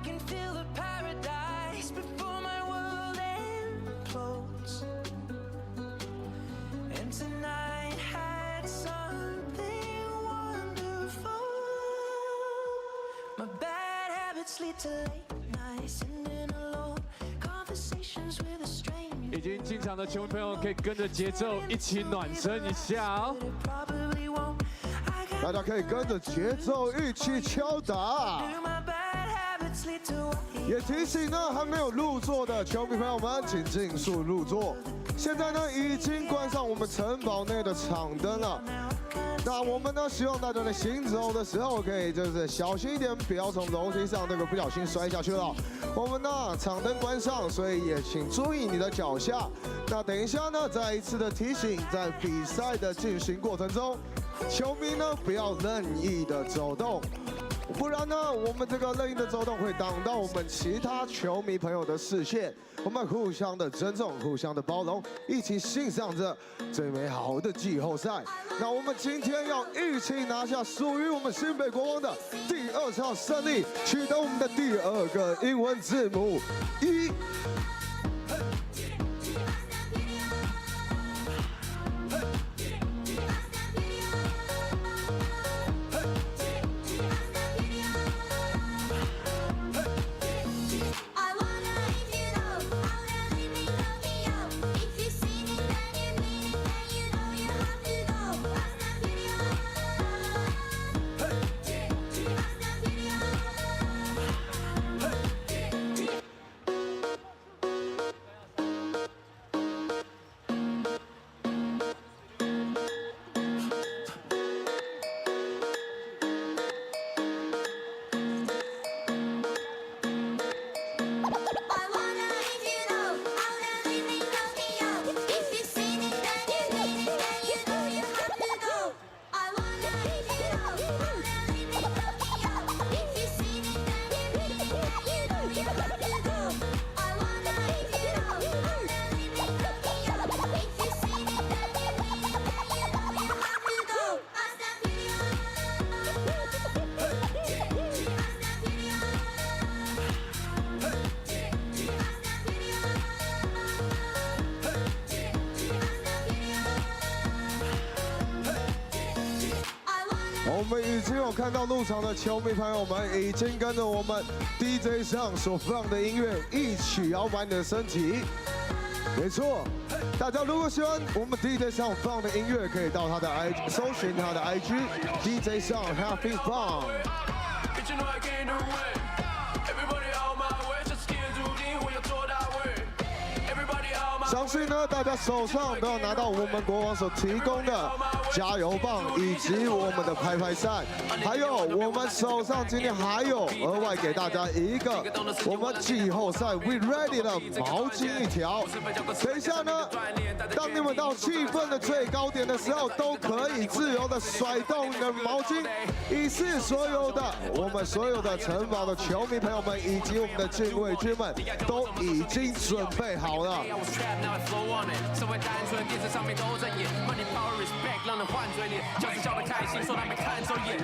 can feel the paradise before my world implodes. And tonight had something wonderful. My bad habits lead to late nights sitting alone. Conversations with a stranger. 已经进场的球迷朋友可以跟着节奏一起暖身一下哦。 大家可以跟着节奏一起敲打。也提醒呢，还没有入座的球迷朋友们，请尽速入座。现在呢，已经关上我们城堡内的场灯了。那我们呢，希望大家在行走的时候，可以就是小心一点，不要从楼梯上这个不小心摔下去了。我们呢，场灯关上，所以也请注意你的脚下。那等一下呢，再一次的提醒，在比赛的进行过程中。 球迷呢，不要任意的走动，不然呢，我们这个任意的走动会挡到我们其他球迷朋友的视线。我们互相的尊重，互相的包容，一起欣赏着最美好的季后赛。那我们今天要一起拿下属于我们新北国王的第2场胜利，取得我们的第2个英文字母1。 我们已经有看到入场的球迷朋友们，已经跟着我们 DJ 上所放的音乐一起摇摆你的身体。没错，大家如果喜欢我们 DJ 上放的音乐，可以到他的 IG 搜寻他的 IG DJ 上 Having Fun。 相信呢，大家手上都要拿到我们国王所提供的加油棒，以及我们的拍拍扇，还有我们手上今天还有额外给大家一个我们季后赛 We Ready 的毛巾一条。等一下呢，当你们到气氛的最高点的时候，都可以自由的甩动你的毛巾，以示我们所有的城堡的球迷朋友们以及我们的禁卫军们都已经准备好了。 Now I flow on it，社会单纯，电视上面都在演 ，Money Power Respect， 让人换嘴脸，就是笑得开心，说他没看走眼。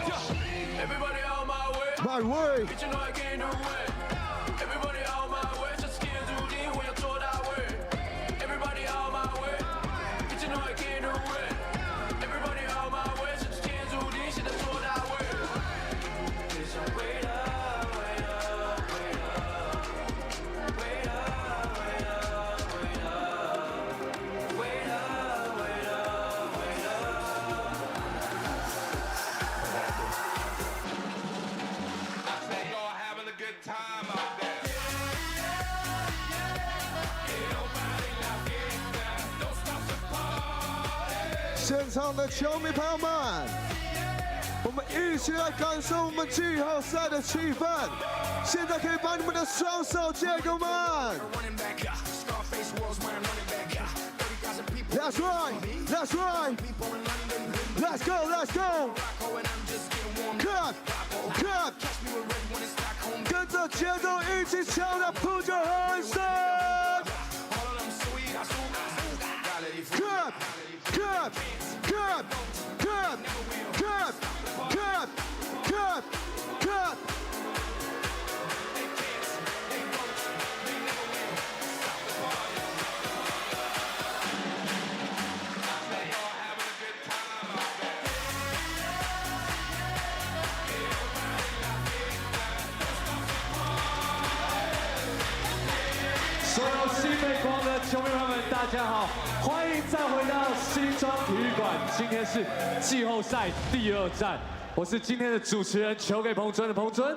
Everybody on my way， My way。 Bitch you know I can't do it。Everybody on my way， 这是天注定我要做大位。Everybody on my way，Bitch you know I can't do it。Everybody on my way， 这是天注定现在做大位。只想wait up，wait up，wait up，wait up，wait up。 现场的球迷朋友们，我们一起来感受我们季后赛的气氛。现在可以把你们的双手借给我们。That's right, that's right. Let's go, let's go. Cut, cut. 跟着节奏一起敲的 Put your hands up. Cut, cut, cut, cut, cut, cut, cut, cut. 所有新北光的球迷朋友们，大家好，欢迎再回到新庄体育馆。今天是季后赛第2战，我是今天的主持人，球给彭尊的彭尊。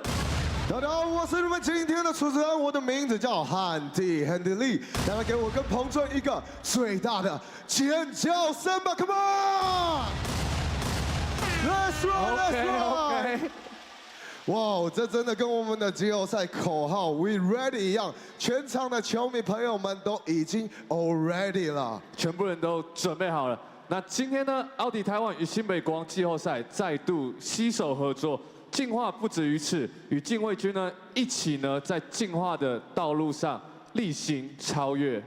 大家好，我是你们今天的主持人，我的名字叫汉弟 Handy Lee， 大家给我跟彭尊一个最大的尖叫声吧 ，Come on！Let's run！ OK。哇，这真的跟我们的季后赛口号 "We Ready" 一样，全场的球迷朋友们都已经 all ready 了，全部人都准备好了。那今天呢，奥迪台湾与新北国王季后赛再度携手合作，进化不止于此，与禁卫军呢一起呢在进化的道路上力行超越。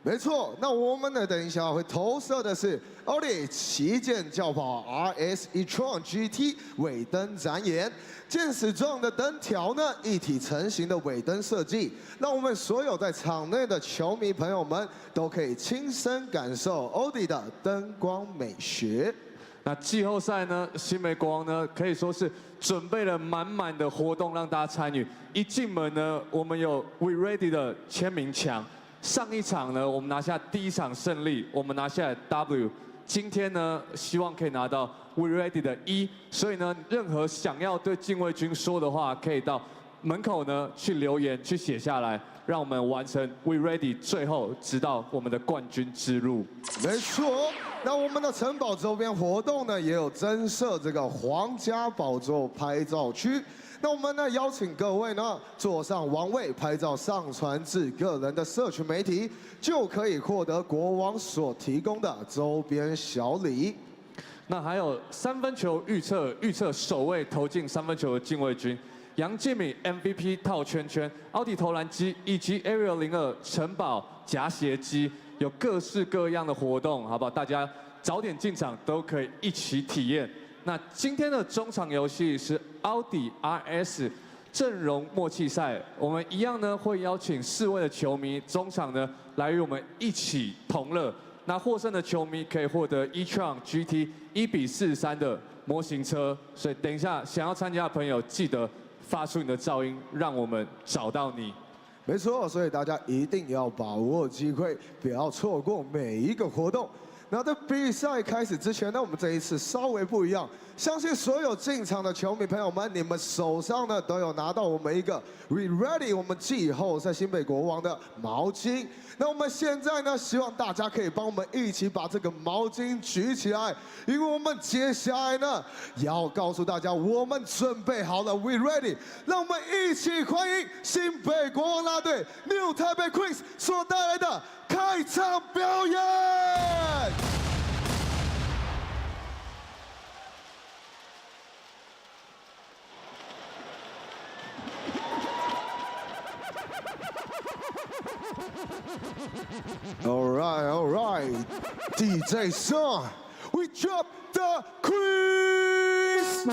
没错，那我们呢等一下会投射的是奥迪旗舰轿跑 RS e-tron GT 尾灯展演。箭矢状的灯条呢，一体成型的尾灯设计，让我们所有在场内的球迷朋友们都可以亲身感受奥迪的灯光美学。那季后赛呢，新北国王呢可以说是准备了满满的活动让大家参与。一进门呢，我们有 We Ready 的签名墙。上一场呢，我们拿下第1场胜利，我们拿下 W。今天呢，希望可以拿到 We Ready 的1，所以呢，任何想要对禁卫军说的话，可以到门口呢去留言，去写下来，让我们完成 We Ready 最后直到我们的冠军之路。没错，那我们的城堡周边活动呢，也有增设这个皇家宝座拍照区。那我们呢邀请各位呢坐上王位，拍照上传至个人的社群媒体，就可以获得国王所提供的周边小礼。那还有3分球预测首位投进3分球的禁卫军，杨建敏 MVP 套圈圈，奥迪投篮机以及 Ariel 02城堡夹鞋机，有各式各样的活动，好不好？大家早点进场都可以一起体验。那今天的中场游戏是奥迪 RS 阵容默契赛，我们一样呢会邀请4位的球迷中场呢来与我们一起同乐。那获胜的球迷可以获得 e-tron GT 1:43的模型车，所以等一下想要参加的朋友记得发出你的噪音，让我们找到你。没错，所以大家一定要把握机会，不要错过每一个活动。那在比赛开始之前呢，我们这一次稍微不一样，相信所有进场的球迷朋友们，你们手上呢都有拿到我们一个 We Ready 我们季后赛新北国王的毛巾。那我们现在呢，希望大家可以帮我们一起把这个毛巾举起来，因为我们接下来呢要告诉大家，我们准备好了 We Ready， 让我们一起欢迎新北国王啦队 New Taipei Queens 所带来的开场表演。All right, DJ song, we drop the quiz.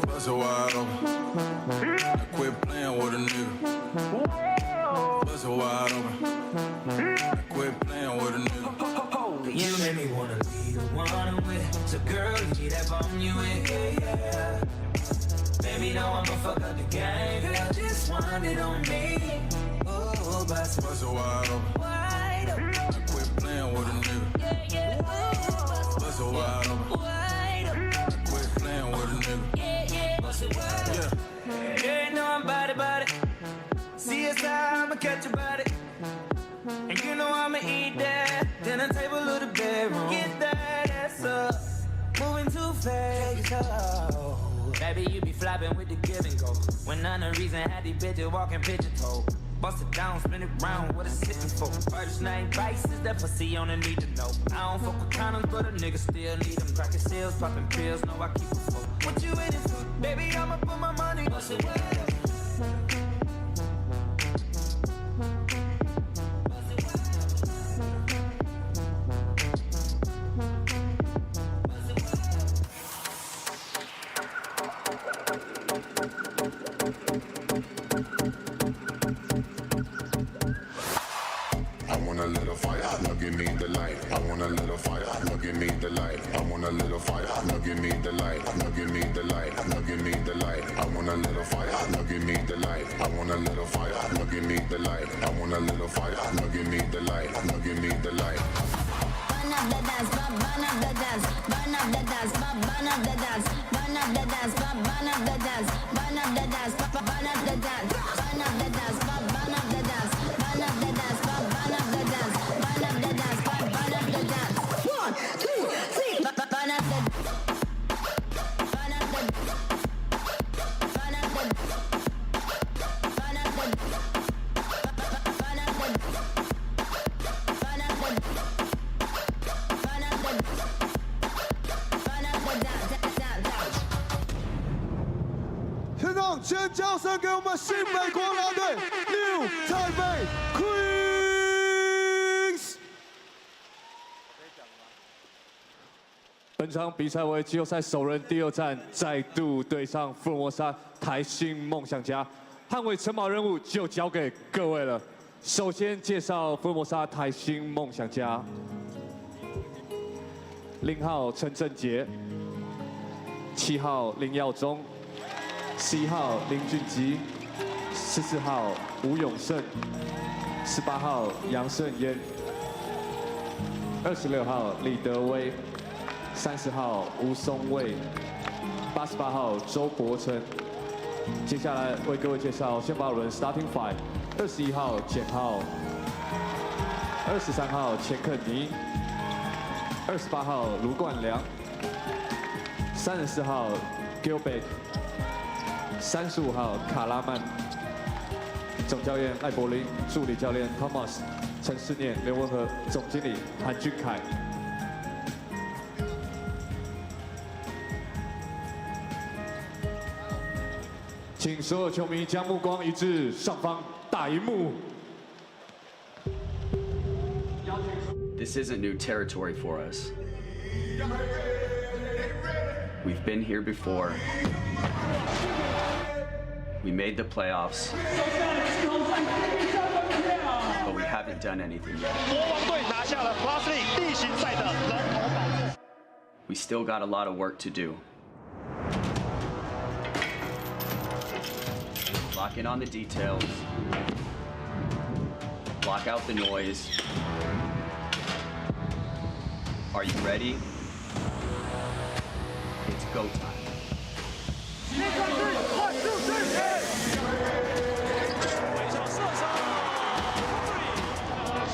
Bust it wide open. I quit playing with a nigga. Bust it wide open. I quit playing with a nigga. You make me wanna be the one with. So girl, you need that bomb you in, yeah. Baby, know I'ma fuck up the game. Girl, just want it on me. Oh, bust Bust it wide open. wide open. I quit playing with a nigga. Yeah, yeah. Bust it wide open. Wide open. I quit playing with a nigga. Yeah, yeah. Bust it wide open. Yeah. Yeah, you know I'm body. CSI, I'ma catch a body. And you know I'ma eat that. Dinner table or the bedroom. Get that ass up. Moving too fast. Oh. Baby, you be flopping with the give and go. When none of the reason had these bitches walking pigeon toe. Bust it down, spin it round, what it's sitting for. First name Vice is that pussy on the need to know. I don't fuck with condoms, but a nigga still need them. Cracking seals, popping pills, know I keep it full. What you waiting for? Baby, I'ma put my money. Bust it wide open. I wanna let a fire. give me the light. I want a little fire. Now give me the light. I want a little fire. Now give me the light. Now give me the light. Now give me the light. I want a little fire. Now give me the light. I want a little fire. Now give me the light. I want a little fire. Now give me the light. Now give me the light. Burn up the dance, burn up the dance, burn up the dance, burn up the dance, burn up the dance, burn up the dance, burn up the dance, burn up the dance, burn up the dance, burn up the dance, burn up the dance, burn up the dance, burn up the dance, burn up the dance. 1, 2, 3, burn up the, burn up the, burn up the, burn up the, burn up the.现场尖叫声给我们新北国家队 New Taipei Queens。本场比赛为季后赛首轮第2战，再度对上福尔摩沙台新梦想家，捍卫城堡任务就交给各位了。首先介绍福尔摩沙台新梦想家，0号陈正杰，7号林耀宗，11号林俊吉，14号吴永胜，18号杨胜彦，26号李德威，30号吴松蔚，88号周伯成。接下来为各位介绍先发轮 Starting Five。21号简浩，23号钱肯尼，28号卢冠良，34号 Gilbert，35号卡拉曼。总教练赖柏林，助理教练 Thomas， 陈世念、刘文和，总经理韩俊凯。请所有球迷将目光移至上方大荧幕。This isn't new territory for us. We've been here before. We made the playoffs, but we haven't done anything yet. 国王队拿下了 Plus League 例行赛的龙头宝座。We still got a lot of work to do. Lock in on the details. Block out the noise. Are you ready? It's go time.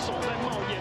手在冒烟。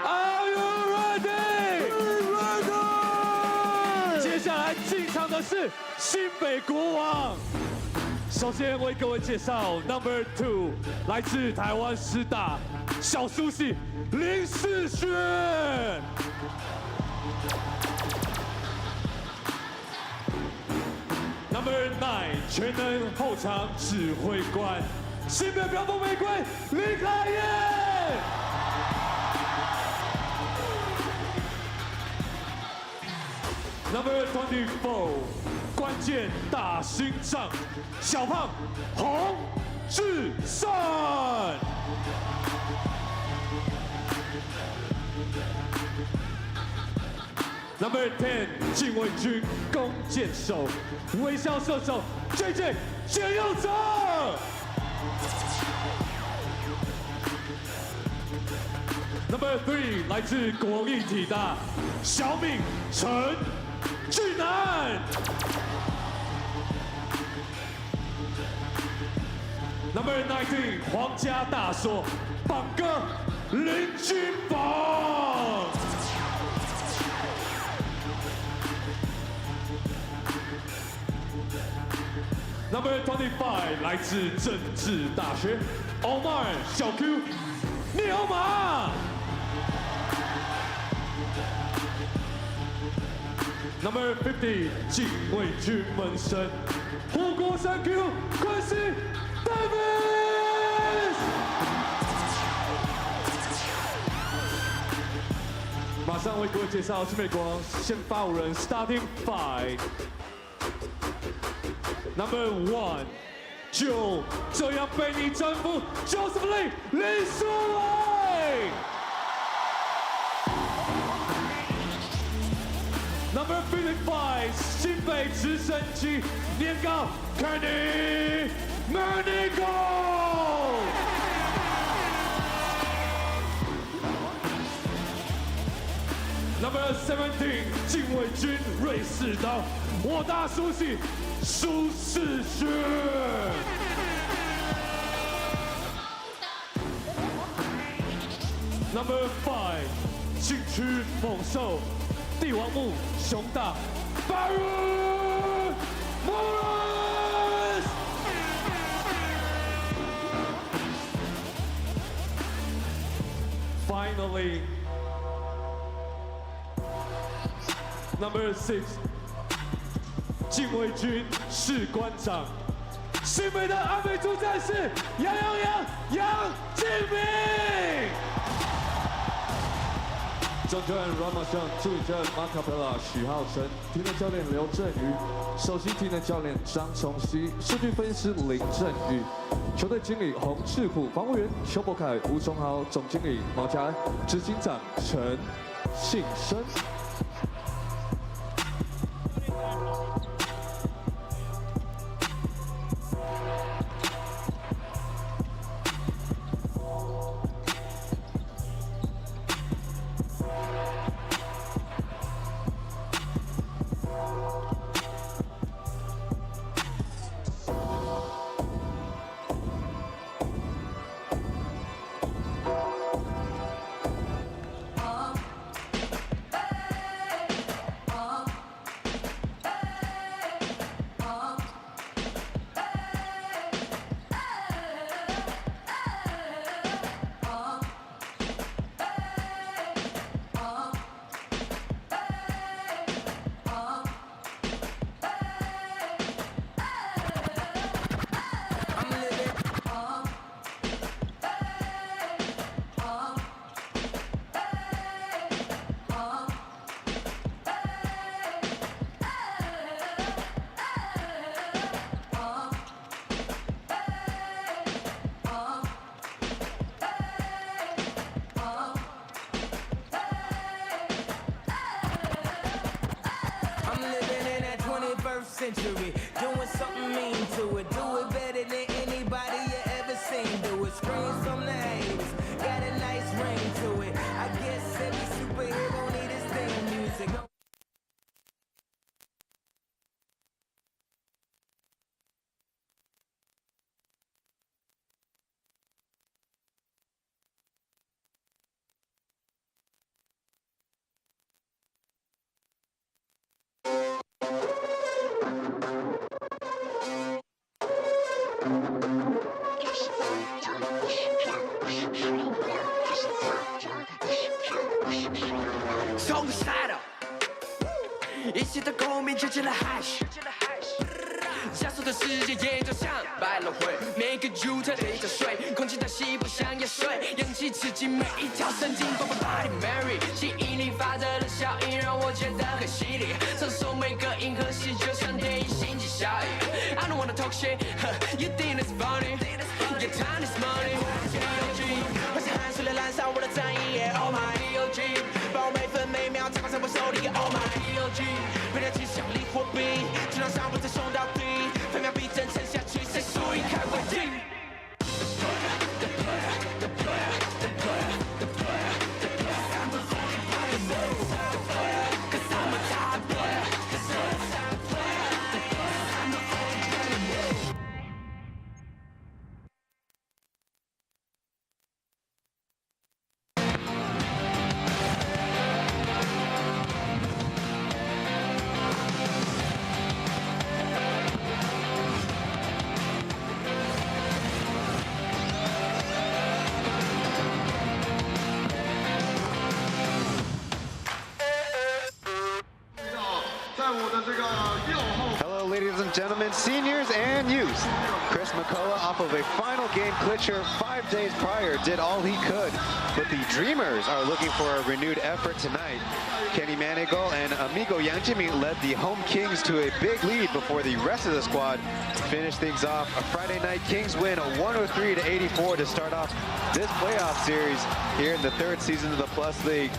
Are you ready? Ready! 接下来进场的是新北国王。首先为各位介绍 Number 2， 来自台湾师大小书系林世轩。Number 9， 全能后场指挥官，新北标风玫瑰林凯燕。Number 24，关键大心脏，小胖洪志善。Number 10，禁卫军弓箭手，微笑射手 JJ 简佑哲。Number 3，来自国立体大，小敏陈俊南。Number 19，皇家大锁，榜哥林君榜。Number 25，来自政治大学，Omar 小 Q， 你好吗？Number 50，禁卫军门神，火锅山 Q， 昆西 Davis。马上为各位介绍是美国先发5人 Starting Five。Number 1， 就这样被你征服 ，Joseph Lee 林书伟。Number 55， 新北直升机年糕 Kenny Manigo。Number 17， 禁卫军瑞士刀，我大叔系舒适轩。Number 5， 禁区猛兽，帝王木熊大 Baron Morris。Finally，Number 6， 禁卫军士官长，新北的阿美族战士杨敬明。总教练 Ramadan， 助理教练 Macapella 许浩成，体能教练刘振宇，首席体能教练张崇熙，数据分析师林振宇，球队经理洪志虎，防务员邱博凯、吴崇豪，总经理毛家安，执行长陈信生。Century, doing something mean to it. Do it better than anybody you ever seen. Do it. Screams from the haters, got a nice ring to it. I guess every superhero need his theme music. 加速的世界也就像百老汇，每个 U 它对着水，空气它稀薄像盐水，氧气刺激每一条神经。Body Mary， 吸引力法则的效应让我觉得很犀利，承受每个银河系就像电影星际效应。I don't wanna talk shit， you think it's funny？Your time is money。我是汗水的燃烧我的战役 ，Oh my EOG， 把我每分每秒掌握在我手里 ，Oh my EOG， 配得起像离火币，就让上不再冲到底，分秒必争，撑下去谁输赢看规定。Hello, ladies and gentlemen, seniors and youth. Chris McCullough, off of a final game clincher 5 days prior, did all he could, but the Dreamers are looking for a renewed effort tonight. Kenny Manigal and Amigo Yang Jimmy led the home Kings to a big lead before the rest of the squad finished things off. A Friday night Kings win 103-84 to start off this playoff series here in the third season of the Plus League.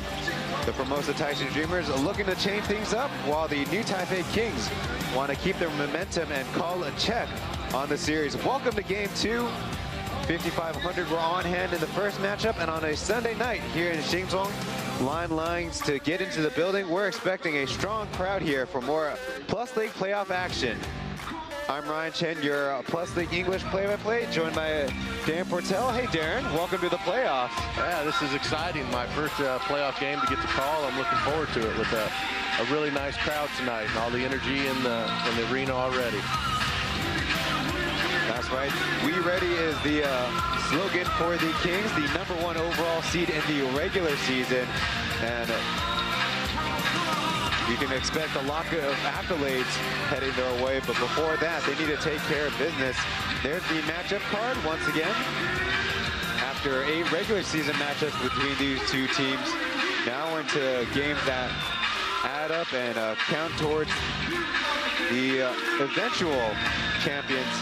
The Formosa Taishin Dreamers are looking to change things up, while the new Taipei Kings want to keep their momentum and call a check on the series. Welcome to Game 2. 5,500 were on hand in the first matchup, and on a Sunday night here in Xingzhong, lines to get into the building. We're expecting a strong crowd here for more Plus League playoff action. I'm Ryan Chen, your Plus League English play-by-play, joined by Darren Portell. Hey Darren, welcome to the playoffs. Yeah, this is exciting. My first playoff game to get to call. I'm looking forward to it with a really nice crowd tonight and all the energy in the arena already. That's right. We Ready is the slogan for the Kings, the #1 overall seed in the regular season. And you can expect a lot of accolades heading their way, but before that, they need to take care of business. There's the matchup card once again. After 8 regular season matchups between these two teams, now we're into games that add up and count towards the eventual champions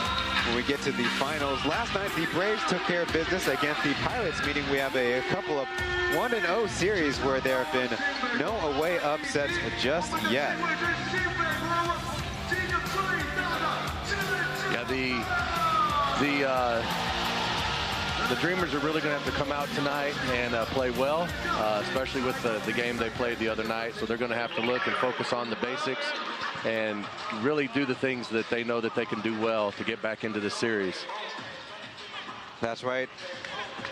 when we get to the finals. Last night, the Braves took care of business against the Pirates, meaning we have a couple of 1-0 series where there have been no away upsets just yet. Yeah, the Dreamers are really going to have to come out tonight and play well, especially with the game they played the other night. So they're going to have to look and focus on the basics and really do the things that they know that they can do well to get back into the series. That's right.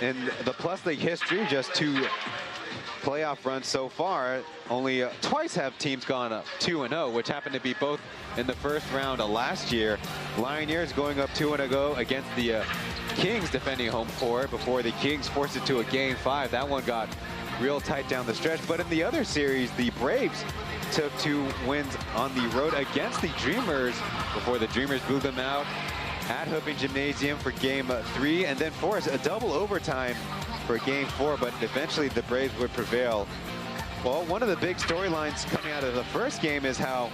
In the Plus League history, just 2 playoff runs so far. Only twice have teams gone up 2-0, which happened to be both in the first round of last year. Lioneers going up 2-0 against the Kings defending home court before the Kings forced it to a Game 5. That one got real tight down the stretch. But in the other series, the Braves took 2 wins on the road against the Dreamers before the Dreamers blew them out at Hooping Gymnasium for Game 3, and then forced a double overtime for Game 4, but eventually the Braves would prevail. Well, one of the big storylines coming out of the first game is how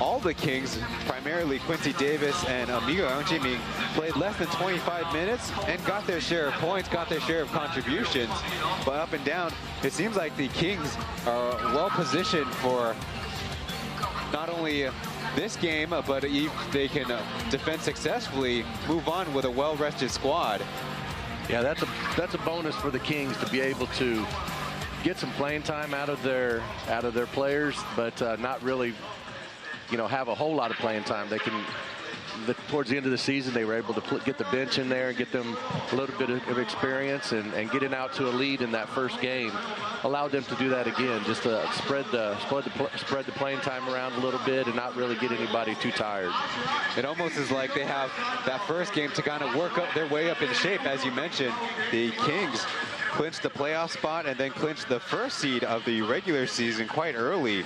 all the Kings, primarily Quincy Davis and Amigo Yang Jimmy, played less than 25 minutes and got their share of points, got their share of contributions. But up and down, it seems like the Kings are well positioned for not only this game, but if they can defend successfully, move on with a well-rested squad. Yeah, that's a bonus for the Kings to be able to get some playing time out of their players, but not really, have a whole lot of playing time. They can. Towards the end of the season, they were able to get the bench in there and get them a little bit of experience, and getting out to a lead in that first game allowed them to do that again, just to spread the playing time around a little bit and not really get anybody too tired. It almost is like they have that first game to kind of work up their way up in shape. As you mentioned, the Kings clinched the playoff spot and then clinched the first seed of the regular season quite early.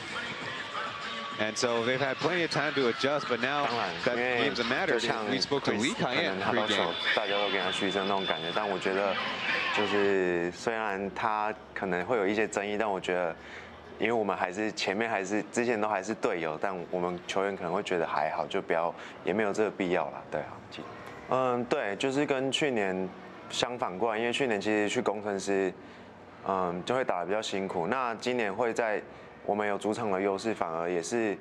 And so they've had plenty of time to adjust, but now that game's a matter. We spoke to Lee Kai-yan pre-game. 大家都给他嘘声那种感觉，但我觉得就是虽然他可能会有一些争议，但我觉得。因为我们还是前面还是之前都还是队友，但我们球员可能会觉得还好，就不要也没有这个必要啦。对啊，对，就是跟去年相反过来，因为去年其实去工程师，就会打得比较辛苦。那今年会在我们有主场的优势，反而也是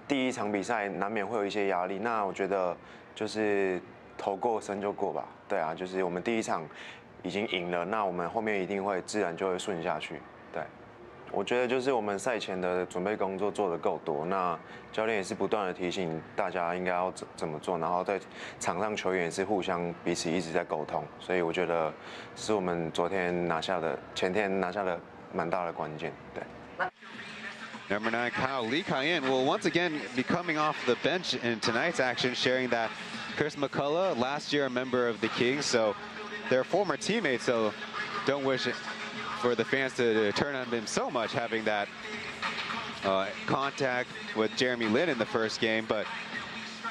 第一场比赛难免会有一些压力。那我觉得就是头过身就过吧。对啊，就是我们第一场已经赢了，那我们后面一定会自然就会顺下去。对。我觉得就是我们赛前的准备工作做得够多，那教练也是不断的提醒大家应该要怎么做，然后在场上球员也是互相彼此一直在沟通，所以我觉得是我们前天拿下的蛮大的关键。对。Number 9, Kyle Lee Kai-yan will once again be coming off the bench in tonight's action, sharing that Chris McCullough, last year a member of the Kings, so they're former teammates, so don't wish it for the fans to turn on him so much, having that contact with Jeremy Lin in the first game. But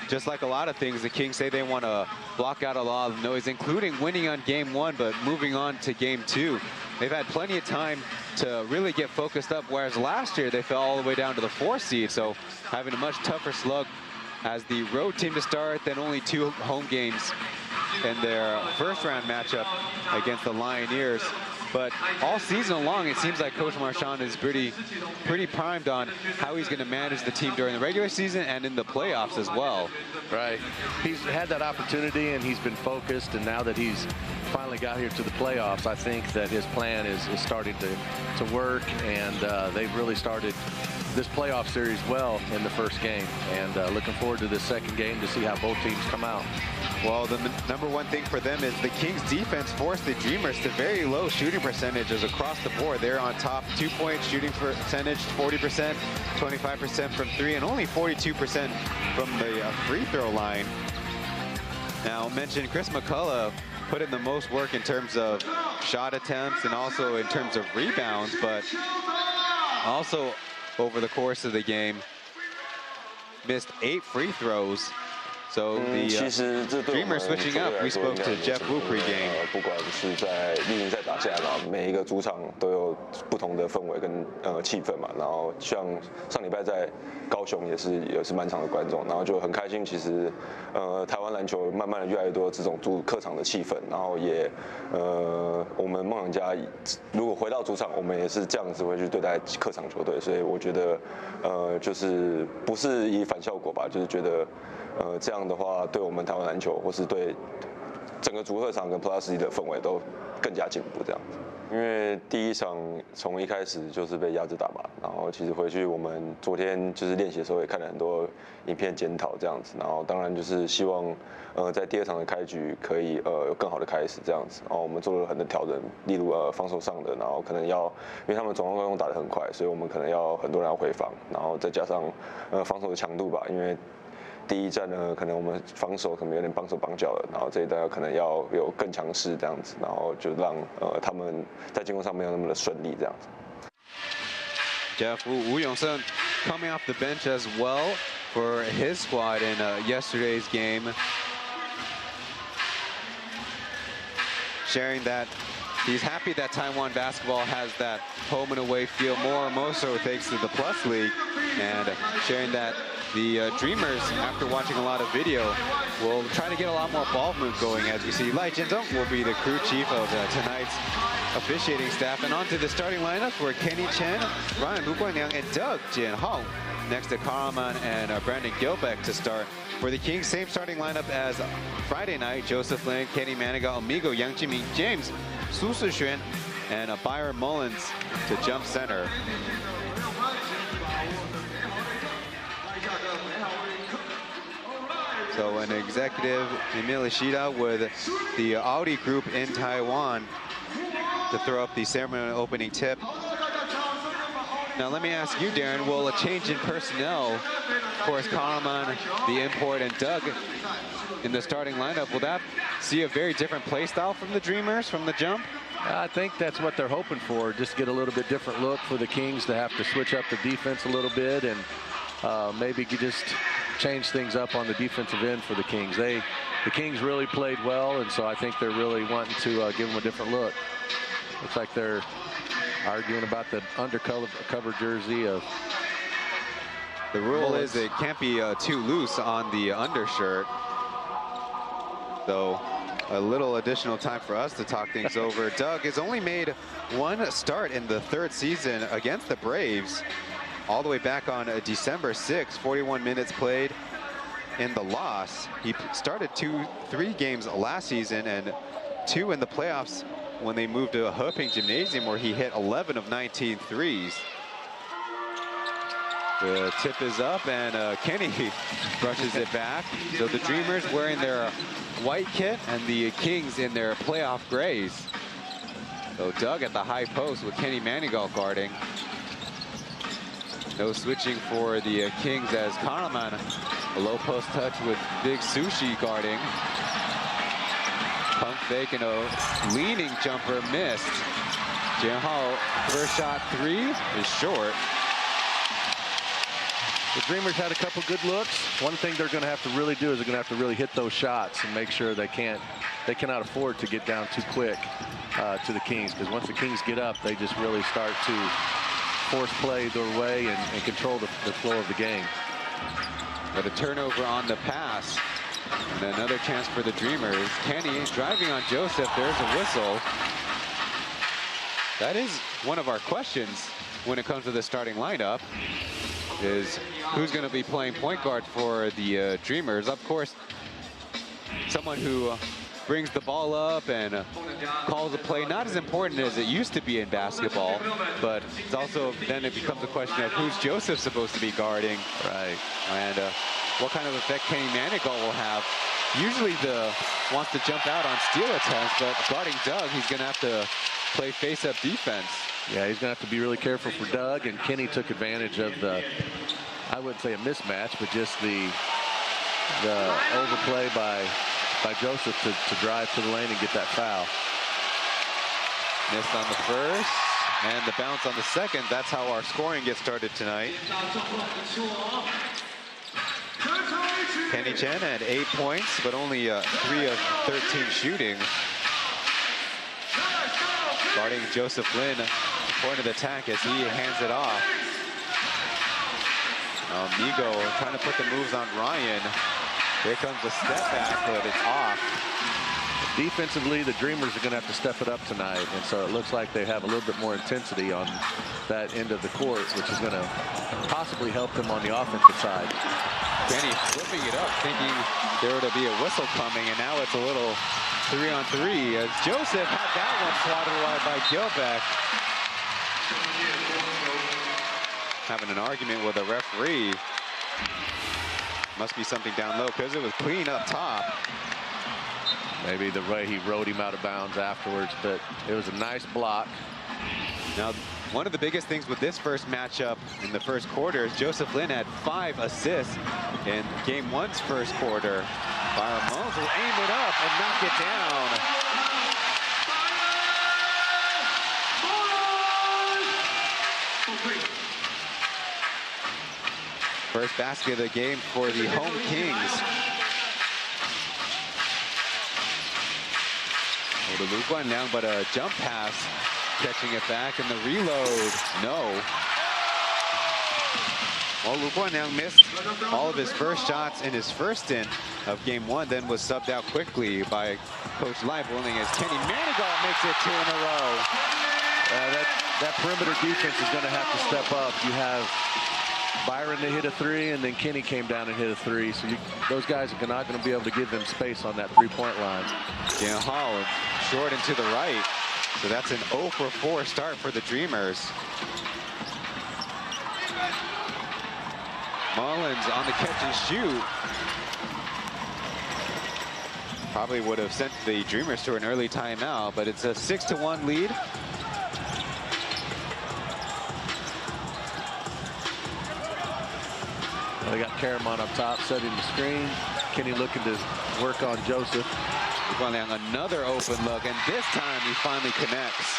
just like a lot of things, the Kings say they want to block out a lot of noise, including winning on game 1, but moving on to game 2. They've had plenty of time to really get focused up, whereas last year they fell all the way down to the 4th seed, so having a much tougher slug as the road team to start, then only 2 home games in their first round matchup against the Lioneers. But all season long, it seems like Coach Marchand is pretty primed on how he's going to manage the team during the regular season and in the playoffs as well. Right. He's had that opportunity and he's been focused, and now that he's finally got here to the playoffs, I think that his plan is starting to work, and they've really started this playoff series well in the first game, and looking forward to this second game to see how both teams come out. Well, the number one thing for them is the Kings defense forced the Dreamers to very low shooting percentages across the board. They're on top, 2-point shooting percentage, 40%, 25% from 3, and only 42% from the free throw line. Now, mentioned Chris McCullough put in the most work in terms of shot attempts and also in terms of rebounds, but also over the course of the game missed 8 free throws. So the Dreamers switching up. We spoke to Jeff Wu pre-game. 不管是在例行赛打下来，然后每一个主场都有不同的氛围跟气氛嘛。然后像上礼拜在高雄也是满场的观众，然后就很开心。其实台湾篮球慢慢的越来越多这种客场的气氛，然后也我们梦想家如果回到主场，我们也是这样子会去对待客场球队。所以我觉得就是不是以反效果吧，就是觉得。这样的话，对我们台湾篮球，或是对整个主客场跟 Plus 的氛围都更加进步这样子。因为第一场从一开始就是被压制打嘛，然后其实回去我们昨天就是练习的时候也看了很多影片检讨这样子，然后当然就是希望在第2场的开局可以有更好的开始这样子，然后我们做了很多调整，例如防守上的，然后可能要因为他们总共打得很快，所以我们可能要很多人要回防，然后再加上防守的强度吧，因为。第一站呢，可能我们防守可能有点绑手绑脚了，然后这一站可能要有更强势这样子，然后就让他们在进攻上没有那么的顺利这样子。Jeff Wu Yongsun coming off the bench as well for his squad in yesterday's game, sharing that he's happy that Taiwan basketball has that home and away feel more so thanks to the Plus League, and sharing that the Dreamers, after watching a lot of video, will try to get a lot more ball movement going, as we see Lai Jianzhong will be the crew chief of tonight's officiating staff. And on to the starting lineup for Kenny Chen, Ryan Lu Guanliang, and Doug Jianhong. Next to Karaman and Brandon Gilbeck to start. For the Kings, same starting lineup as Friday night. Joseph Lin, Kenny Manigault, Amigo, Yang Jimin, James, Su Sixuan, and Byron Mullins to jump center. So an executive, Emil Ishida, with the Audi group in Taiwan to throw up the ceremonial opening tip. Now let me ask you, Darren, will a change in personnel, of course, Karaman, the import, and Doug in the starting lineup, will that see a very different play style from the Dreamers from the jump? I think that's what they're hoping for, just get a little bit different look for the Kings to have to switch up the defense a little bit and maybe just change things up on the defensive end for the Kings. The Kings really played well, and so I think they're really wanting to give them a different look. Looks like they're arguing about the undercover jersey of. The rule is it can't be too loose on the undershirt. So a little additional time for us to talk things over. Doug has only made one start in the third season against the Braves, all the way back on December 6th, 41 minutes played in the loss. He started 3 games last season and 2 in the playoffs when they moved to a Heping Gymnasium, where he hit 11 of 19 threes. The tip is up, and Kenny brushes it back. So the Dreamers wearing their white kit and the Kings in their playoff grays. So Doug at the high post with Kenny Manigault guarding. No switching for the Kings as Kahneman, a low post touch with Big Sushi guarding. Pump fake and a leaning jumper missed. Jan Hall, first shot 3 is short. The Dreamers had a couple good looks. One thing they're going to have to really do is they're going to have to really hit those shots and make sure they cannot afford to get down too quick to the Kings, because once the Kings get up, they just really start to force play their way and control the flow of the game. But a turnover on the pass. And another chance for the Dreamers. Kenny driving on Joseph. There's a whistle. That is one of our questions when it comes to the starting lineup, is who's going to be playing point guard for the Dreamers. Of course, someone who brings the ball up and calls a play, not as important as it used to be in basketball, but it's also, then it becomes a question of who's Joseph supposed to be guarding. Right. And what kind of effect Kenny Manigault will have. Usually wants to jump out on steal attempts, but guarding Doug, he's going to have to play face-up defense. Yeah, he's going to have to be really careful for Doug, and Kenny took advantage of the, I wouldn't say a mismatch, but just the overplay by Joseph to drive to the lane and get that foul. Missed on the first, and the bounce on the second. That's how our scoring gets started tonight. Kenny Chen had 8 points, but only 3 of 13 shooting. Guarding Joseph Lin, point of the attack as he hands it off. Migo trying to put the moves on Ryan. Here comes a step back, but it's off. Defensively, the Dreamers are going to have to step it up tonight, and so it looks like they have a little bit more intensity on that end of the court, which is going to possibly help them on the offensive side. Kenny flipping it up, thinking there would be a whistle coming, and now it's a little 3-on-3 as Joseph had that one swatted wide by Gilbeck. Having an argument with a referee. Must be something down low because it was clean up top. Maybe the way he rode him out of bounds afterwards, but it was a nice block. Now, one of the biggest things with this first matchup in the first quarter is Joseph Lin had 5 assists in Game 1's first quarter. Byron Mullins will aim it up and knock it down. First basket of the game for the home Kings. To Luke Guanyang, but a jump pass, catching it back, and the reload, no. Well, Luke Guanyang missed all of his first shots in his first stint of Game 1, then was subbed out quickly by Coach Leiboling as Kenny Manigault makes it 2 in a row. That perimeter defense is going to have to step up. You have Byron to hit a 3, and then Kenny came down and hit a 3. So those guys are not going to be able to give them space on that 3-point line. Dan Hall short and to the right. So that's an 0 for 4 start for the Dreamers. Mullins on the catch and shoot. Probably would have sent the Dreamers to an early timeout, but it's a 6-1 lead. They got Karamon up top, setting the screen. Kenny looking to work on Joseph. Another open look, and this time he finally connects.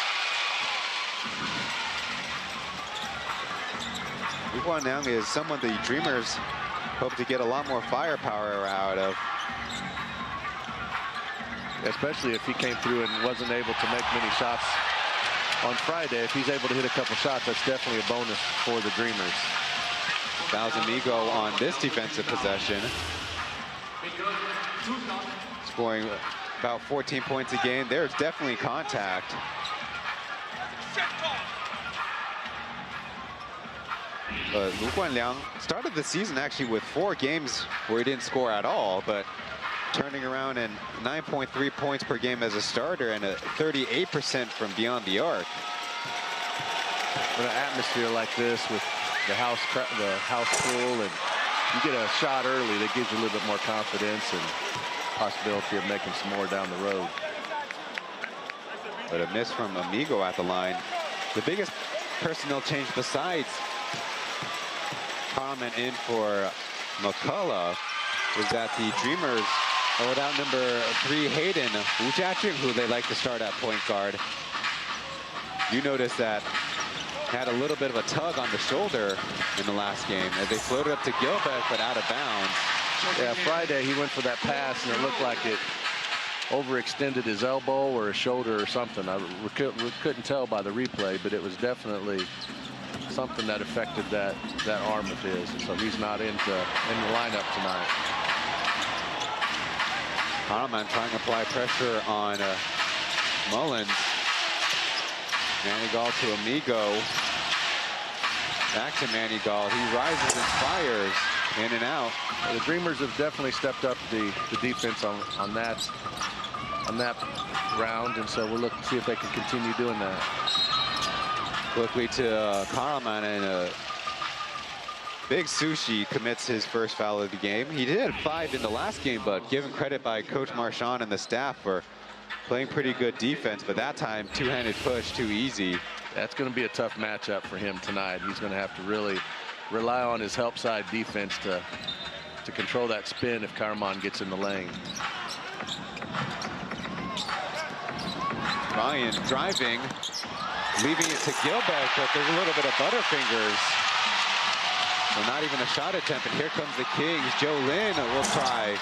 Lu Guanliang is someone the Dreamers hope to get a lot more firepower out of. Especially if he came through and wasn't able to make many shots on Friday. If he's able to hit a couple shots, that's definitely a bonus for the Dreamers. Fouls Amigo on this defensive possession. Scoring about 14 points a game. There's definitely contact. But Lu Guanliang started the season actually with 4 games where he didn't score at all, but turning around and 9.3 points per game as a starter and a 38% from beyond the arc. With an atmosphere like this, with the house full, and you get a shot early, that gives you a little bit more confidence and possibility of making some more down the road. But a miss from Amigo at the line. The biggest personnel change besides comment in for McCullough was that the Dreamers are without number 3 Hayden Wu Jiajun, who they like to start at point guard. You notice that had a little bit of a tug on the shoulder in the last game as they floated up to Gilbert, but out of bounds. Yeah, Friday he went for that pass and it looked like it overextended his elbow or his shoulder or something. We couldn't tell by the replay, but it was definitely something that affected that arm of his. So he's not in the lineup tonight. Hanuman trying to apply pressure on Mullins. Manigal to Amigo. Back to Manigal. He rises and fires in and out. Well, the Dreamers have definitely stepped up the defense on that round, and so we'll look to see if they can continue doing that. Quickly to Karaman, and Big Sushi commits his first foul of the game. He did 5 in the last game, but given credit by Coach Marchand and the staff for playing pretty good defense, but that time two-handed push too easy. That's going to be a tough matchup for him tonight. He's going to have to really rely on his help side defense to control that spin if Karaman gets in the lane. Ryan driving, leaving it to Gilbert, but there's a little bit of butterfingers. So not even a shot attempt, and here comes the Kings. Joe Lin will try,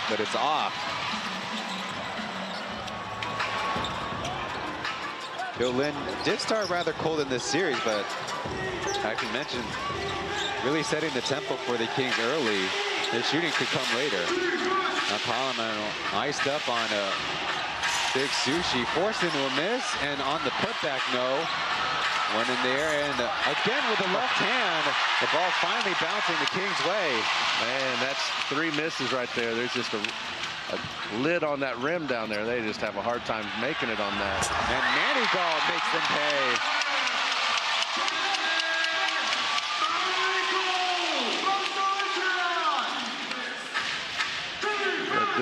but it's off. Joe Lin did start rather cold in this series, but I can mention really setting the tempo for the Kings early. Their shooting could come later. Now Kalaman iced up on a Big Sushi, forced into a miss, and on the putback, no. One in there, and again with the left hand, the ball finally bouncing the Kings' way. Man, that's 3 misses right there. There's just a lid on that rim down there. They just have a hard time making it on that. And Manigal makes them pay.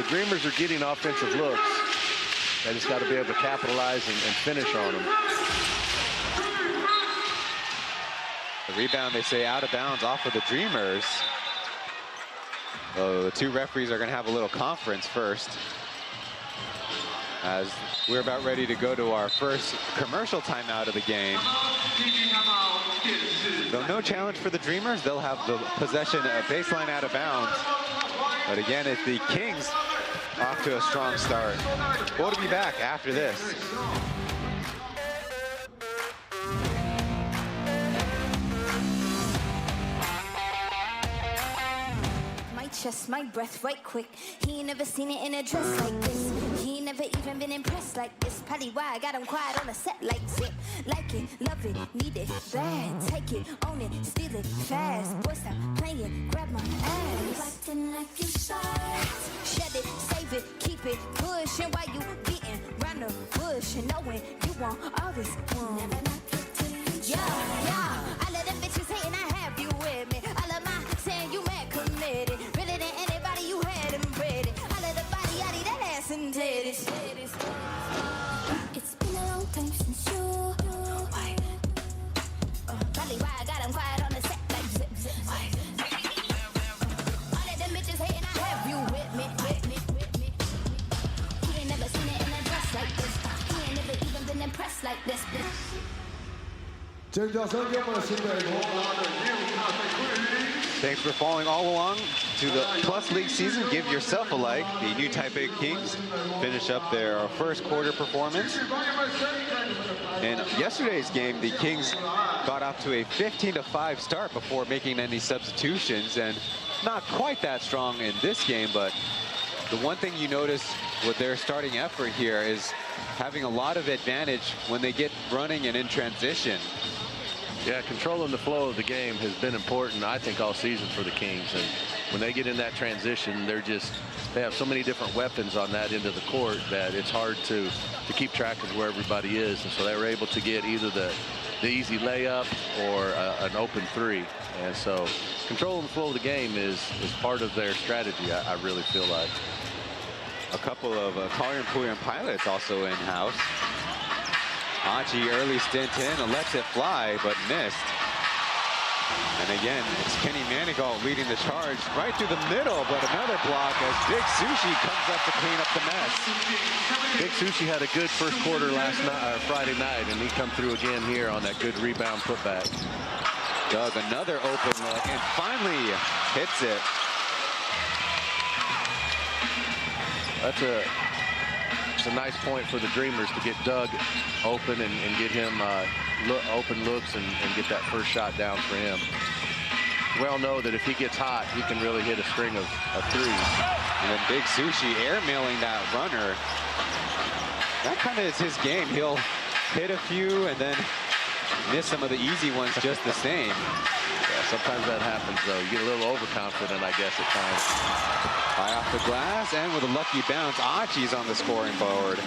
The Dreamers are getting offensive looks. They just got to be able to capitalize and finish on them. The rebound, they say, out of bounds off of the Dreamers. So the 2 referees are going to have a little conference first, as we're about ready to go to our first commercial timeout of the game. So no challenge for the Dreamers. They'll have the possession baseline out of bounds. But again, it's the Kings off to a strong start. We'll be back after this. Just my breath right quick. He ain't never seen it in a dress like this. He ain't never even been impressed like this. Probably why I got him quiet on the set like zip. Like it, love it, need it, bad. Take it, own it, steal it, fast. Boy, stop playing, grab my ass. Acting like you shy. Shed it, save it, keep it, pushing while you beating round the bush and knowing you want all this. Yeah. I let them bitches hate and I have you with me. I love my saying you mad committed. And titties. It's been a long time since you. Probably why I got him quiet on the set like zip, zip. All of them bitches hating, I have you with me. He ain't never seen it in a dress like this. He ain't never even been impressed like this. 尖叫声给我们的新北国华的业务大队归零。 Thanks for following all along to the Plus League season. Give yourself a like. The new Taipei Kings finish up their first quarter performance. In yesterday's game, the Kings got off to a 15-5 start before making any substitutions, and not quite that strong in this game, but the one thing you notice with their starting effort here is having a lot of advantage when they get running and in transition. Yeah, controlling the flow of the game has been important, I think, all season for the Kings. And when they get in that transition, they have so many different weapons on that end of the court that it's hard to keep track of where everybody is. And so they were able to get either the easy layup or an open three. And so controlling the flow of the game is part of their strategy, I really feel like. A couple of Collier and Puyer pilots also in-house. AG early stint in, lets it fly, but missed. And again, it's Kenny Manigault leading the charge right through the middle, but another block as Big Sushi comes up to clean up the mess. Big Sushi had a good first quarter Friday night, and he come through again here on that good rebound putback. Doug, another open look, and finally hits it. It's a nice point for the Dreamers to get Doug open and get him open looks and get that first shot down for him. We all know that if he gets hot, he can really hit a string of threes. And then Big Sushi airmailing that runner. That kind of is his game. He'll hit a few and then miss some of the easy ones just the same. Yeah, sometimes that happens, though. You get a little overconfident, I guess, at times. High off the glass, and with a lucky bounce, AG's on the scoring board.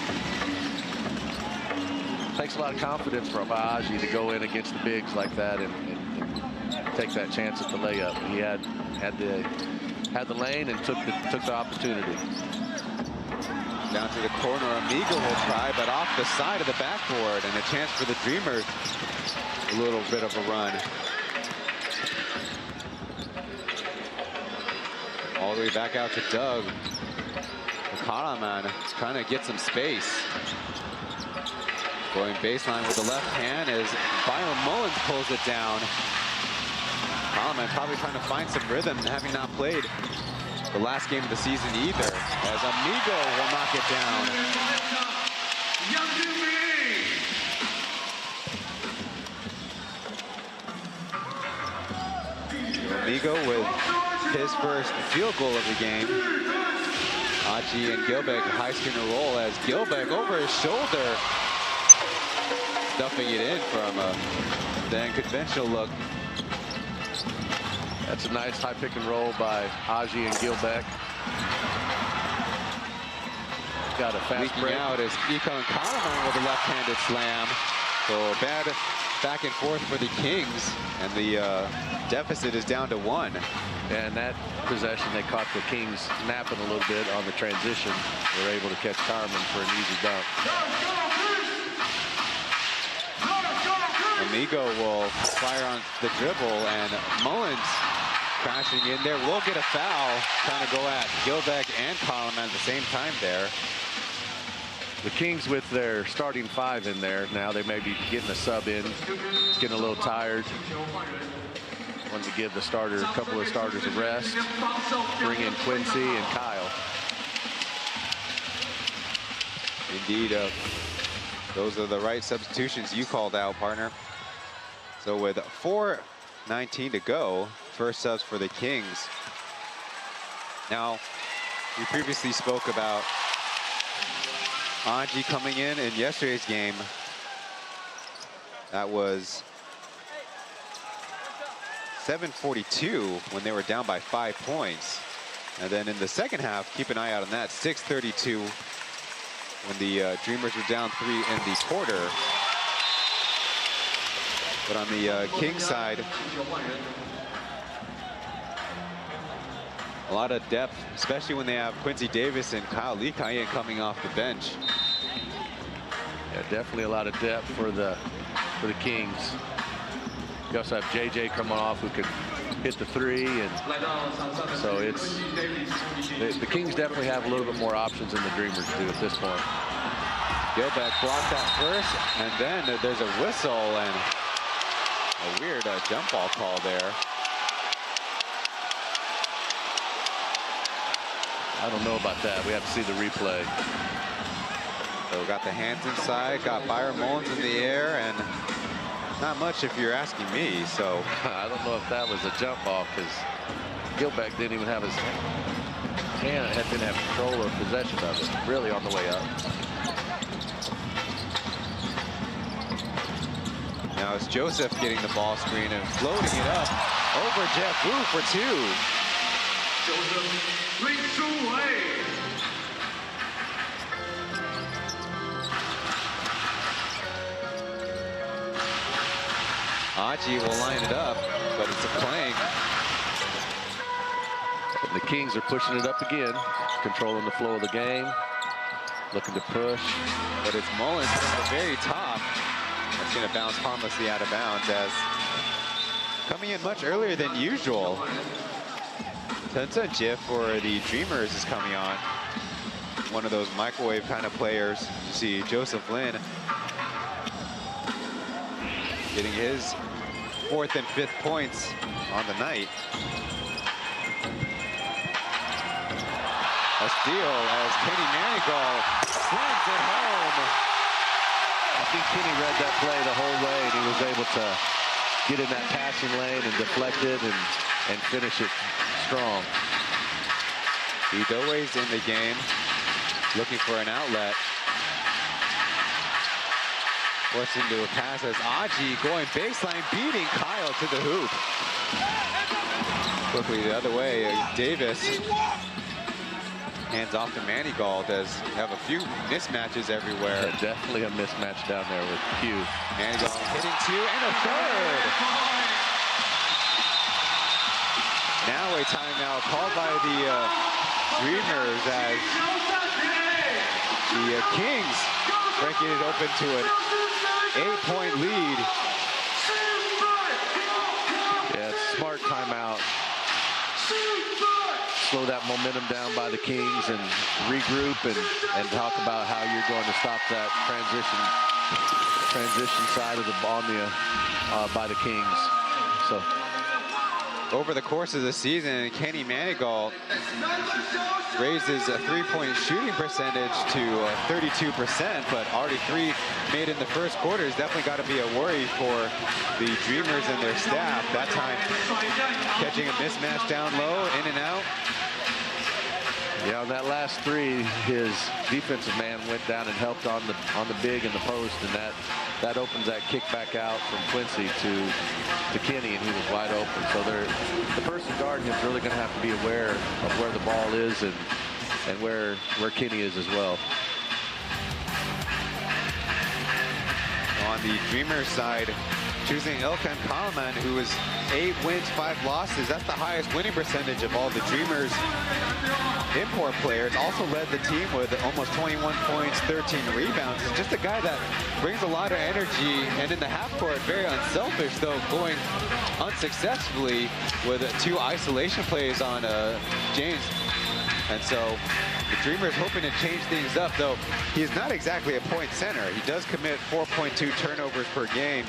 Takes a lot of confidence from AG to go in against the bigs like that and take that chance at the layup. He had the lane and took the opportunity. Down to the corner, Amigo will try, but off the side of the backboard, and a chance for the Dreamers. A little bit of a run. All the way back out to Doug. Karaman trying to get some space. Going baseline with the left hand as Byron Mullins pulls it down. Karaman probably trying to find some rhythm, having not played the last game of the season either, as Amigo will knock it down. Amigo with his first field goal of the game. AG and Gilbeck high screen roll as Gilbeck over his shoulder, stuffing it in from the unconventional look. That's a nice high pick and roll by AG and Gilbeck. Got a fast break. Out as Iko and Kahneman with a left-handed slam. So bad back and forth for the Kings, and the deficit is down to 1. And that possession, they caught the Kings napping a little bit on the transition. They were able to catch Carmen for an easy dunk. Amigo will fire on the dribble, and Mullins crashing in there will get a foul, trying to go at Gilbeck and Colin at the same time there. The Kings with their starting 5 in there now, they may be getting a sub in. It's getting a little tired. Wanted to give the starter, a couple of starters a rest. Bring in Quincy and Kyle. Indeed, those are the right substitutions you called out, partner. So with 4:19 to go, first subs for the Kings. Now, we previously spoke about AG coming in yesterday's game. That was 7:42 when they were down by 5 points. And then in the second half, keep an eye out on that, 6:32 when the Dreamers were down 3 in the quarter. But on the Kings side, a lot of depth, especially when they have Quincy Davis and Kyle Likayan coming off the bench. Yeah, definitely a lot of depth for the Kings. You also have JJ coming off who can hit the 3, and so it's the Kings definitely have a little bit more options than the Dreamers do at this point. Gilbeck blocked that first, and then there's a whistle, and A weird jump ball call there. I don't know about that. We have to see the replay. So we got the hands inside, got Byron Mullins in the air, and not much if you're asking me. So I don't know if that was a jump ball because Gilbeck didn't even have his hand, didn't have control or possession of it. Really on the way up. now it's Joseph getting the ball screen and floating it up over Jeff Wu for two. Joseph leads away. Aji will line it up, but it's a plank. And the Kings are pushing it up again, controlling the flow of the game, looking to push. But it's Mullins from the very top. That's going to bounce harmlessly out of bounds as coming in much earlier than usual. Chen Jif for the Dreamers is coming on. One of those microwave kind of players. You see Joseph Lin getting his 4th and 5th points on the night. A steal as Kenny Manigault slams it home. I think Kenny read that play the whole way, and he was able to get in that passing lane and deflect it and finish it strong. Idoe's in the game, looking for an outlet. Forced into a pass as Aji going baseline, beating Kyle to the hoop. Quickly the other way, Davis hands off to Manigault as you have a few mismatches everywhere. Yeah, definitely a mismatch down there with Q. Manigault hitting two and a third. Now a timeout called by the Dreamers as the Kings breaking it open to an 8-point lead. Yeah, it's a smart timeout. Slow that momentum down by the Kings and regroup and talk about how you're going to stop that transition side of the ball by the Kings. So over the course of the season, Kenny Manigault raises a three-point shooting percentage to 32%, but already 3 made in the first quarter has definitely got to be a worry for the Dreamers and their staff. That time catching a mismatch down low, in and out. Yeah, on that last 3, his defensive man went down and helped on the big and the post, and that opens that kick back out from Quincy to Kenny, and he was wide open. So the person guarding him is really going to have to be aware of where the ball is and where Kenny is as well. On the Dreamers side, choosing Ilkan Kalaman, who is 8 wins, 5 losses. That's the highest winning percentage of all the Dreamers import players. Also led the team with almost 21 points, 13 rebounds. He's just a guy that brings a lot of energy, and in the half court, very unselfish, though going unsuccessfully with 2 isolation plays on James. And so the Dreamers hoping to change things up, though he's not exactly a point center. He does commit 4.2 turnovers per game,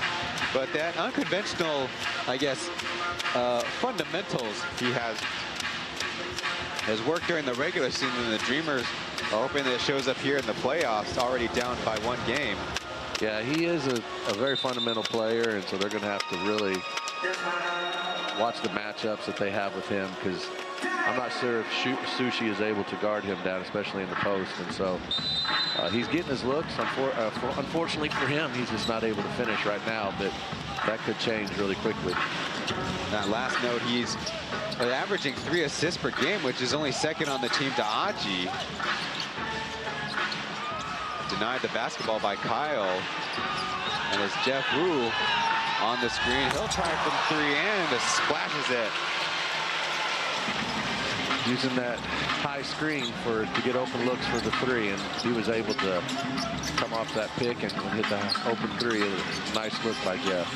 but that unconventional, I guess, fundamentals he has worked during the regular season. The Dreamers are hoping that it shows up here in the playoffs, already down by 1 game. Yeah, he is a very fundamental player, and so they're going to have to really watch the matchups that they have with him, because I'm not sure if Sushi is able to guard him down, especially in the post. And so he's getting his looks. Unfortunately for him, he's just not able to finish right now, but that could change really quickly. That last note, he's averaging 3 assists per game, which is only 2nd on the team to Aji. Denied the basketball by Kyle. And as Jeff Wu on the screen, he'll try from 3 and splashes it. Using that high screen to get open looks for the 3, and he was able to come off that pick and hit the open 3. Nice look by Jeff.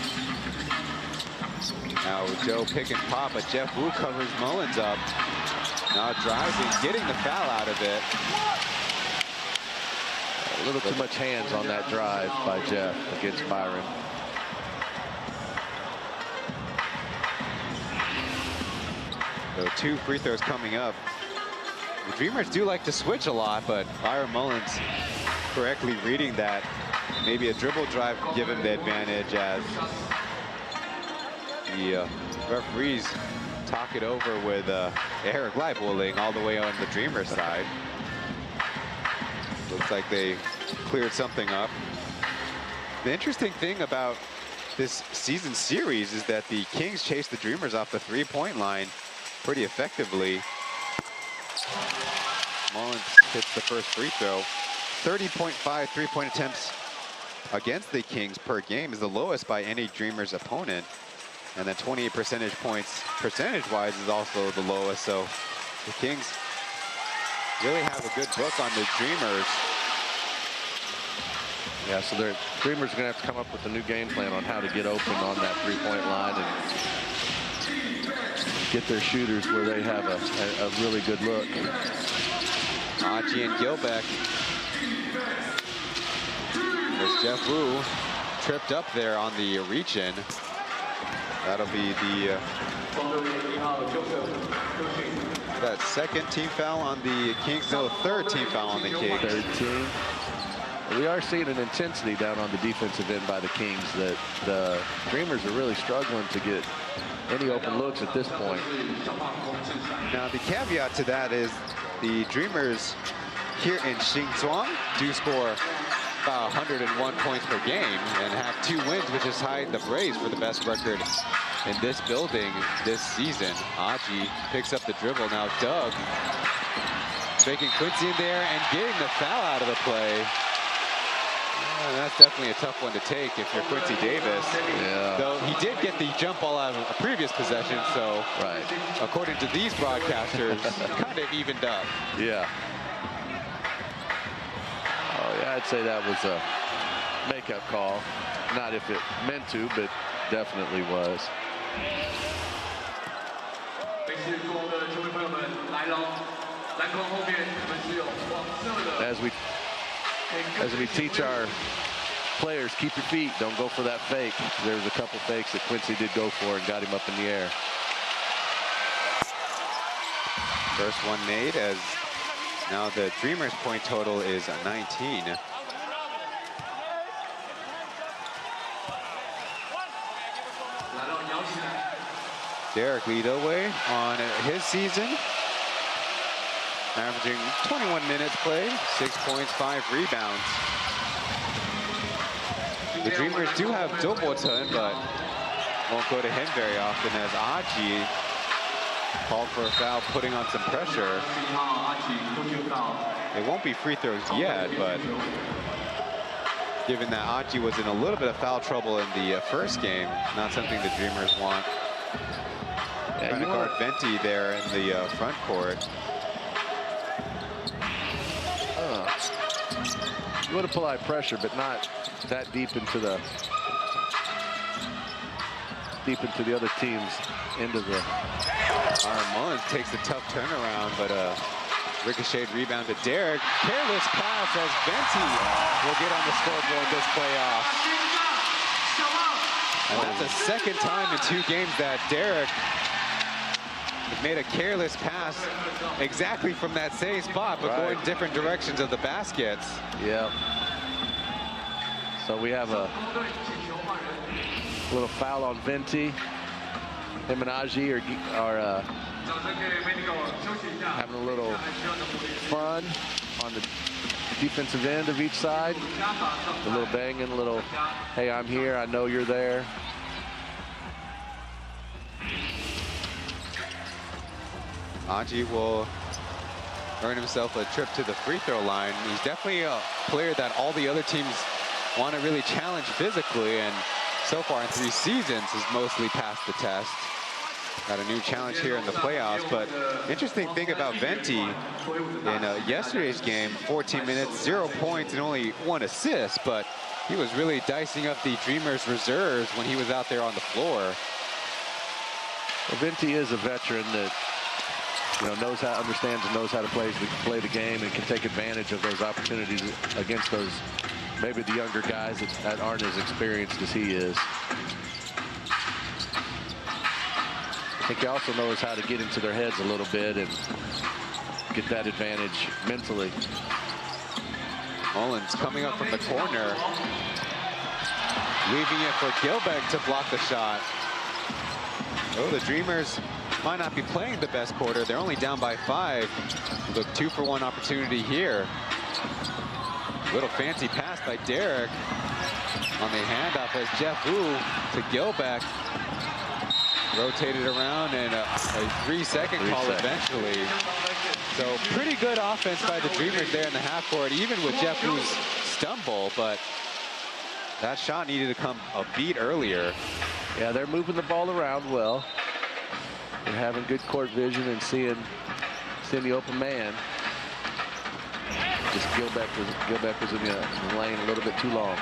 Now Joe pick and pop, but Jeff Wu covers Mullins up. Now driving, getting the foul out of it. A little too much hands on that drive by Jeff against Byron. So 2 free throws coming up. The Dreamers do like to switch a lot, but Byron Mullins correctly reading that. Maybe a dribble drive could give him the advantage as the referees talk it over with Eric Leiboling all the way on the Dreamers side. Looks like they cleared something up. The interesting thing about this season series is that the Kings chased the Dreamers off the 3-point line pretty effectively. Mullins hits the first free throw. 30.5 3-point attempts against the Kings per game is the lowest by any Dreamers opponent. And then 28 percentage points percentage-wise is also the lowest. So the Kings really have a good book on the Dreamers. Yeah, so the Dreamers are going to have to come up with a new game plan on how to get open on that 3-point line and get their shooters where they have a really good look. Aji and Gilbeck. There's Jeff Wu tripped up there on the reach-in. That'll be the that second team foul on the Kings. No, third team foul on the Kings. Third team. We are seeing an intensity down on the defensive end by the Kings that the Dreamers are really struggling to get any open looks at this point. Now the caveat to that is the Dreamers here in Xinzhuang do score about 101 points per game and have 2 wins, which is tied the Braves for the best record in this building this season. Aji picks up the dribble. Now Doug faking Quincy in there and getting the foul out of the play. Yeah, that's definitely a tough one to take if you're Quincy Davis. Yeah. Though he did get the jump ball out of a previous possession, so right, according to these broadcasters, kind of evened up. Yeah. Oh yeah, I'd say that was a makeup call. Not if it meant to, but definitely was. As we teach our players, keep your feet, don't go for that fake. There's a couple fakes that Quincy did go for and got him up in the air. First one made, as now the Dreamers point total is 19. Derek lead away on his season, averaging 21 minutes played, 6 points, 5 rebounds. The Dreamers do have Doboten, but won't go to him very often as Aji called for a foul, putting on some pressure. It won't be free throws yet, but given that Aji was in a little bit of foul trouble in the first game, not something the Dreamers want. Yeah, trying to guard Venti there in the front court. You would apply pressure, but not that deep into the other team's end of the. Byron Mullins takes a tough turnaround, but ricocheted rebound to Derek. Careless pass as Venti will get on the scoreboard this playoff. And that's the second time in 2 games that Derek made a careless pass exactly from that same spot, but going different directions of the baskets. Yeah. So we have a little foul on Venti. Him and Aji are having a little fun on the defensive end of each side. A little banging, a little, hey, I'm here, I know you're there. Aji will earn himself a trip to the free throw line. He's definitely a player that all the other teams want to really challenge physically, and so far in 3 seasons has mostly passed the test. Got a new challenge here in the playoffs, but interesting thing about Venti in yesterday's game, 14 minutes, 0 points and only 1 assist, but he was really dicing up the Dreamers reserves when he was out there on the floor. Well, Venti is a veteran that understands and knows how to play the game and can take advantage of those opportunities against those, maybe the younger guys that aren't as experienced as he is. think he also knows how to get into their heads a little bit and get that advantage mentally. Mullins coming up from the corner, leaving it for Gilbeck to block the shot. Oh, the Dreamers might not be playing the best quarter. They're only down by 5. Look, 2-for-1 opportunity here. Little fancy pass by Derek on the handoff as Jeff Wu to Gilbeck. Rotated around and a 3-second call eventually. So pretty good offense by the Dreamers there in the half court, even with Jeff Wu's stumble, but that shot needed to come a beat earlier. Yeah, they're moving the ball around well. They're having good court vision and seeing the open man. Just Gilbeck was in the lane a little bit too long.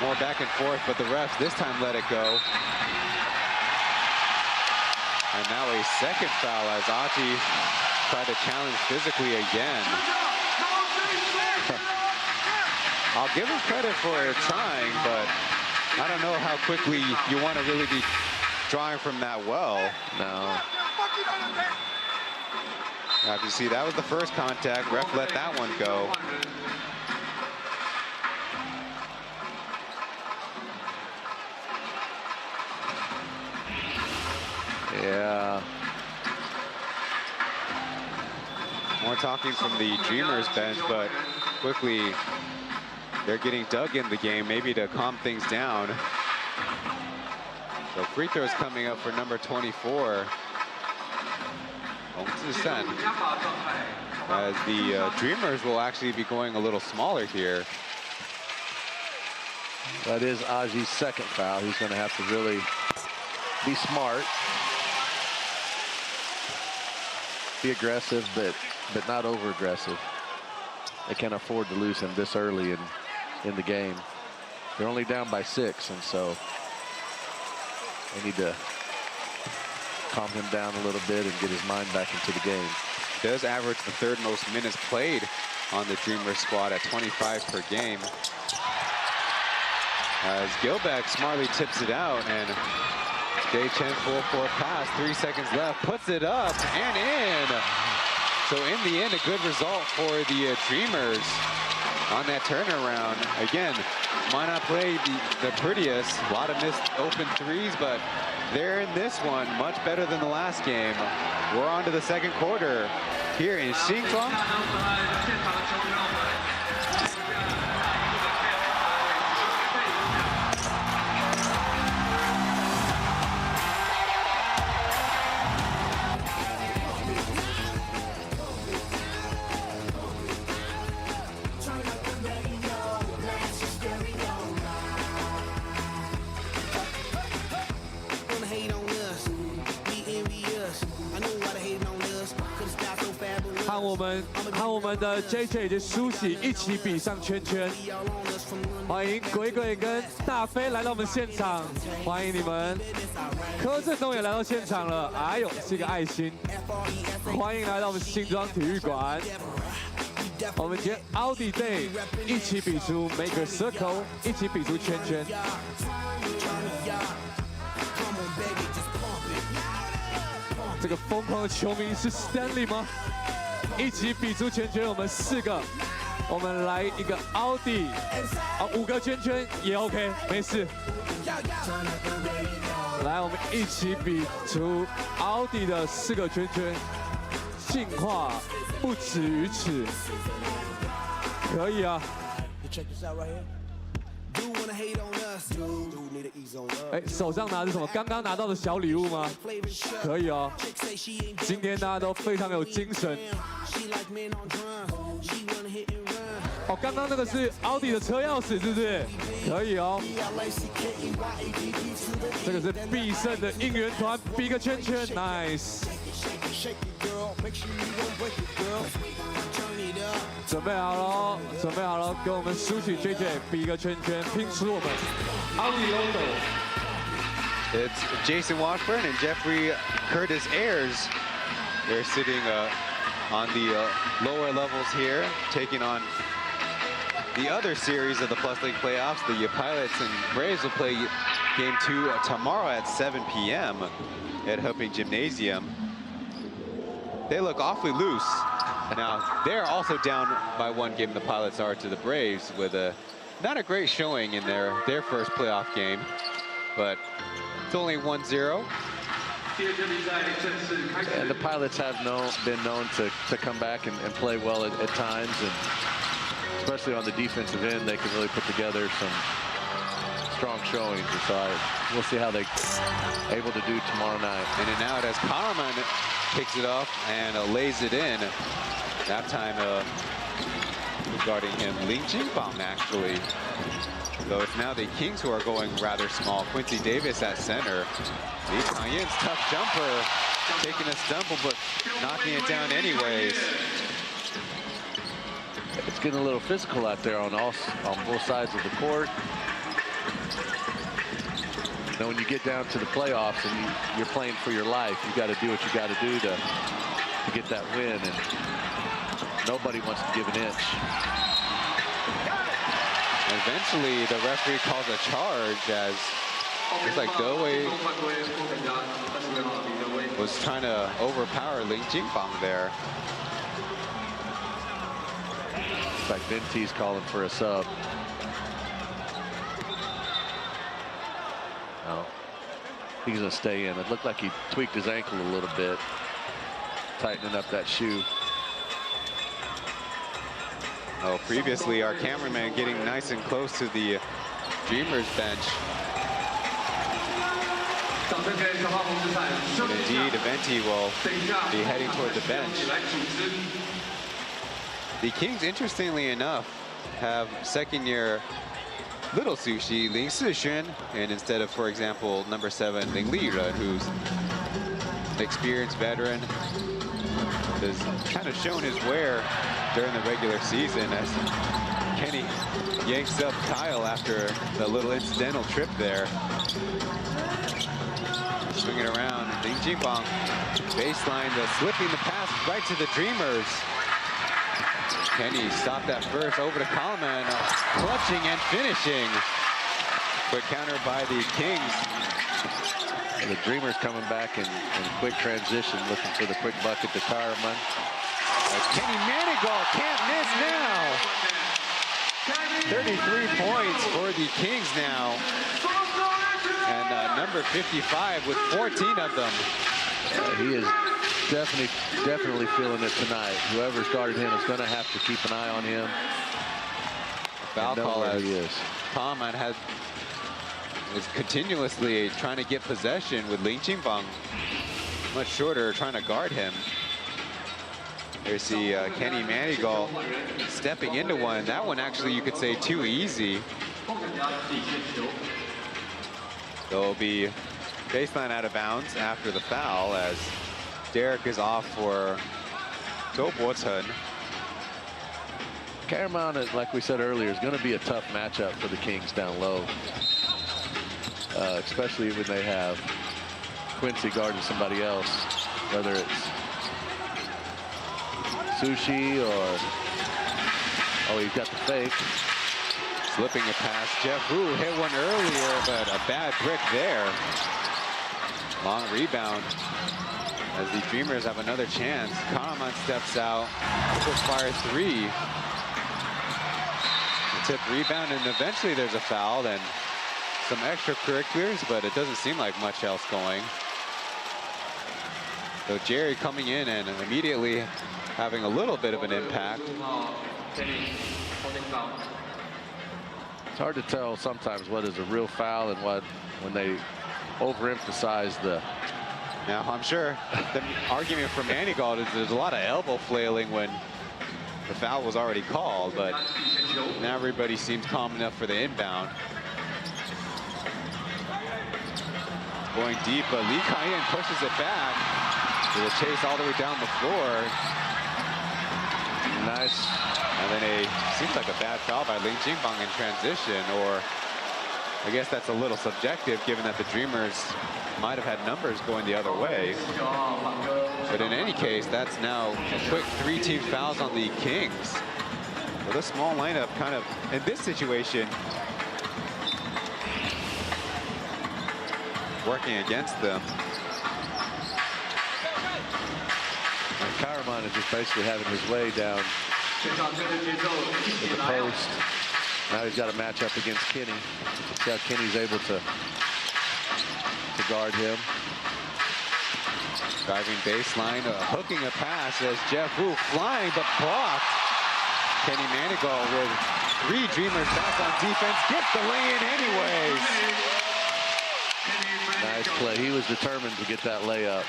More back and forth, but the refs this time let it go. And now a second foul as Aji tried to challenge physically again. I'll give him credit for trying, but I don't know how quickly you want to really be drawing from that well. No. As you see, that was the first contact. Ref let that one go. Yeah. More talking from the Dreamers bench, but quickly they're getting dug in the game, maybe to calm things down. So free throws coming up for number 24. As the Dreamers will actually be going a little smaller here. That is Aji's second foul. He's going to have to really be smart. Be aggressive, but not over-aggressive. They can't afford to lose him this early in the game. They're only down by 6, and so they need to calm him down a little bit and get his mind back into the game. He does average the 3rd most minutes played on the Dreamers squad at 25 per game. As Gilbeck smartly tips it out, and Chen full court pass, 3 seconds left, puts it up and in. So in the end, a good result for the Dreamers on that turnaround. Again, might not play the prettiest, a lot of missed open threes, but they're in this one much better than the last game. We're on to the second quarter here in Xingfang.和我们的 JJ 以及舒喜一起比上圈圈。欢迎鬼鬼跟大飞来到我们现场，欢迎你们。柯震东也来到现场了，哎呦，是一个爱心。欢迎来到我们新庄体育馆。我们今天 Audi Day 一起比出 Make a Circle， 一起比出圈圈。这个疯狂的球迷是 Stanley 吗？一起比出圈圈，我们4个，我们来一个奥迪，啊，5个圈圈也 OK， 没事。来，我们一起比出奥迪的4个圈圈，进化不止于此，可以啊。哎，手上拿着什么？刚刚拿到的小礼物吗？可以哦。今天大家都非常有精神。哦，刚刚那个是奥迪的车钥匙，是不是？可以哦。这个是必胜的应援团，比个圈圈 ，nice。准备好了，准备好了，跟我们舒喜 JJ 比一个圈圈，拼出我们奥迪 logo。 It's Jason Washburn and Jeffrey Curtis Ayers. They're sitting on the lower levels here, taking on the other series of the Plus League playoffs. The Pilots and Braves will play Game 2 tomorrow at 7 p.m. at Hoping Gymnasium. They look awfully loose. Now, they're also down by 1 game, the Pilots are, to the Braves, with not a great showing in their first playoff game, but it's only 1-0. And the Pilots have been known to come back and play well at times, and especially on the defensive end, they can really put together some strong showings. And so we'll see how they're able to do tomorrow night. In and out as Karaman picks it up and lays it in. That time regarding him, Ling Jingbang actually. Though it's now the Kings who are going rather small. Quincy Davis at center. Lee Kang-yin's tough jumper, taking a stumble, but knocking it down anyways. It's getting a little physical out there on both sides of the court. Now, when you get down to the playoffs and you're playing for your life, you got to do what you got to do to get that win, and nobody wants to give an inch. Eventually, the referee calls a charge as it's like Dewey was trying to overpower Ling Jingbang there. It's like Venti's calling for a sub. No, he's going to stay in. It looked like he tweaked his ankle a little bit, tightening up that shoe. Oh, previously, our cameraman getting nice and close to the Dreamers bench. And indeed, Venti will be heading toward the bench. The Kings, interestingly enough, have second-year Little Sushi, Ling Sixuan, and instead of, for example, number 7, Ling Liren, who's an experienced veteran, has kind of shown his wear during the regular season as Kenny yanks up Kyle after the little incidental trip there. Swinging around, Ling Jingbang, baseline, slipping the pass right to the Dreamers. Kenny stopped that first, over to Kalaman, clutching and finishing. Quick counter by the Kings. And the Dreamers coming back in quick transition, looking for the quick bucket to Karaman. Kenny Manigault can't miss now. 33 points for the Kings now. And number 55 with 14 of them. He is definitely feeling it tonight. Whoever started him is going to have to keep an eye on him. Foul call as Kalaman is continuously trying to get possession with Ling Jingbang much shorter, trying to guard him. There's the Kenny Manigault stepping into one. That one actually, you could say, too easy. There'll be baseline out of bounds after the foul as Derek is off for Zhou Bo-chen. Karaman, like we said earlier, is going to be a tough matchup for the Kings down low. Especially when they have Quincy guarding somebody else, whether it's Sushi or, oh, he's got the fake. Slipping a pass. Jeff Wu hit one earlier, but a bad brick there. Long rebound as the Dreamers have another chance. Karaman steps out, fire 3. The tip rebound, and eventually there's a foul and some extracurriculars, but it doesn't seem like much else going. So Jerry coming in and immediately having a little bit of an impact. It's hard to tell sometimes what is a real foul and what when they overemphasize the. Now, I'm sure the argument for Manigault is there's a lot of elbow flailing when the foul was already called, but now everybody seems calm enough for the inbound. Going deep, but Lee Kang-yin pushes it back. With a chase all the way down the floor. Nice. And then seems like a bad foul by Ling Jingbang in transition, or I guess that's a little subjective given that the Dreamers might have had numbers going the other way. But in any case, that's now a quick 3-team fouls on the Kings. With a small lineup kind of in this situation, working against them. And Karaman is just basically having his way down in the post. Now he's got a matchup against Kenny. See how Kenny's able to guard him. Driving baseline, hooking a pass as Jeff Wu flying but blocked. Kenny Manigault with 3 Dreamers back on defense, gets the lay-in anyways. Nice play. He was determined to get that layup.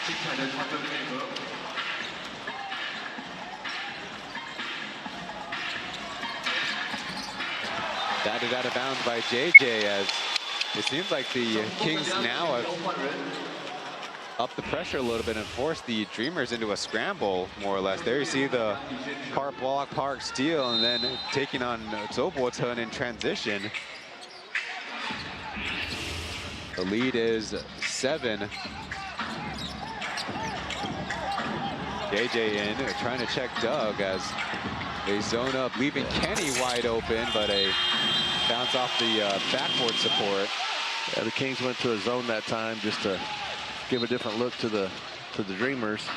Batted out of bounds by JJ as it seems like the Kings now have upped the pressure a little bit and forced the Dreamers into a scramble, more or less. There you see the part block, part steal, and then taking on Zobotun in transition. The lead is 7. JJ in, trying to check Doug as they zone up, leaving Kenny wide open, but a bounce off the backboard support. Yeah, the Kings went to a zone that time just to give a different look to the Dreamers.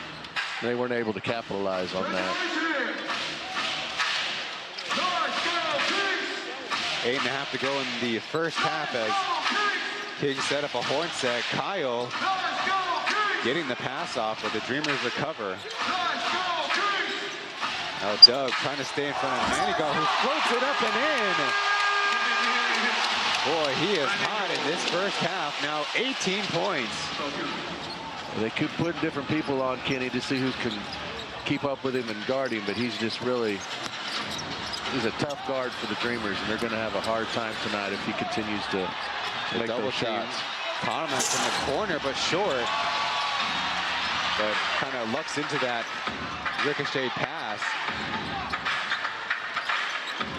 They weren't able to capitalize on that. 8.5 to go in the first half as Kings set up a horn set. Kyle getting the pass off, but the Dreamers recover. Now Doug trying to stay in front of Manigault, who floats it up and in. Boy, he is hot in this first half. Now 18 points. They could put different people on Kenny to see who can keep up with him and guard him, but he's just really, he's a tough guard for the Dreamers, and they're going to have a hard time tonight if he continues to make those shots. Karaman from the corner, but short. But kind of lucks into that ricochet pass.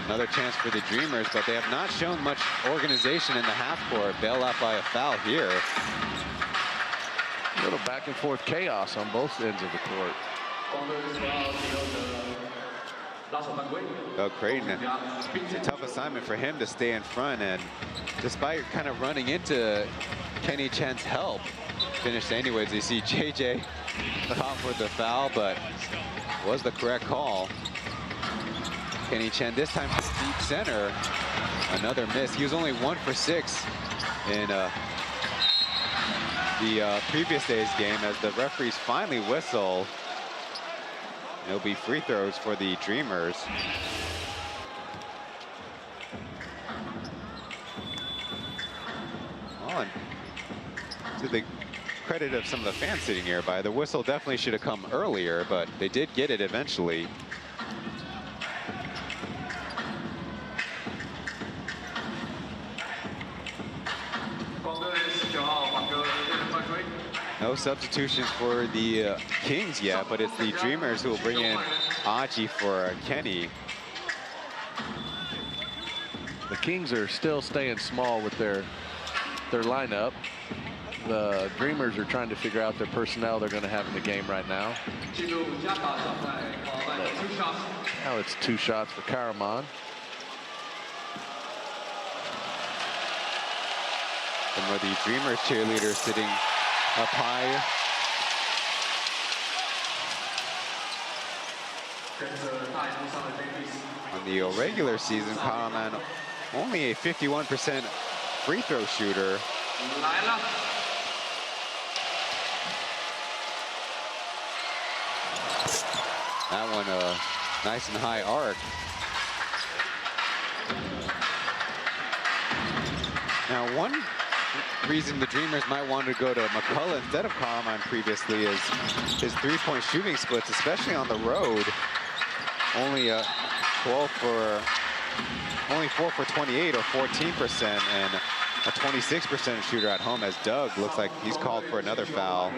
Another chance for the Dreamers, but they have not shown much organization in the half court. Bailed out by a foul here. A little back and forth chaos on both ends of the court. Doug Creighton, it's a tough assignment for him to stay in front, and despite kind of running into Kenny Chen's help, finished anyways. You see JJ caught for the foul, but was the correct call. Kenny Chen this time from deep center. Another miss. He was only 1 for 6 in the previous day's game as the referees finally whistle. It'll be free throws for the Dreamers. Well, and to the credit of some of the fans sitting nearby, the whistle definitely should have come earlier, but they did get it eventually. No substitutions for the Kings yet, but it's the Dreamers who will bring in Aji for Kenny. The Kings are still staying small with their lineup. The Dreamers are trying to figure out their personnel they're going to have in the game right now. Now it's 2 shots for Karaman. Some of the Dreamers cheerleaders sitting up high. On the regular season, Karaman only a 51% free throw shooter. That one nice and high arc. Now one reason the Dreamers might want to go to McCullough instead of Karaman previously is his 3-point shooting splits, especially on the road. Only 4 for 28 or 14%, and a 26% shooter at home, as Doug looks like he's called for another foul.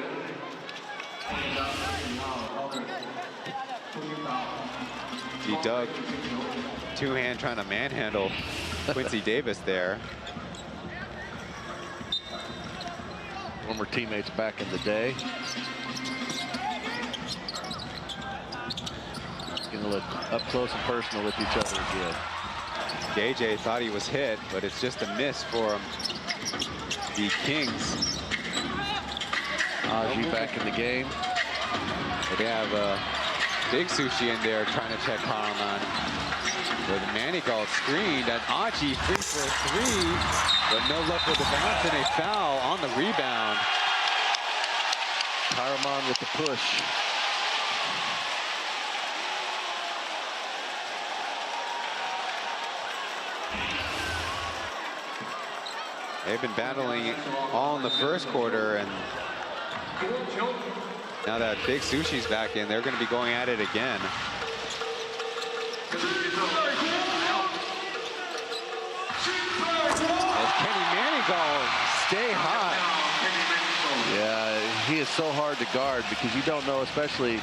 See Doug, 2-hand trying to manhandle Quincy Davis there. Former teammates back in the day. Getting a look up close and personal with each other again. JJ thought he was hit, but it's just a miss for the Kings. AG back in the game. They have Big Sushi in there trying to check Karaman. With Manigault screened and AG free for three, but no luck with the bounce and a foul on the rebound. Karaman with the push. They've been battling all in the first quarter, and now that Big Sushi's back in, they're going to be going at it again. As Kenny Manigault stay hot. Yeah, he is so hard to guard because you don't know, especially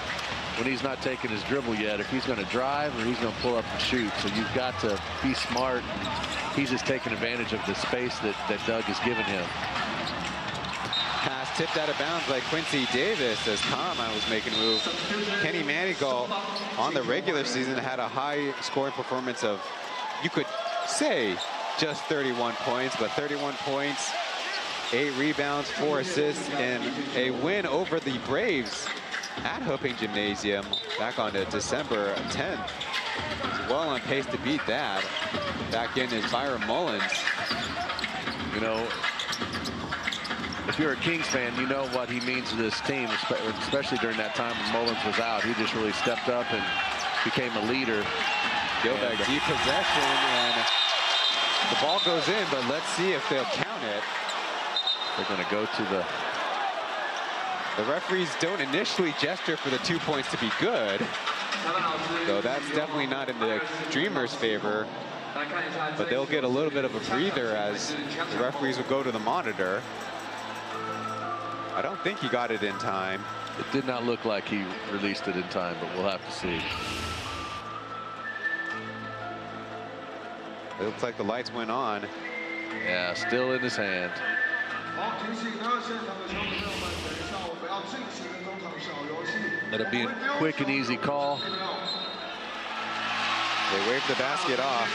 when he's not taking his dribble yet, if he's going to drive or he's going to pull up and shoot. So you've got to be smart. He's just taking advantage of the space that Doug has given him. Pass tipped out of bounds by Quincy Davis as Karaman was making a move. Kenny Manigault on the regular season had a high scoring performance of, you could say, just 31 points, but 31 points, 8 rebounds, 4 assists, and a win over the Braves at Hooping Gymnasium back on December 10th. He's well on pace to beat that. Back in is Byron Mullins. You know, if you're a Kings fan, you know what he means to this team, especially during that time when Mullins was out. He just really stepped up and became a leader. Gilbert deep possession, and the ball goes in, but let's see if they'll count it. They're going to go to the... The referees don't initially gesture for the 2 points to be good, so that's definitely not in the Dreamers' favor. But they'll get a little bit of a breather as the referees will go to the monitor. I don't think he got it in time. It did not look like he released it in time, but we'll have to see. It looks like the lights went on. Yeah, still in his hand. That'll be a quick and easy call. They waved the basket off.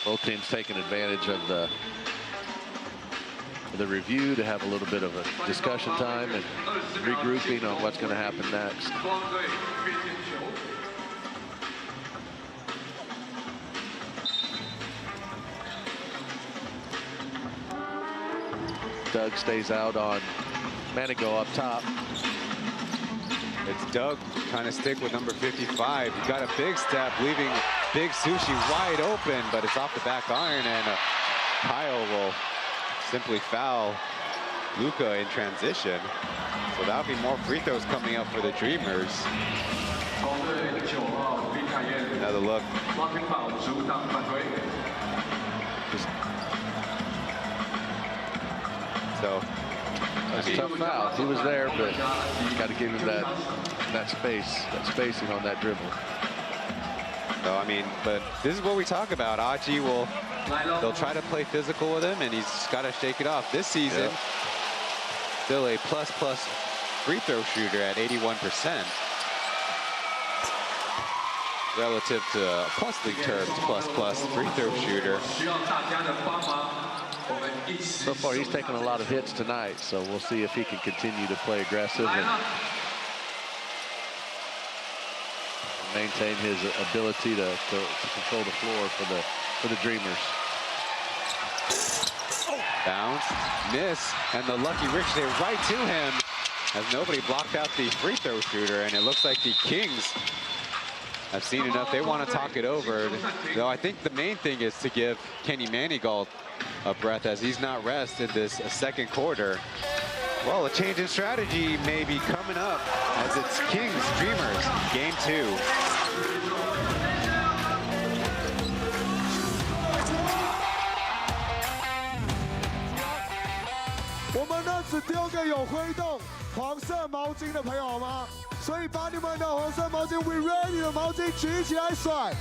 Both teams taking advantage of the review to have a little bit of a discussion time and regrouping on what's going to happen next. Doug stays out on Manigault up top. It's Doug trying to stick with number 55. He got a big step, leaving Big Sushi wide open, but it's off the back iron, and Kyle will simply foul Luka in transition. So that'll be more free throws coming up for the Dreamers. Another look. So that's a tough foul. He was there, but got to give him that spacing on that dribble. So I mean, but this is what we talk about. AG they'll try to play physical with him, and he's got to shake it off. This season, still a plus free throw shooter at 81%. Relative to plus league terms, plus free throw shooter. So far, he's taken a lot of hits tonight, so we'll see if he can continue to play aggressive and maintain his ability to control the floor for the Dreamers. Bounce, miss, and the lucky ricochet right to him as nobody blocked out the free throw shooter, and it looks like the Kings have seen enough. They want to talk it over. Though I think the main thing is to give Kenny Manigault a breath as he's not rested this second quarter. Well, a change in strategy may be coming up as it's Kings Dreamers game 2.我们呢只丢给有挥动黄色毛巾的朋友吗？所以把你们的黄色毛巾 We Ready 的毛巾举起来甩！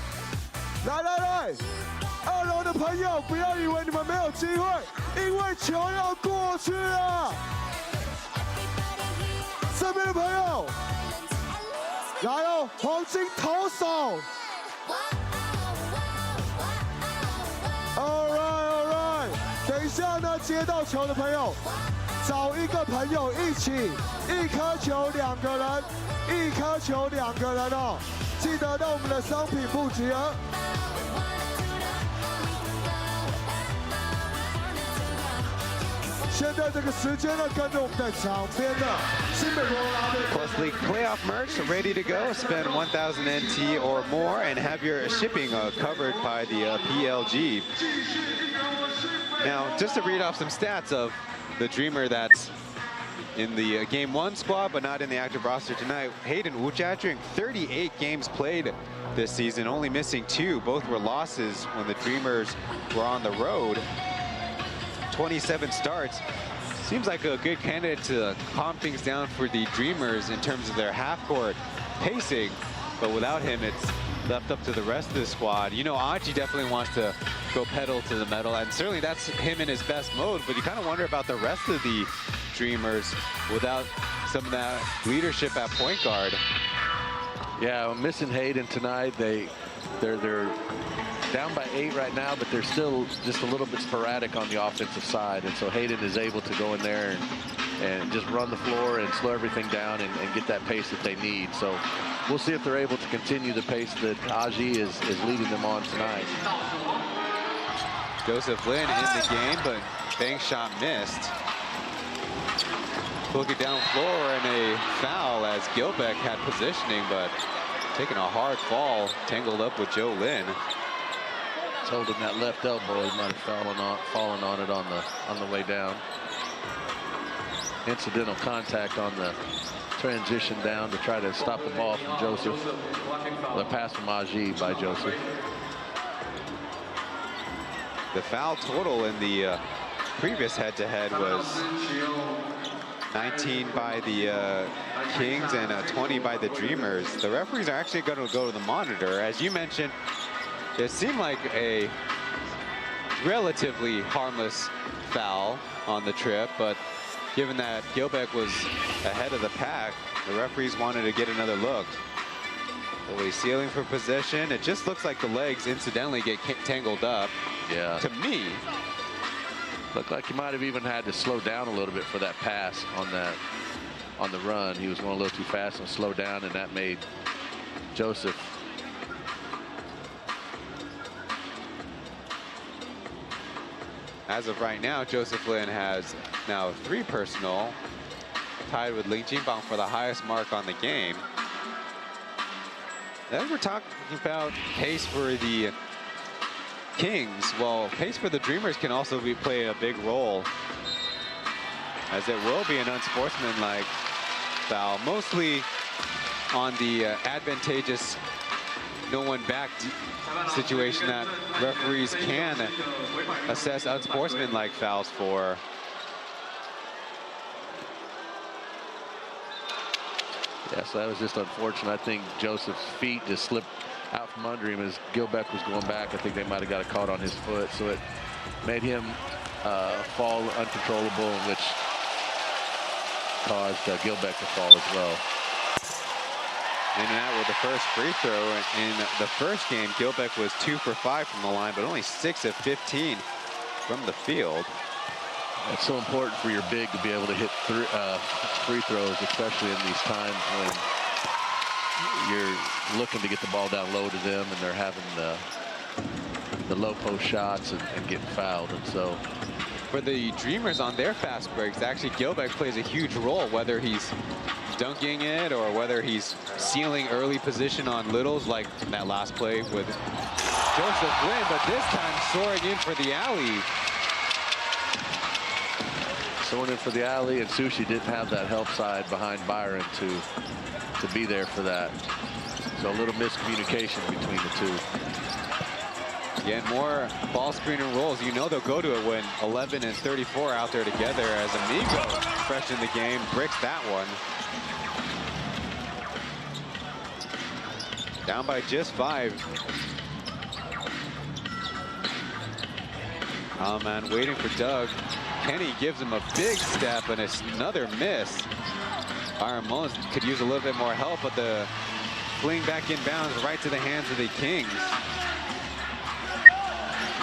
来！2楼的朋友不要以为你们没有机会，因为球要过去了。这边的朋友，来哦，黄金投手。接到球的朋友，找一个朋友一起，1颗球2个人，1颗球2个人哦。记得到我们的商品部集合。现在这个时间呢，跟着我们在场边的新美国啦队。Plus League playoff merch ready to go. Spend 1,000 NT or more and have your shipping covered by the PLG. Now, just to read off some stats of the Dreamer that's in the Game 1 squad, but not in the active roster tonight. Hayden Wujiajing, 38 games played this season, only missing 2. Both were losses when the Dreamers were on the road. 27 starts. Seems like a good candidate to calm things down for the Dreamers in terms of their half-court pacing, but without him, it's left up to the rest of the squad. You know, AG definitely wants to go pedal to the metal, and certainly that's him in his best mode, but you kind of wonder about the rest of the Dreamers without some of that leadership at point guard. Yeah, missing Hayden tonight. They're down by 8 right now, but they're still just a little bit sporadic on the offensive side. And so Hayden is able to go in there and just run the floor and slow everything down and get that pace that they need. So we'll see if they're able to continue the pace that AG is leading them on tonight. Joseph Lin in the game, but bank shot missed. Looking down floor and a foul as Gilbeck had positioning, but taking a hard fall, tangled up with Joe Lin. Holding that left elbow, he might have fallen on it on the way down. Incidental contact on the transition down to try to stop the ball from Joseph. The pass from AG by Joseph. The foul total in the previous head-to-head was 19 by the Kings and 20 by the Dreamers. The referees are actually going to go to the monitor. As you mentioned, it seemed like a relatively harmless foul on the trip, but given that Gilbeck was ahead of the pack, the referees wanted to get another look. So he's sealing for possession. It just looks like the legs incidentally get tangled up. Yeah. To me. Looked like he might have even had to slow down a little bit for that pass on the run. He was going a little too fast and slowed down, and that made Joseph As of right now, Joseph Lin has now 3 personal, tied with Ling Jinbang for the highest mark on the game. Then we're talking about pace for the Kings. Well, pace for the Dreamers can also play a big role, as it will be an unsportsmanlike foul, mostly on the advantageous no one back situation that referees can assess unsportsmanlike fouls for. Yeah, so that was just unfortunate. I think Joseph's feet just slipped out from under him as Gilbeck was going back. I think they might have got a caught on his foot, so it made him fall uncontrollable, which caused Gilbeck to fall as well. In and out with the first free throw. In the first game, Gilbeck was 2 for 5 from the line, but only 6 of 15 from the field. It's so important for your big to be able to hit free throws, especially in these times when you're looking to get the ball down low to them and they're having the low post shots and getting fouled. And so for the Dreamers on their fast breaks, actually Gilbeck plays a huge role, whether he's dunking it or whether he's sealing early position on littles like that last play with Joseph Lin, but this time soaring in for the alley. Soaring in for the alley, and Sushi didn't have that help side behind Byron to be there for that. So a little miscommunication between the two. Again, more ball screen and rolls. You know they'll go to it when 11 and 34 out there together, as Amigo, fresh in the game, bricks that one. Down by just 5. Oh man, waiting for Doug. Kenny gives him a big step and it's another miss. Byron Mullins could use a little bit more help, but the fling back in bounds right to the hands of the Kings.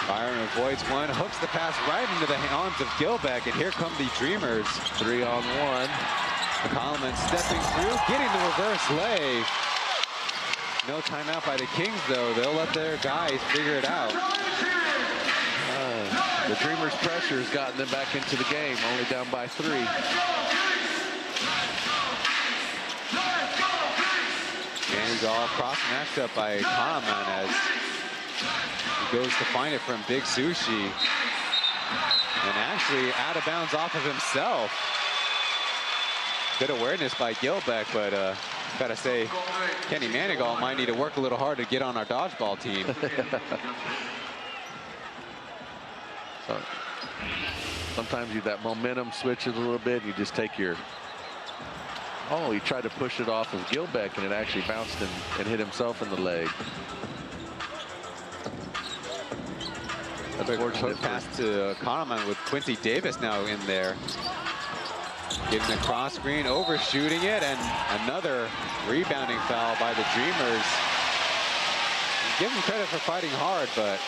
Byron avoids one, hooks the pass right into the arms of Gilbeck, and here come the Dreamers. 3-on-1. Coleman stepping through, getting the reverse lay. No timeout by the Kings, though. They'll let their guys figure it out. The Dreamers' pressure has gotten them back into the game, only down by 3. Manigal cross matched up by Coleman as he goes to find it from Big Sushi. And actually out of bounds off of himself. Good awareness by Gilbeck, but gotta say, Kenny Manigal might need to work a little hard to get on our dodgeball team. So, sometimes that momentum switches a little bit. You just take your... Oh, he tried to push it off of Gilbeck, and it actually bounced and hit himself in the leg. Quick pass to Kahneman with Quincy Davis now in there. Getting the cross screen, overshooting it, and another rebounding foul by the Dreamers. Give them credit for fighting hard, but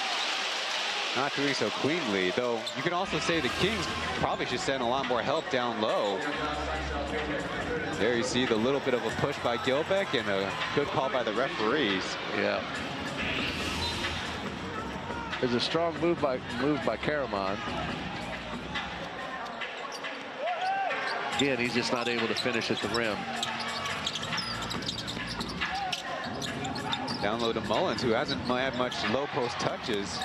not doing so cleanly. Though you can also say the Kings probably should send a lot more help down low. There you see the little bit of a push by Gilbeck and a good call by the referees. Yeah. There's a strong move by Karaman. Again, he's just not able to finish at the rim. Down low to Mullins, who hasn't had much low post touches.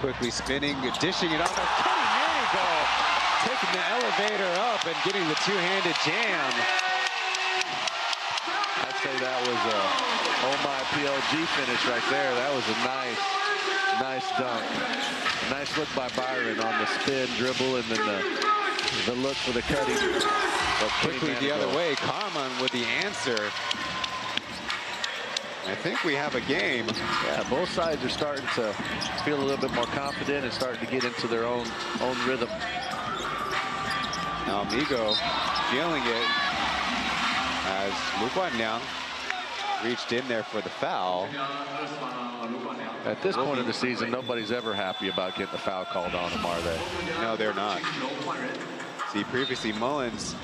Quickly spinning, dishing it off. Kenny Manigal taking the elevator up and getting the two-handed jam. I'd say that was a oh my PLG finish right there. That was a nice dunk. Nice look by Byron on the spin, dribble, and then the look for the cutting. But quickly the other way, Carman with the answer. I think we have a game. Yeah, both sides are starting to feel a little bit more confident and starting to get into their own rhythm. Now Amigo feeling it as Lu Guanliang reached in there for the foul. At this point of the season, nobody's ever happy about getting a foul called on them, are they? No, they're not. See, previously Mullins,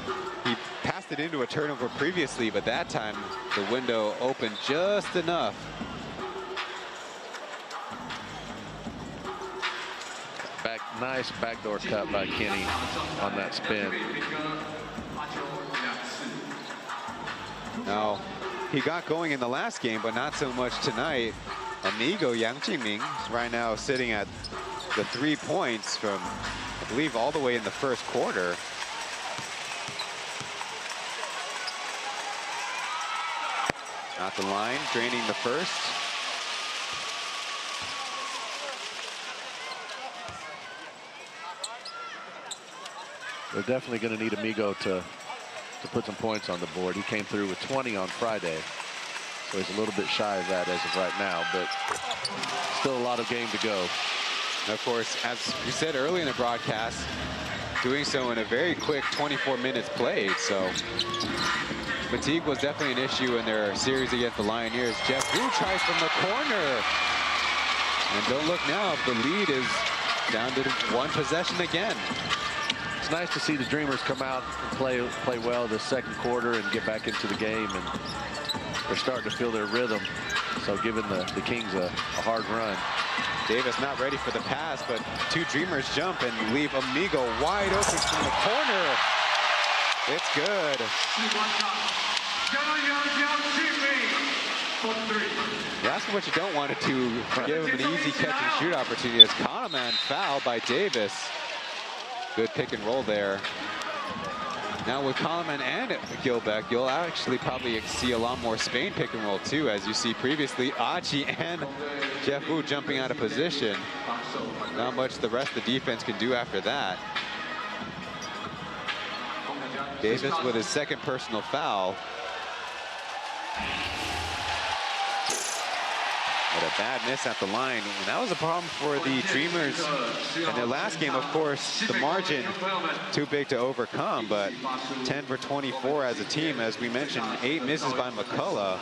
he passed it into a turnover previously, but that time the window opened just enough. Nice backdoor cut by Kenny on that spin. Now, he got going in the last game, but not so much tonight. Amigo Yang Jingming right now sitting at the 3 points from, I believe, all the way in the first quarter. At the line, draining the first. They're definitely going to need Amigo to put some points on the board. He came through with 20 on Friday, so he's a little bit shy of that as of right now, but still a lot of game to go. And of course, as we said early in the broadcast, doing so in a very quick 24 minutes played, so fatigue was definitely an issue in their series against the Lioneers. Jeff Wu tries from the corner. And don't look now, the lead is down to one possession again. It's nice to see the Dreamers come out and play well this second quarter and get back into the game, and they're starting to feel their rhythm. So giving the Kings a hard run. Davis not ready for the pass, but two Dreamers jump and leave Amigo wide open from the corner. It's good. That's what you don't want to give him an easy catch and shoot opportunity. As Kahneman fouled by Davis. Good pick and roll there. Now with Kahneman and Gilbeck, you'll actually probably see a lot more Spain pick and roll too, as you see previously Achi and Jeff Wu jumping out of position. Not much the rest of the defense can do after that. Davis with his second personal foul. But a bad miss at the line, and that was a problem for the Dreamers in their last game. Of course, the margin too big to overcome, but 10 for 24 as a team. As we mentioned, 8 misses by McCullough.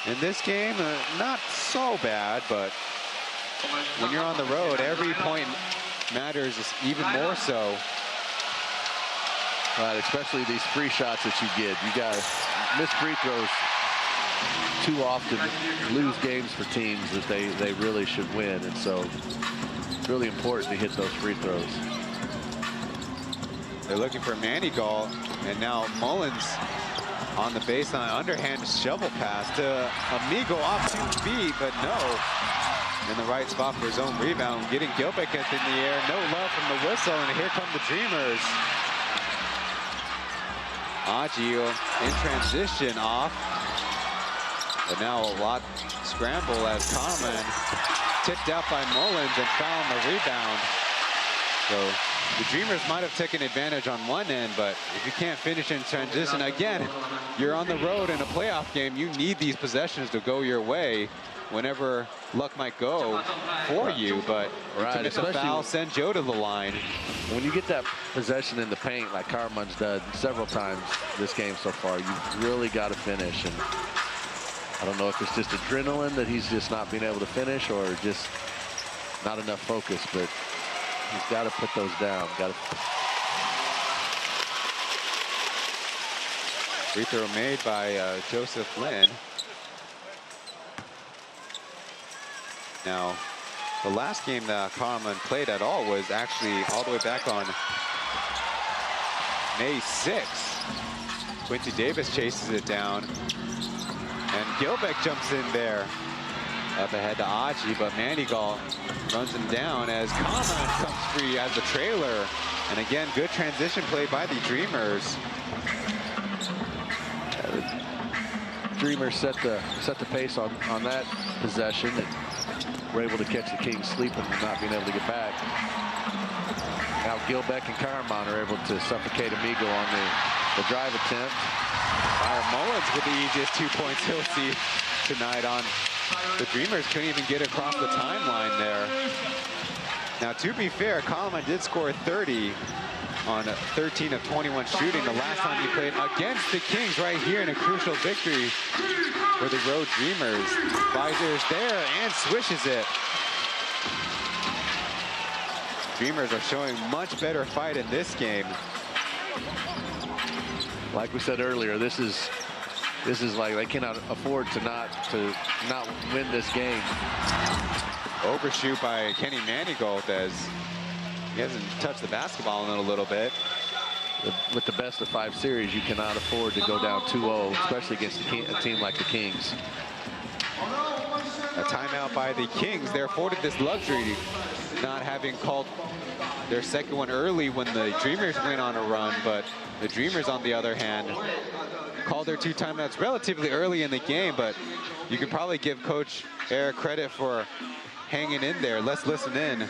In this game, not so bad, but when you're on the road, every point matters even more so. Right, especially these free shots that you get. You got miss free throws too often lose games for teams that they really should win, and so it's really important to hit those free throws. They're looking for Manigault, and now Mullins on the baseline, underhand shovel pass to Amigo off 2 feet, but no. In the right spot for his own rebound, getting Gilbeck in the air, no love from the whistle, and here come the Dreamers. Aji in transition off, but now a lot scramble as Kahneman tipped out by Mullins and found the rebound. So the Dreamers might have taken advantage on one end, but if you can't finish in transition, again, you're on the road in a playoff game. You need these possessions to go your way whenever luck might go for you, but to miss a foul, send Joe to the line. When you get that possession in the paint like Carman's done several times this game so far, you've really got to finish. And I don't know if it's just adrenaline that he's just not being able to finish or just not enough focus, but he's got to put those down. Free throw made by Joseph Lin. Now, the last game that Carman played at all was actually all the way back on May 6th. Quincy Davis chases it down, and Gilbeck jumps in there. Up ahead to Aji, but Manigault runs him down as Carman comes free as the trailer. And again, good transition play by the Dreamers. Dreamers set the pace on that possession. We're able to catch the Kings sleeping and not being able to get back. Now Gilbeck and Carman are able to suffocate Amigo on the drive attempt. Byron Mullins with the easiest 2 points he'll see tonight on. The Dreamers couldn't even get across the timeline there. Now, to be fair, Coleman did score 30 on 13 of 21 shooting the last time he played against the Kings right here in a crucial victory for the Road Dreamers. Visor is there and swishes it. Dreamers are showing much better fight in this game. Like we said earlier, this is like they cannot afford to not win this game. Overshoot by Kenny Manigault as he hasn't touched the basketball in a little bit. With the best of 5 series, you cannot afford to go down 2-0, especially against a team like the Kings. A timeout by the Kings. They're afforded this luxury, not having called their second one early when the Dreamers went on a run, but the Dreamers, on the other hand, called their 2 timeouts relatively early in the game, but you could probably give Coach Eric credit for hanging in there. Let's listen in.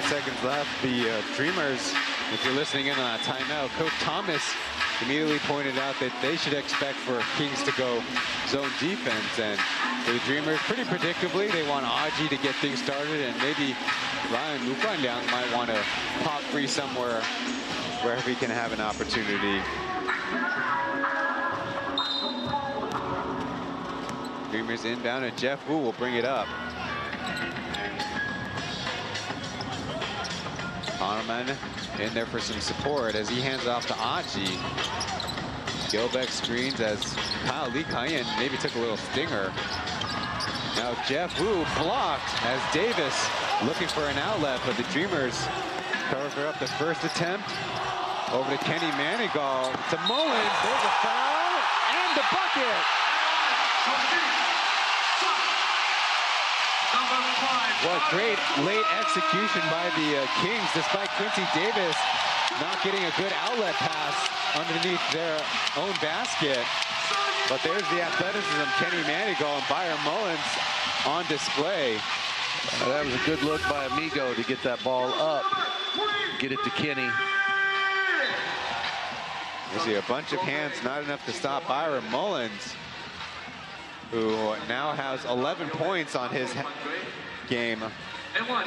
Seconds left. The Dreamers, if you're listening in on that timeout, Coach Thomas immediately pointed out that they should expect for Kings to go zone defense, and for the Dreamers, pretty predictably, they want Aji to get things started, and maybe Ryan Mukanyang might want to pop free somewhere where he can have an opportunity. Dreamers inbound, and Jeff Wu will bring it up. Hahnemann in there for some support as he hands off to AG. Gilbeck screens as P.LEAGUE maybe took a little stinger. Now Jeff Wu blocked as Davis looking for an outlet, but the Dreamers cover up the first attempt. Over to Kenny Manigault, to Mullins, there's a foul, and the bucket! What great late execution by the Kings, despite Quincy Davis not getting a good outlet pass underneath their own basket. But there's the athleticism, Kenny Manigault and Byron Mullins on display. That was a good look by Amigo to get that ball up, get it to Kenny. You see a bunch of hands, not enough to stop Byron Mullins, who now has 11 points on his game.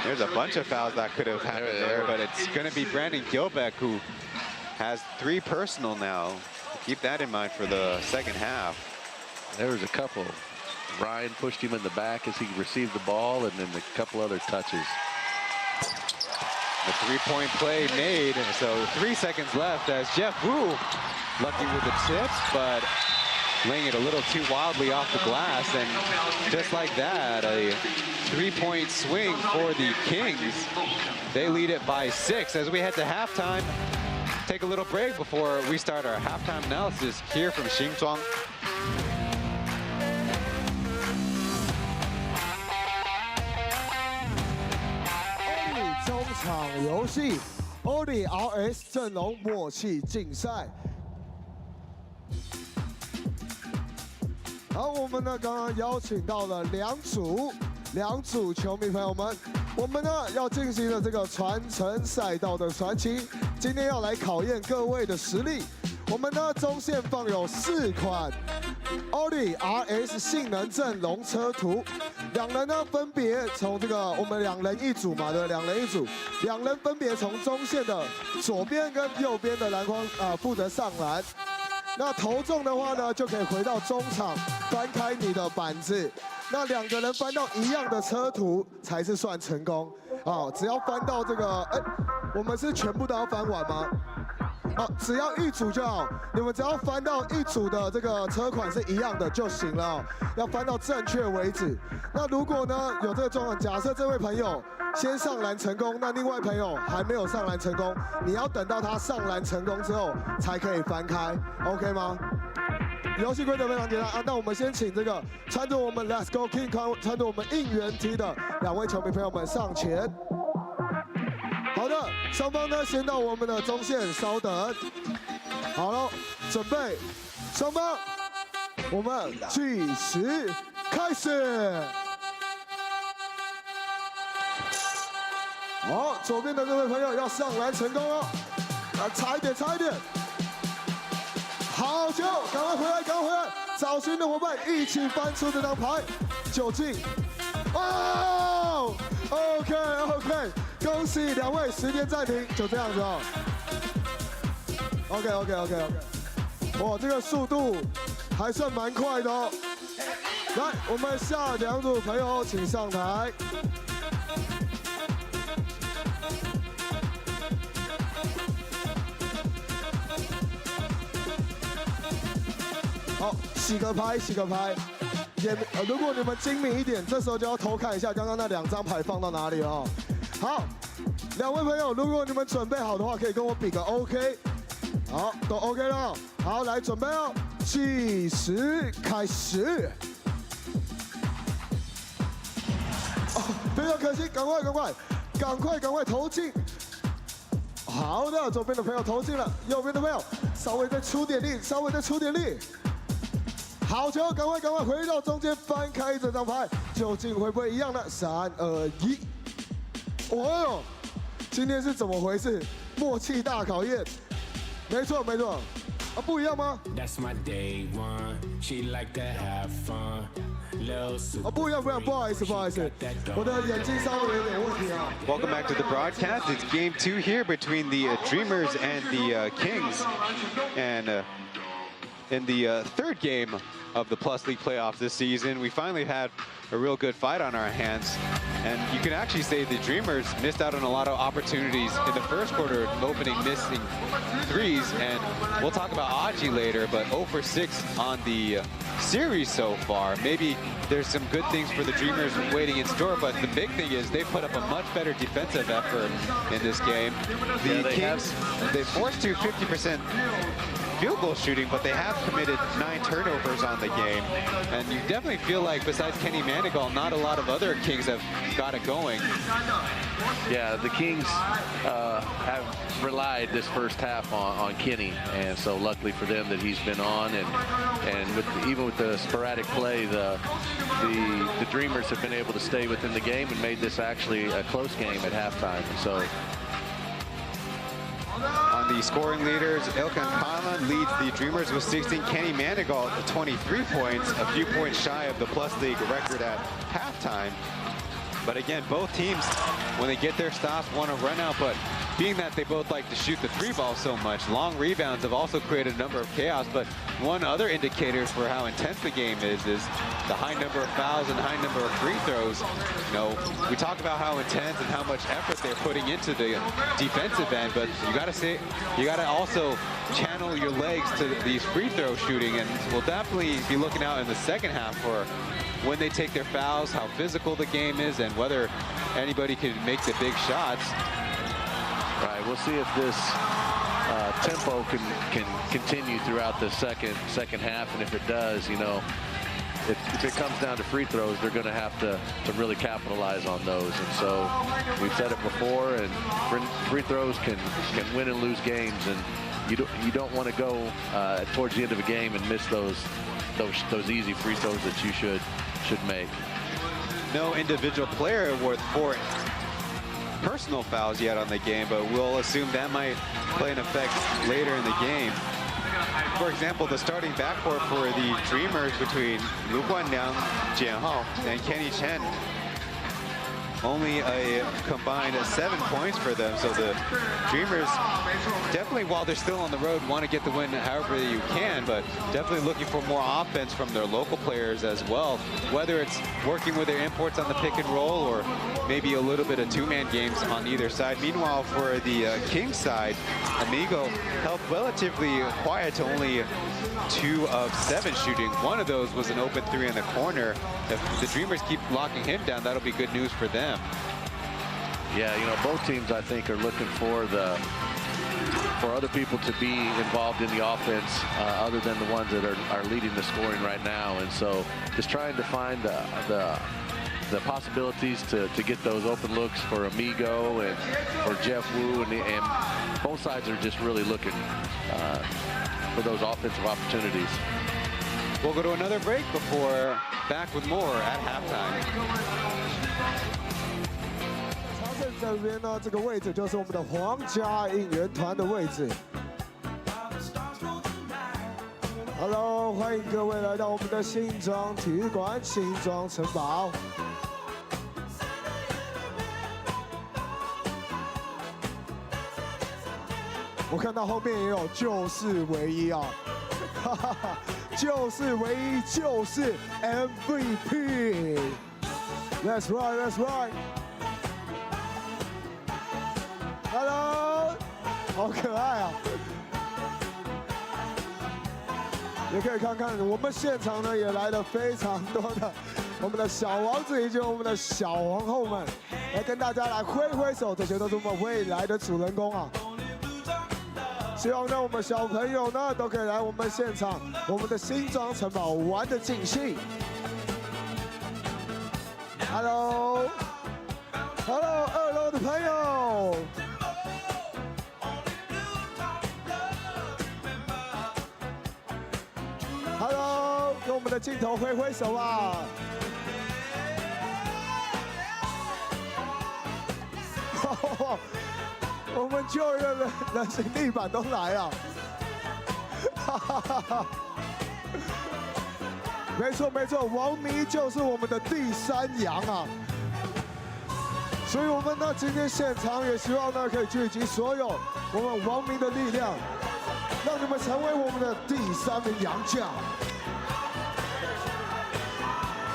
There's a bunch of fouls that could have happened there, but it's going to be Brandon Gilbeck, who has 3 personal now. Keep that in mind for the second half. There was a couple. Ryan pushed him in the back as he received the ball, and then a couple other touches. The 3-point play made, so 3 seconds left as Jeff Wu lucky with the tips, but laying it a little too wildly off the glass, and just like that, a 3-point swing for the Kings. They lead it by 6 as we head to halftime. Take a little break before we start our halftime analysis here from Xinzhuang. 中场游戏 ，Oli RS 阵容默契竞赛。好，我们呢刚刚邀请到了两组球迷朋友们，我们呢要进行的这个传承赛道的传奇，今天要来考验各位的实力。我们呢中线放有4款 Oli RS 性能阵容车图，两人呢分别从这个我们2人1组嘛，对，2人1组，2人分别从中线的左边跟右边的篮筐负责上篮。那投中的话呢，就可以回到中场翻开你的板子。那2个人翻到一样的车图才是算成功啊！只要翻到这个，我们是全部都要翻完吗？只要1组就好，你们只要翻到1组的这个车款是一样的就行了，要翻到正确为止。那如果呢有这个状况，假设这位朋友先上篮成功，那另外朋友还没有上篮成功，你要等到他上篮成功之后才可以翻开 ，OK 吗？游戏规则非常简单啊，那我们先请这个穿着我们 Let's Go King 穿着我们应援 T 的2位球迷朋友们上前。好的，双方呢先到我们的中线，稍等。好了，准备，双方，我们计时开始。好，左边的这位朋友要上篮成功哦，差一点，差一点。好球，赶快回来，赶快回来！找寻的伙伴一起翻出这张牌，就进。哦 ，OK， 恭喜2位，时间暂停，就这样子哦。OK， 哇，这个速度还算蛮快的哦。来，我们下2组朋友请上台。好，洗个牌。如果你们精明一点，这时候就要偷看一下刚刚那2张牌放到哪里了哦。好，2位朋友，如果你们准备好的话，可以跟我比个 OK。好，都 OK 了。好，来准备哦，计时开始。哦，非常可惜，赶快投进。好的，左边的朋友投进了，右边的朋友稍微再出点力，好球，赶快回到中间，翻开这张牌，究竟会不会一样呢？3、2、1。哦哟，今天是怎么回事？默契大考验。没错，啊，不一样吗？哦，不一样，不好意思，我的眼睛稍微有点问题啊。Welcome back to the broadcast. It's game 2 here between the Dreamers and the Kings, and in the 3rd game of the Plus League playoffs this season, we finally had a real good fight on our hands. And you can actually say the Dreamers missed out on a lot of opportunities in the first quarter, opening missing threes. And we'll talk about AG later, but 0 for 6 on the series so far. Maybe there's some good things for the Dreamers waiting in store, but the big thing is they put up a much better defensive effort in this game. The Kings, they forced to 50% field goal shooting, but they have committed 9 turnovers on the game. And you definitely feel like besides Kenny Manigault, not a lot of other Kings have got it going. Yeah, the Kings have relied this first half on Kenny, and so luckily for them that he's been on, and with even with the sporadic play, the Dreamers have been able to stay within the game and made this actually a close game at halftime. And so on the scoring leaders, Ilkan Kailan leads the Dreamers with 16. Kenny Manigault 23 points, a few points shy of the Plus League record at halftime. But again, both teams, when they get their stops, want to run out. But being that they both like to shoot the 3-ball so much, long rebounds have also created a number of chaos. But one other indicator for how intense the game is the high number of fouls and high number of free throws. You know, we talk about how intense and how much effort they're putting into the defensive end, but you got to also channel your legs to these free throw shooting, and we'll definitely be looking out in the second half for when they take their fouls, how physical the game is, and whether anybody can make the big shots. Right, we'll see if this tempo can continue throughout the second half, and if it does, you know, if it comes down to free throws, they're going to have to really capitalize on those. And so we've said it before, and free throws can win and lose games, and you don't want to go towards the end of a game and miss those easy free throws that you should make. No individual player worth 4 personal fouls yet on the game, but we'll assume that might play an effect later in the game. For example, the starting backcourt for the Dreamers between Lu Guanliang, Jian Hao, and Kenny Chen, only a combined 7 points for them. So the Dreamers definitely, while they're still on the road, want to get the win however you can, but definitely looking for more offense from their local players as well, whether it's working with their imports on the pick and roll or maybe a little bit of 2-man games on either side. Meanwhile, for the Kings side, Amigo held relatively quiet to only 2 of 7 shooting. One of those was an open 3 in the corner. If the Dreamers keep locking him down, that'll be good news for them. Yeah, you know, both teams, I think, are looking for other people to be involved in the offense other than the ones that are leading the scoring right now. And so just trying to find the possibilities to get those open looks for Amigo and for Jeff Wu, and both sides are just really looking for those offensive opportunities. We'll go to another break before back with more at halftime. 这边呢，这个位置就是我们的皇家应援团的位置。Hello， 欢迎各位来到我们的新庄体育馆新庄城堡。我看到后面也有就是唯一啊，哈哈哈，就是唯一，就是 MVP。That's right, that's right. Hello， 好可爱啊！也可以看看我们现场呢，也来了非常多的我们的小王子以及我们的小皇后们，来跟大家来挥挥手，这些都是我们未来的主人公啊！希望呢，我们小朋友呢都可以来我们现场，我们的新庄城堡玩得尽兴。Hello， 2楼的朋友。Hello， 跟我们的镜头挥挥手啊！我们救人形地板都来了，哈哈哈哈！没错没错，王迷就是我们的第3羊啊！所以我们呢今天现场也希望呢可以聚集所有我们王迷的力量，让你们成为我们的第3名洋将。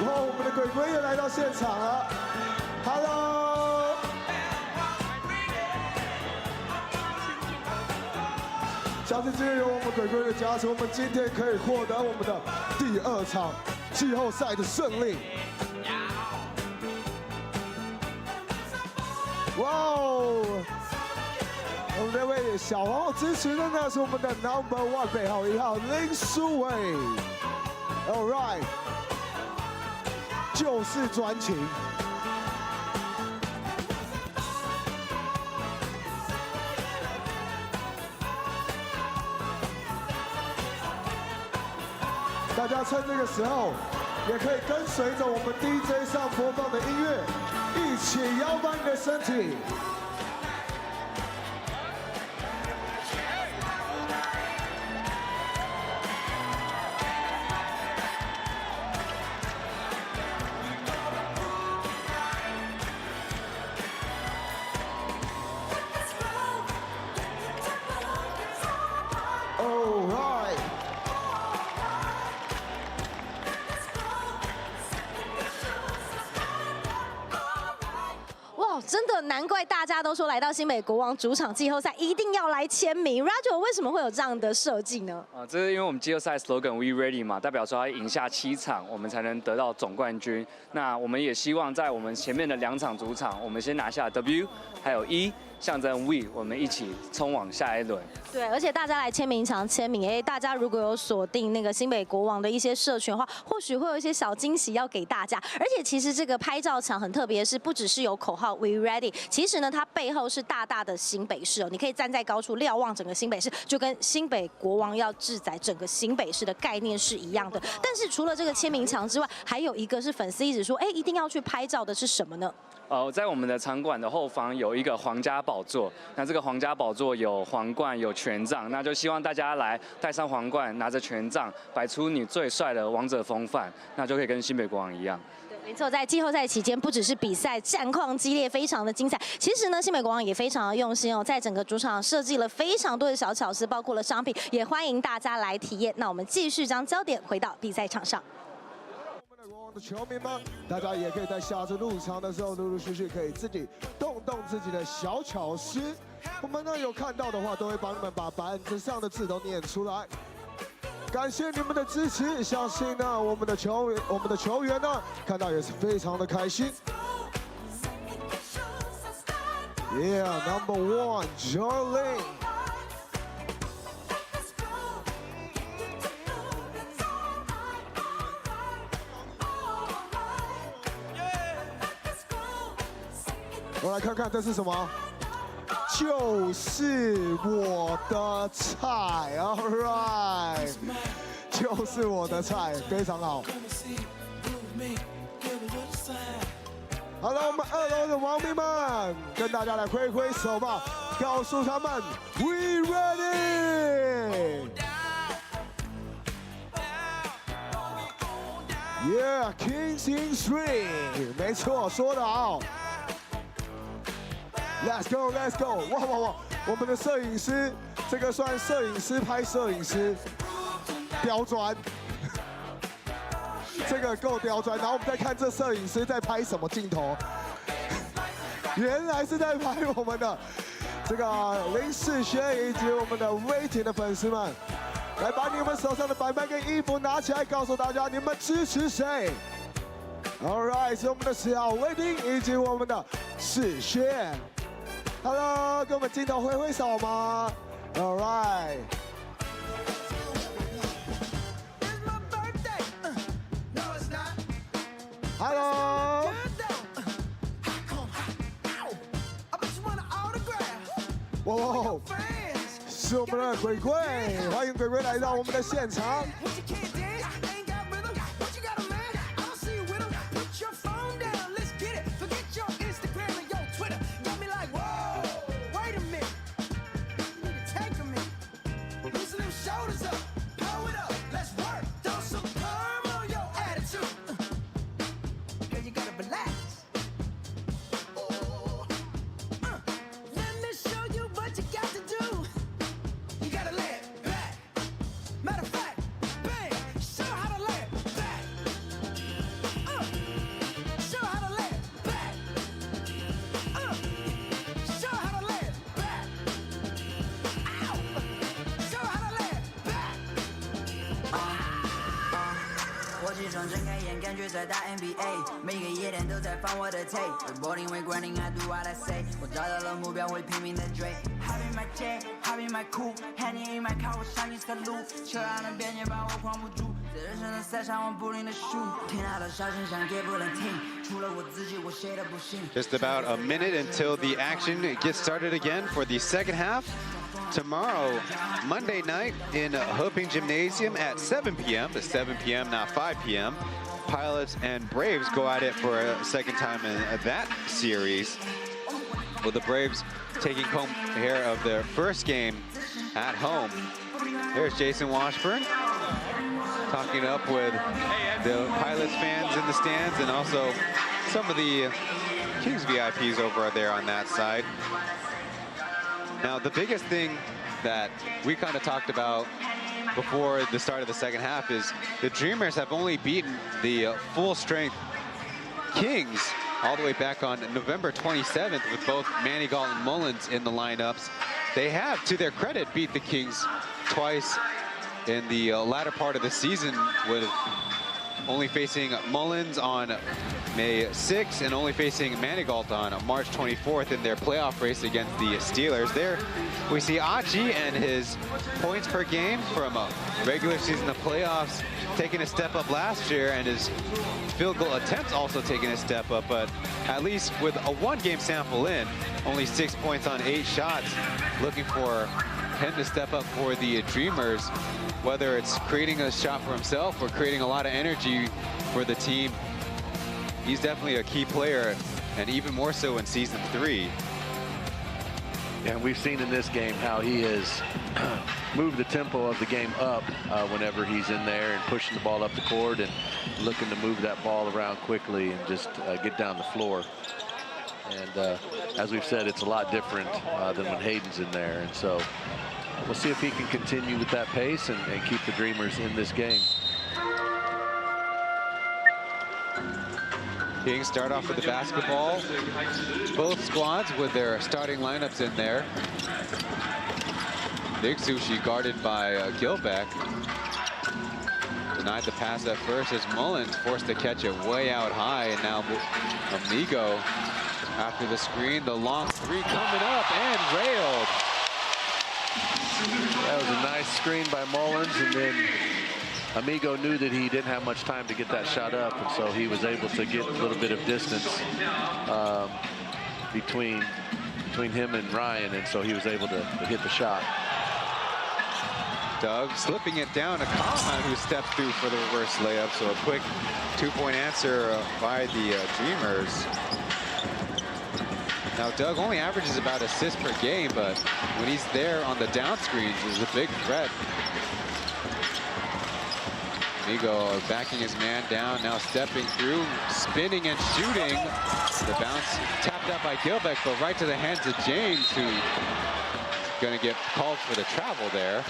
哇，我们的鬼鬼也来到现场了。Hello。相信今天有我们鬼鬼的加持，我们今天可以获得我们的第2场季后赛的胜利。哇哦！我们这位小皇后支持的呢是我们的 No.1 背号1号林书伟。All right， 就是专情。大家趁这个时候，也可以跟随着我们 DJ 上播放的音乐，一起摇摆你的身体。真的难怪大家都说来到新北国王主场季后赛一定要来签名。Roger 为什么会有这样的设计呢？这是因为我们季后赛 slogan We Ready 嘛，代表说要赢下7场，我们才能得到总冠军。那我们也希望在我们前面的2场主场，我们先拿下 W， 还有E。象征 We， 我们一起冲往下一轮。对，而且大家来签名墙签名，大家如果有锁定那个新北国王的一些社群的话，或许会有一些小惊喜要给大家。而且其实这个拍照墙很特别，是不只是有口号 We Ready， 其实呢它背后是大大的新北市哦，你可以站在高处瞭望整个新北市，就跟新北国王要治宰整个新北市的概念是一样的。但是除了这个签名墙之外，还有一个是粉丝一直说，一定要去拍照的是什么呢？在我们的场馆的后方有一个皇家宝座，那这个皇家宝座有皇冠、有权杖，那就希望大家来戴上皇冠，拿着权杖，摆出你最帅的王者风范，那就可以跟新北国王一样。没错，在季后赛期间，不只是比赛战况激烈，非常的精彩。其实呢，新北国王也非常的用心哦，在整个主场设计了非常多的小巧思，包括了商品，也欢迎大家来体验。那我们继续将焦点回到比赛场上。的球迷们，大家也可以在下次入场的时候，陆陆续续可以自己动动自己的小巧思。我们呢有看到的话，都会帮你们把板子上的字都念出来。感谢你们的支持，相信呢我们的球员呢看到也是非常的开心。Yeah, No.1 Jorlin。我来看看这是什么，就是我的菜 ，All right， 就是我的菜，非常好。好了，我们2楼的网民们，跟大家来挥挥手吧，告诉他们 We ready。Yeah, Kings in 3， 没错，说得好。Let's go, let's go！ 哇哇哇！我们的摄影师，这个算摄影师拍摄影师，刁钻，这个够刁钻。然后我们再看这摄影师在拍什么镜头，原来是在拍我们的这个林世轩以及我们的威霆的粉丝们，来把你们手上的白板跟衣服拿起来，告诉大家你们支持谁。All right， 是我们的小威霆以及我们的世轩。Hello， 跟我们镜头挥挥手吗 ？All right。Hello。哇，是我们的鬼鬼，欢迎鬼鬼来到我们的现场。双睁开眼，感觉在打 NBA， 每个夜店都在放我的 tape。Reporting with grinding, I do what I say。我找到了目标，会拼命的追。Hop in my jet, hop in my coupe, Henny in my car， 我向你 salute。球场的边界把我框不住，在人生的赛场我不停的 shoot。听到的哨声响也不能停，除了我自己，我谁都不信。Just about a minute until the action gets started again for the second half. Tomorrow, Monday night in Hoping Gymnasium at 7 p.m. to 7 p.m., not 5 p.m. Pilots and Braves go at it for a second time in that series. With the Braves taking home care of their first game at home. There's Jason Washburn talking up with the Pilots fans in the stands and also some of the Kings VIPs over there on that side. Now, the biggest thing that we kind of talked about before the start of the second half is the Dreamers have only beaten the full-strength Kings all the way back on November 27th with both Manigault and Mullins in the lineups. They have, to their credit, beat the Kings twice in the latter part of the season, with only facing Mullins on May 6th and only facing Manigault on March 24th in their playoff race against the Steelers. There we see AG and his points per game from a regular season to playoffs taking a step up last year, and his field goal attempts also taking a step up, but at least with a one-game sample in, only 6 points on 8 shots, looking for him to step up for the Dreamers, whether it's creating a shot for himself or creating a lot of energy for the team. He's definitely a key player, and even more so in Season 3. And we've seen in this game how he has moved the tempo of the game up whenever he's in there and pushing the ball up the court and looking to move that ball around quickly and just get down the floor. And as we've said, it's a lot different than when Hayden's in there. And so we'll see if he can continue with that pace and keep the Dreamers in this game. Kings start off with the basketball. Both squads with their starting lineups in there. Big Sushi guarded by Gilbeck. Denied the pass at first as Mullins forced to catch it way out high, and now Amigo after the screen. The long three coming up and railed. That was a nice screen by Mullins, and then Amigo knew that he didn't have much time to get that shot up, and so he was able to get a little bit of distance between him and Ryan, and so he was able to hit the shot. Doug slipping it down to Kahan, who steps through for the reverse layup. So a quick two-point answer by the Dreamers. Now Doug only averages about assists per game, but when he's there on the down screens, he's a big threat. Amigo backing his man down, now stepping through, spinning and shooting. The bounce tapped out by Gilbeck, but right to the hands of James, who's going to get called for the travel there.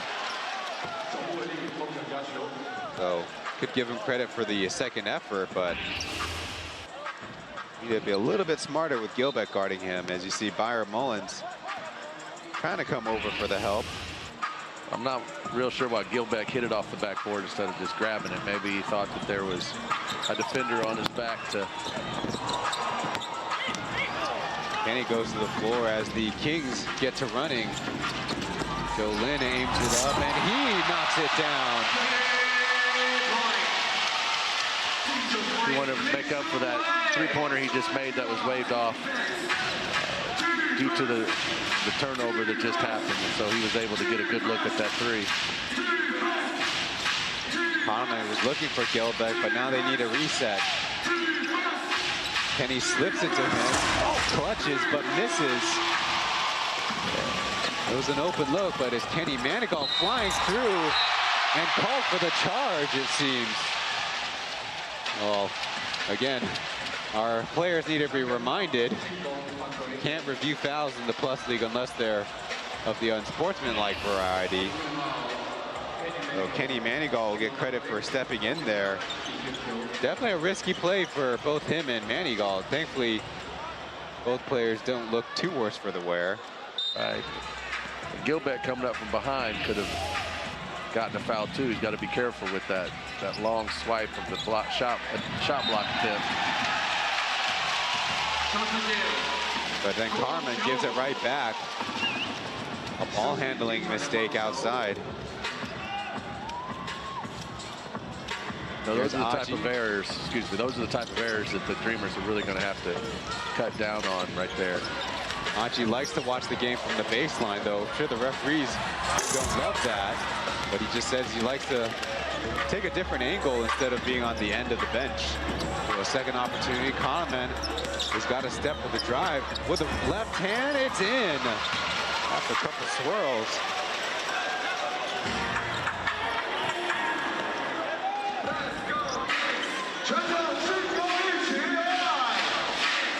So could give him credit for the second effort, but you need to be a little bit smarter with Gilbeck guarding him, as you see Byron Mullins trying to come over for the help. I'm not real sure why Gilbeck hit it off the backboard instead of just grabbing it. Maybe he thought that there was a defender on his back to... Kenny goes to the floor as the Kings get to running. Joe Lynn aims it up, and he knocks it down. You want to make up for that three-pointer he just made that was waved off due to the turnover that just happened, and so he was able to get a good look at that three. Conley was looking for Gilbeck, but now they need a reset. Kenny slips it to him, clutches, but misses. It was an open look, but as Kenny Manigault flying through and called for the charge, it seems. Well, again, our players need to be reminded, can't review fouls in the Plus League unless they're of the unsportsmanlike variety. So Kenny Manigault will get credit for stepping in there. Definitely a risky play for both him and Manigault. Thankfully, both players don't look too worse for the wear. Right. Gilbeck coming up from behind could have gotten a foul too. He's got to be careful with that. that long swipe of the shot block attempt. But then Carmen gives it right back. A ball handling mistake outside. No, those are the type of errors, excuse me, those are the type of errors that the Dreamers are really going to have to cut down on right there. Achi likes to watch the game from the baseline, though. I'm sure the referees don't love that, but he just says he likes to take a different angle instead of being on the end of the bench. So a second opportunity. Kahneman has got to step with the drive. With the left hand, it's in. After a couple swirls.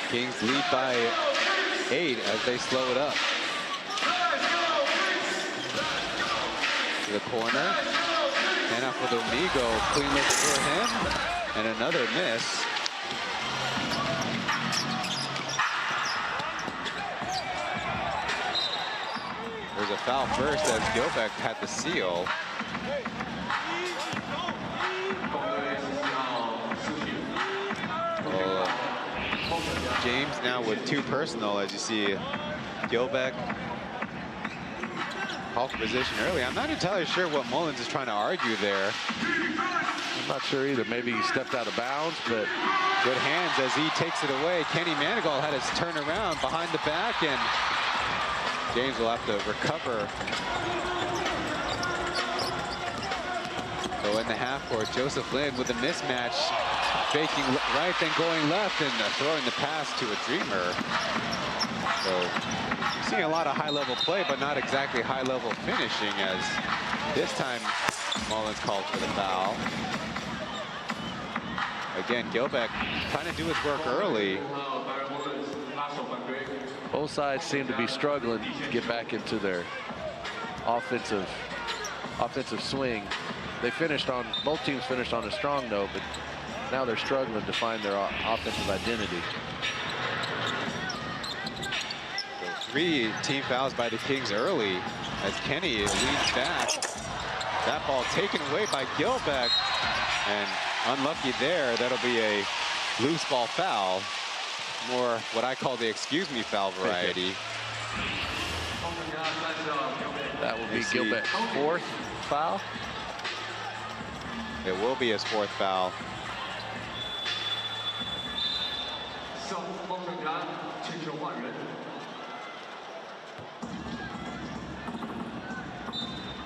Kings lead by 8 as they slow it up. To the corner. And up for Domingo. Clean look for him. And another miss. There's a foul first as Gilbeck had the seal. James now with 2 personal, as you see Gilbeck off position early. I'm not entirely sure what Mullins is trying to argue there. I'm not sure either. Maybe he stepped out of bounds, but good hands as he takes it away. Kenny Manigault had his turn around behind the back, and James will have to recover. So in the half court, Joseph Lin with a mismatch, faking right, then going left, and throwing the pass to a Dreamer. So you're seeing a lot of high-level play, but not exactly high-level finishing, as this time Mullins called for the foul. Again, Gilbeck trying to do his work early. Both sides seem to be struggling to get back into their offensive swing. They finished on, both teams finished on a strong note, but now they're struggling to find their offensive identity. So 3 team fouls by the Kings early as Kenny leans back. That ball taken away by Gilbeck, and unlucky there. That'll be a loose ball foul. More what I call the excuse me foul variety. That will be Gilbeck's 4th foul. It will be his 4th foul.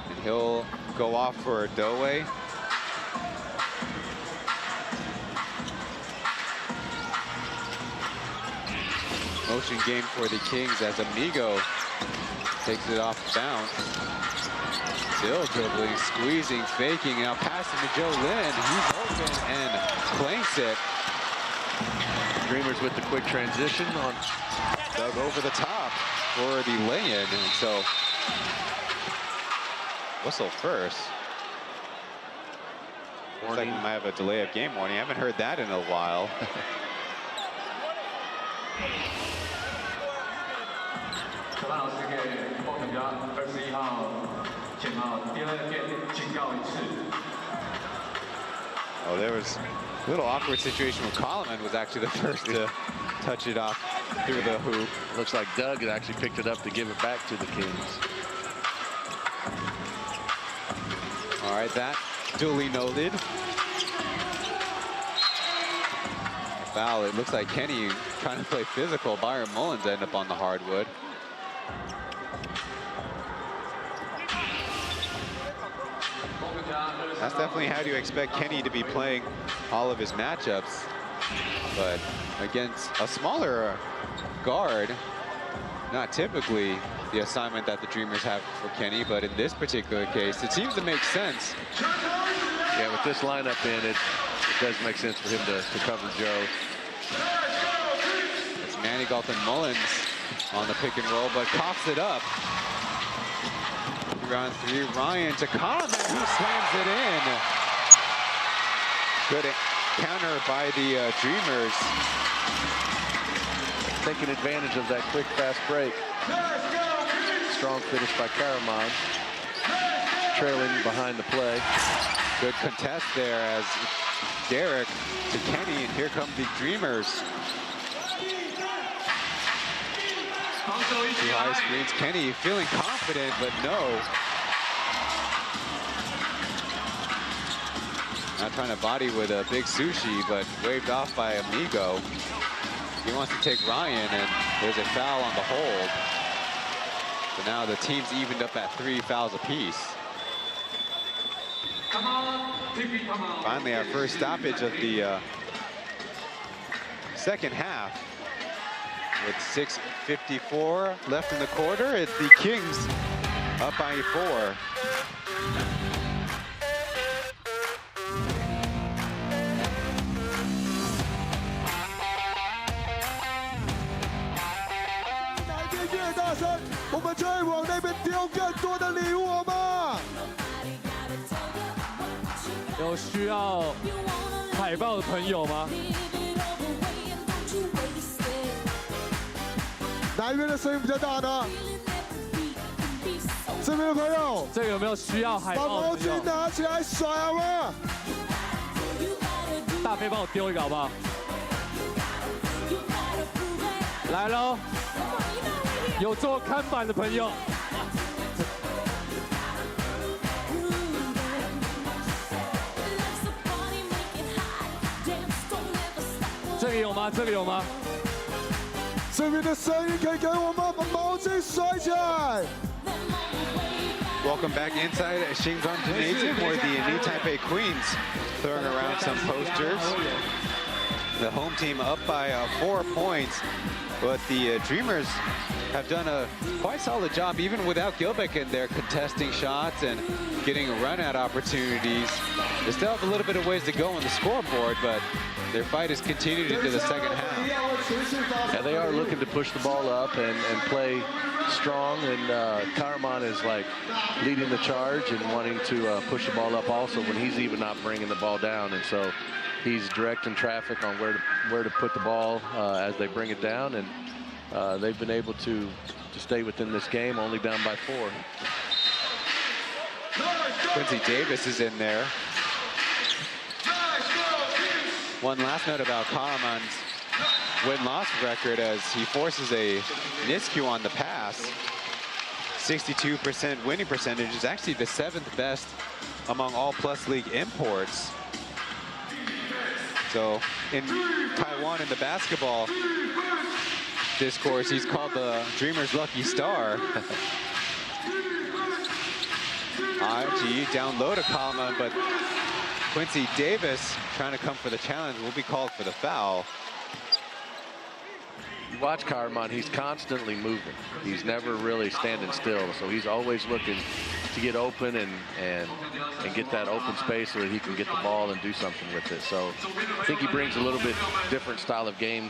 And he'll go off for Doe. Motion game for the Kings as Amigo takes it off bounce. Still dribbling, squeezing, faking, now passing to Joe Lin. He's open and clanks it. Dreamers with the quick transition on. Dug over the top for the lay-in, and so whistle first. Looks like we might have a delay of game warning. I haven't heard that in a while. Oh, there was a little awkward situation where Coleman was actually the first to touch it off through the hoop. Looks like Doug had actually picked it up to give it back to the Kings. All right, that duly noted. Foul, it looks like Kenny trying to play physical. Byron Mullins ended up on the hardwood. That's definitely how you expect Kenny to be playing all of his matchups. But against a smaller guard, not typically the assignment that the Dreamers have for Kenny, but in this particular case, it seems to make sense. Yeah, with this lineup in, it does make sense for him to cover Joe. It's Manigault and Mullins on the pick and roll, but coughs it up. 3-on-3, Ryan to Coleman, who slams it in. Good counter by the Dreamers. Taking advantage of that quick, fast break. Strong finish by Karaman. Trailing behind the play. Good contest there as Derek to Kenny, and here come the Dreamers. Two high screens. Kenny feeling confident, but no. Not trying to body with a big sushi, but waved off by Amigo. He wants to take Ryan, and there's a foul on the hold. So now the team's evened up at 3 fouls apiece. Finally, our first stoppage of the second half. With 6:54 left in the quarter, it's the Kings up by 4.有需要海报的朋友吗？哪一边的声音比较大呢？这边的朋友，这个有没有需要海把报毛的朋友？巾拿起来甩好吗？大飞帮我丢一个好不好？来喽，有做看板的朋友。这个有吗？这个有吗？这边的声音可以给我们把毛巾甩起来。 Welcome back inside Xinjiang Gymnasium, where the New Taipei Queens throwing around some posters. The home team up by 4 points, but the Dreamers have done a quite solid job, even without Gilbeck in there, contesting shots and getting run-out opportunities. They still have a little bit of ways to go on the scoreboard, but their fight has continued into the second half. Yeah, they are looking to push the ball up and play strong, and Karaman is like leading the charge and wanting to push the ball up also when he's even not bringing the ball down, and so he's directing traffic on where to put the ball as they bring it down, and they've been able to stay within this game, only down by 4. Quincy Davis is in there. One last note about Karaman's win-loss record as he forces a miscue on the pass. 62% winning percentage is actually the 7th best among all Plus League imports. So in Taiwan, in the basketball discourse, he's called the Dreamers' lucky star. IG down low to Karaman, but Quincy Davis trying to come for the challenge will be called for the foul. You watch Karaman, he's constantly moving. He's never really standing still, so he's always looking to get open and get that open space so that he can get the ball and do something with it. So I think he brings a little bit different style of game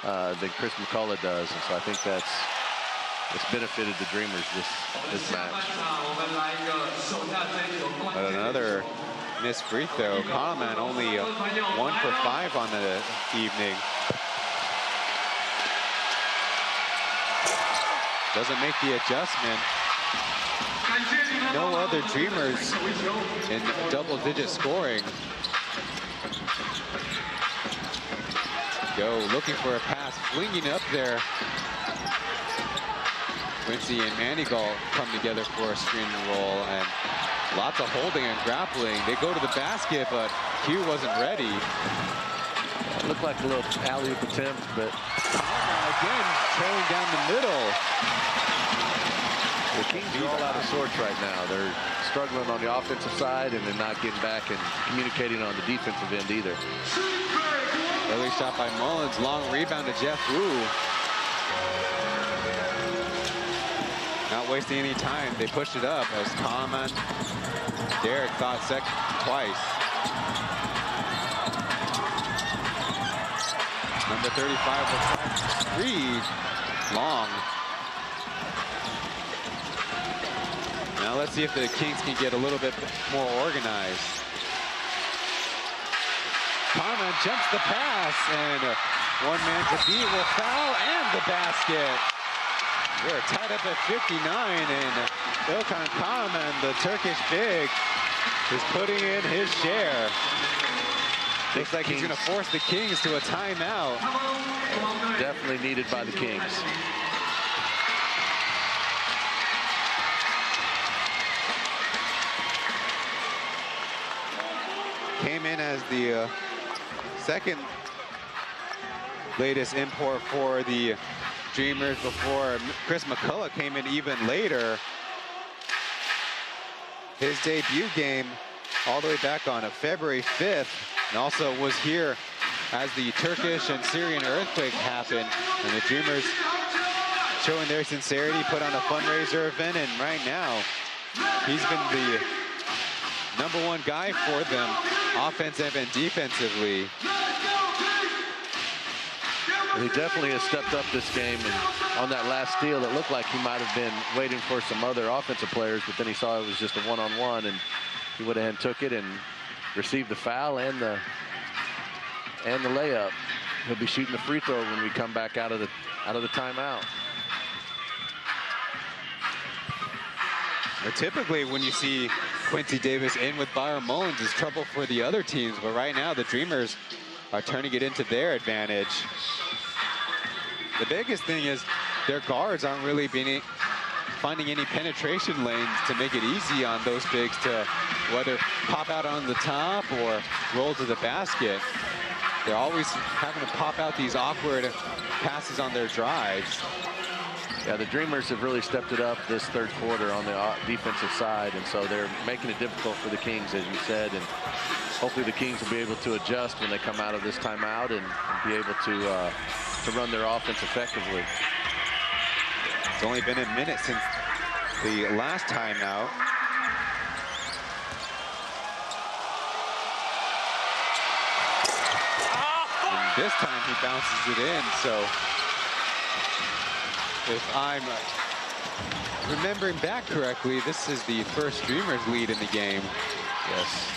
than Chris McCullough does, and so I think it's benefited the Dreamers this match. But another missed free throw. Karaman only 1 for 5 on the evening. Doesn't make the adjustment. No other Dreamers in double-digit scoring. Go looking for a pass, flinging up there. Quincy and Manigal come together for a screen and roll, and lots of holding and grappling. They go to the basket, but Q wasn't ready. It looked like a little alley-oop attempt, but again trailing down the middle. The Kings are all out of sorts right now. They're struggling on the offensive side, and they're not getting back and communicating on the defensive end either. Early shot by Mullins, long rebound to Jeff Wu. Not wasting any time, they pushed it up as Karaman. Derek thought twice. Number 35 will try 3 long. Now let's see if the Kings can get a little bit more organized. Karaman jumps the pass, and one man to beat will foul and the basket. We're tied up at 59, and Ilkan Karaman, the Turkish big, is putting in his share. Looks like he's going to force the Kings to a timeout. Definitely needed by the Kings. Came in as the second latest import for the Dreamers before Chris McCullough came in even later. His debut game all the way back on February 5th, and also was here as the Turkish and Syrian earthquake happened, and the Dreamers showing their sincerity, put on a fundraiser event, and right now he's been the #1 guy for them, offensive and defensively. He definitely has stepped up this game, and on that last steal, it looked like he might have been waiting for some other offensive players, but then he saw it was just a one-on-one, and he went ahead and took it and received the foul and the layup. He'll be shooting the free throw when we come back out of the timeout. But typically, when you see Quincy Davis in with Byron Mullins, it's trouble for the other teams. But right now, the Dreamers are turning it into their advantage. The biggest thing is their guards aren't really finding any penetration lanes to make it easy on those bigs to whether pop out on the top or roll to the basket. They're always having to pop out these awkward passes on their drives. Yeah, the Dreamers have really stepped it up this third quarter on the defensive side, and so they're making it difficult for the Kings, as you said, and hopefully the Kings will be able to adjust when they come out of this timeout and be able to run their offense effectively. It's only been a minute since the last timeout. And this time he bounces it in, so if I'm remembering back correctly, this is the first Dreamers lead in the game. Yes.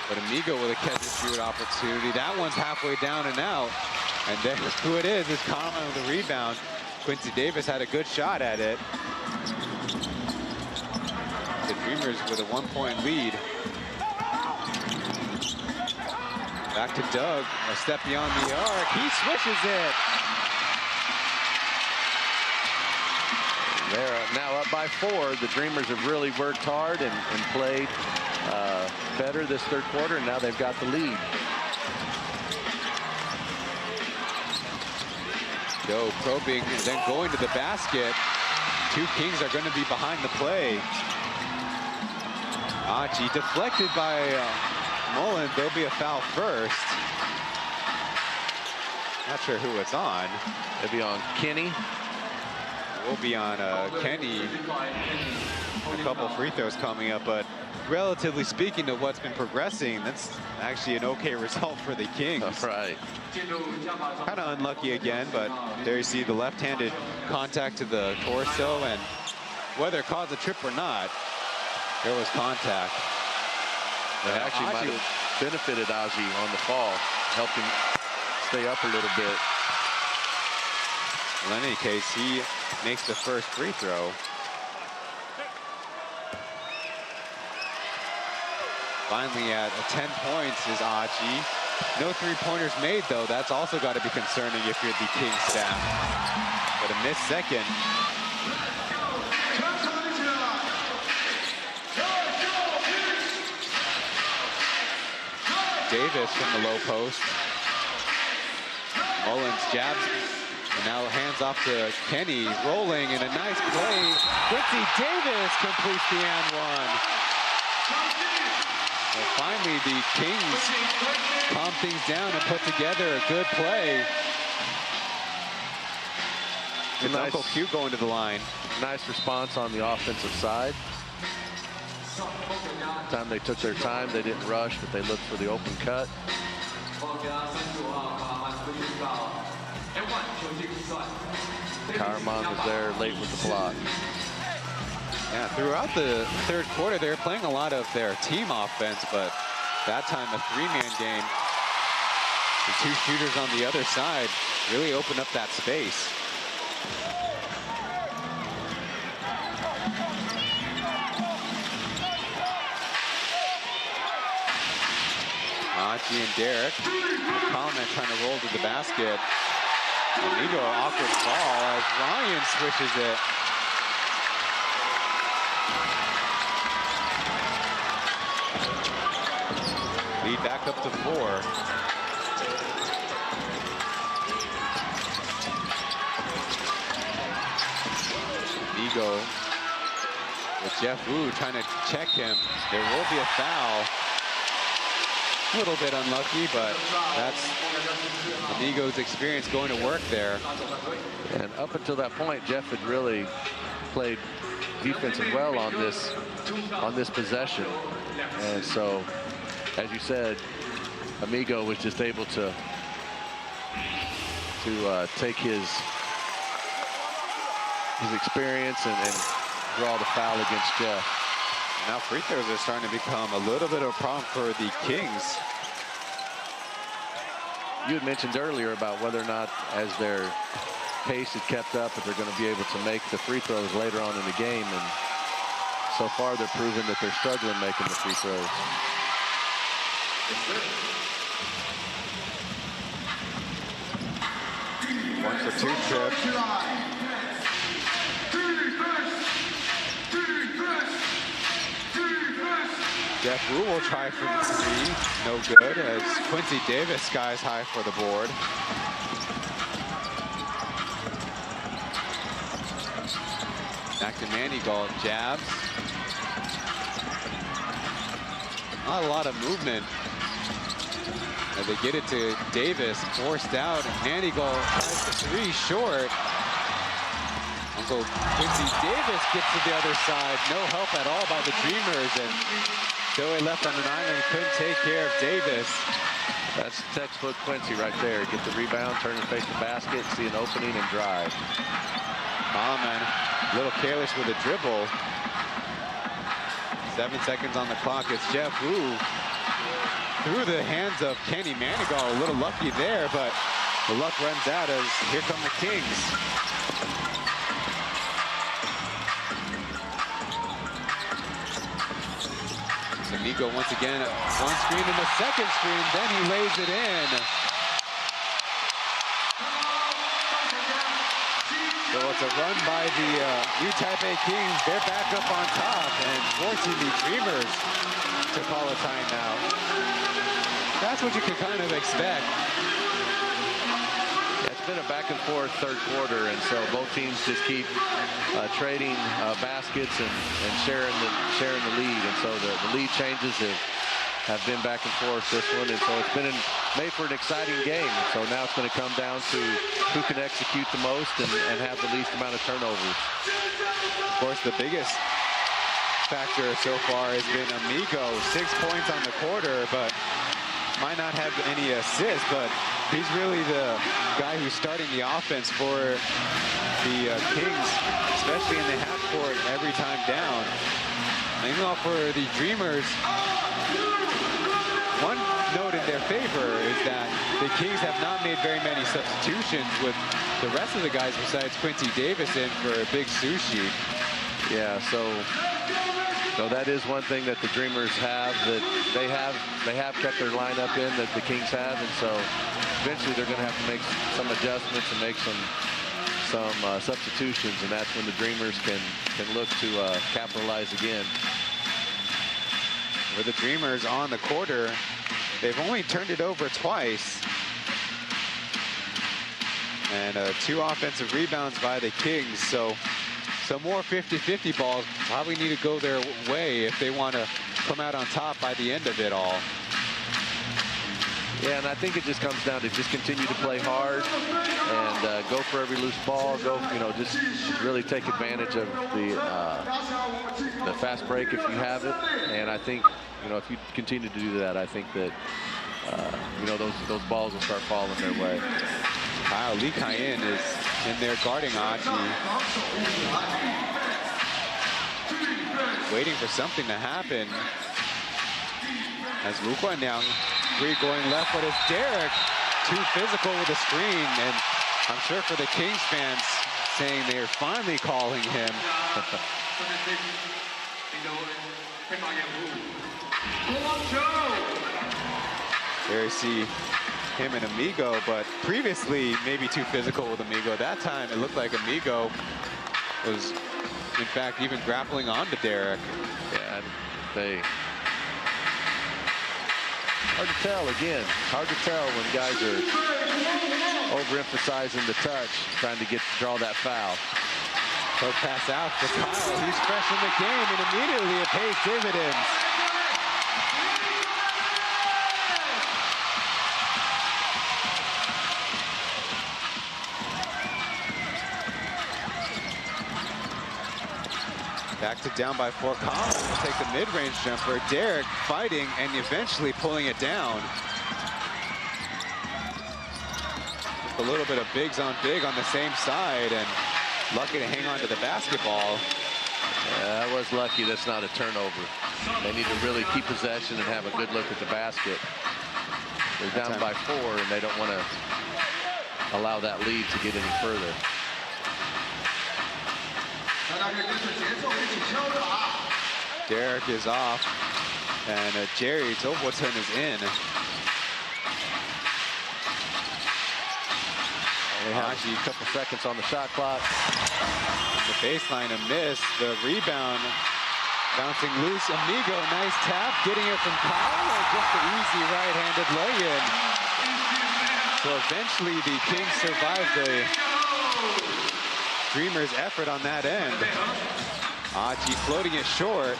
But Amigo with a catch and shoot opportunity. That one's halfway down and out. And then who it is Conlon with a rebound. Quincy Davis had a good shot at it. The Dreamers with a 1-point lead. Back to Doug, a step beyond the arc. He swishes it. They're now up by 4. The Dreamers have really worked hard and played better this third quarter, and now they've got the lead. Go probing and then going to the basket. Two Kings are going to be behind the play. Achi deflected by Mullins. There'll be a foul first. Not sure who it's on. It'll be on Kenny. Will be on Kenny. A couple free throws coming up, but relatively speaking to what's been progressing, that's actually an okay result for the Kings. That's right. Kind of unlucky again, but there you see the left-handed contact to the torso, and whether it caused a trip or not, there was contact. It actually might have benefited Aji on the fall, helped him stay up a little bit. Well, in any case, he makes the first free throw. Finally at 10 points is Aji. No three-pointers made, though. That's also got to be concerning if you're the Kings staff. But a missed second. Davis from the low post. Mullins jabs. And now hands off to Kenny, rolling, and a nice play. Quincy Davis completes the and one. Well, finally, the Kings calm things down and put together a good play. It's nice. Uncle Q going to the line. Nice response on the offensive side. Time they took their time, they didn't rush, but they looked for the open cut. Karaman was there late with the block. Yeah, throughout the third quarter, they were playing a lot of their team offense, but that time a three-man game. The two shooters on the other side really opened up that space. Achi and Derek. Coleman trying to roll to the basket. Amigo, awkward ball as Ryan swishes it. Lead back up to 4. Amigo with Jeff Wu trying to check him. There will be a foul. A little bit unlucky, but that's Amigo's experience going to work there. And up until that point, Jeff had really played defensive well on this possession. And so, as you said, Amigo was just able to take his experience and draw the foul against Jeff. Now free throws are starting to become a little bit of a problem for the Kings. You had mentioned earlier about whether or not, as their pace had kept up, if they're going to be able to make the free throws later on in the game. And so far, they're proving that they're struggling making the free throws. 1 for 2 trip. Jeff Wu will try for 3. No good as Quincy Davis skies high for the board. Back to Manigault, jabs. Not a lot of movement. As they get it to Davis, forced out, and Manigault tries the 3 short. Uncle Quincy Davis gets to the other side. No help at all by the Dreamers, and Joey left on an island, couldn't take care of Davis. That's textbook Quincy right there. Get the rebound, turn and face the basket, see an opening, and drive. Coleman, a little careless with a dribble. 7 seconds on the clock. It's Jeff Wu through the hands of Kenny Manigault. A little lucky there, but the luck runs out as here come the Kings. Amigo once again, one screen and a second screen, then he lays it in. So it's a run by the New Taipei Kings. They're back up on top and forcing the Dreamers to call a timeout. That's what you can kind of expect. It's been a back and forth third quarter, and so both teams just keep trading baskets and sharing the lead, and so the lead changes have been back and forth this one, and so it's been made for an exciting game. So now it's going to come down to who can execute the most and have the least amount of turnovers. Of course, the biggest factor so far has been Amigo, 6 points on the quarter, but might not have any assists, but he's really the guy who's starting the offense for the Kings, especially in the half court every time down. Meanwhile, for the Dreamers, one note in their favor is that the Kings have not made very many substitutions with the rest of the guys besides Quincy Davis in for Big Sushi. Yeah, so that is one thing that the Dreamers have, that they have kept their lineup in that the Kings have, and so eventually they're going to have to make some adjustments and make some substitutions, and that's when the Dreamers can look to capitalize again. With the Dreamers on the quarter, they've only turned it over twice. And 2 offensive rebounds by the Kings, so some more 50-50 balls probably need to go their way if they want to come out on top by the end of it all. Yeah, and I think it just comes down to just continue to play hard and go for every loose ball. Just really take advantage of the fast break if you have it. And I think, if you continue to do that, I think that, those balls will start falling their way. Kyle Lee Cayenne is in there guarding Achi. Waiting for something to happen. As Wu Guanyang, 3 going left, but it's Derek. Too physical with the screen, and I'm sure for the Kings fans saying they're finally calling him. There you see him and Amigo, but previously maybe too physical with Amigo. That time it looked like Amigo was, in fact, even grappling onto Derek. Yeah, hard to tell again. Hard to tell when guys are overemphasizing the touch, trying to draw that foul. Poke pass out for Kyle. He's fresh in the game, and immediately it pays dividends. Back to down by 4. Collins will take the mid-range jumper. Derek fighting and eventually pulling it down. A little bit of bigs on big on the same side, and lucky to hang on to the basketball. Yeah, that was lucky. That's not a turnover. They need to really keep possession and have a good look at the basket. They're down by 4, and they don't want to allow that lead to get any further. Derek is off, and Jerry Tobleton is in. Haji, a couple seconds on the shot clock. The baseline, a miss. The rebound bouncing loose. Amigo, nice tap, getting it from Kyle, or just an easy right-handed lay-in. So eventually the Kings survive the Dreamers' effort on that end. Aji floating it short.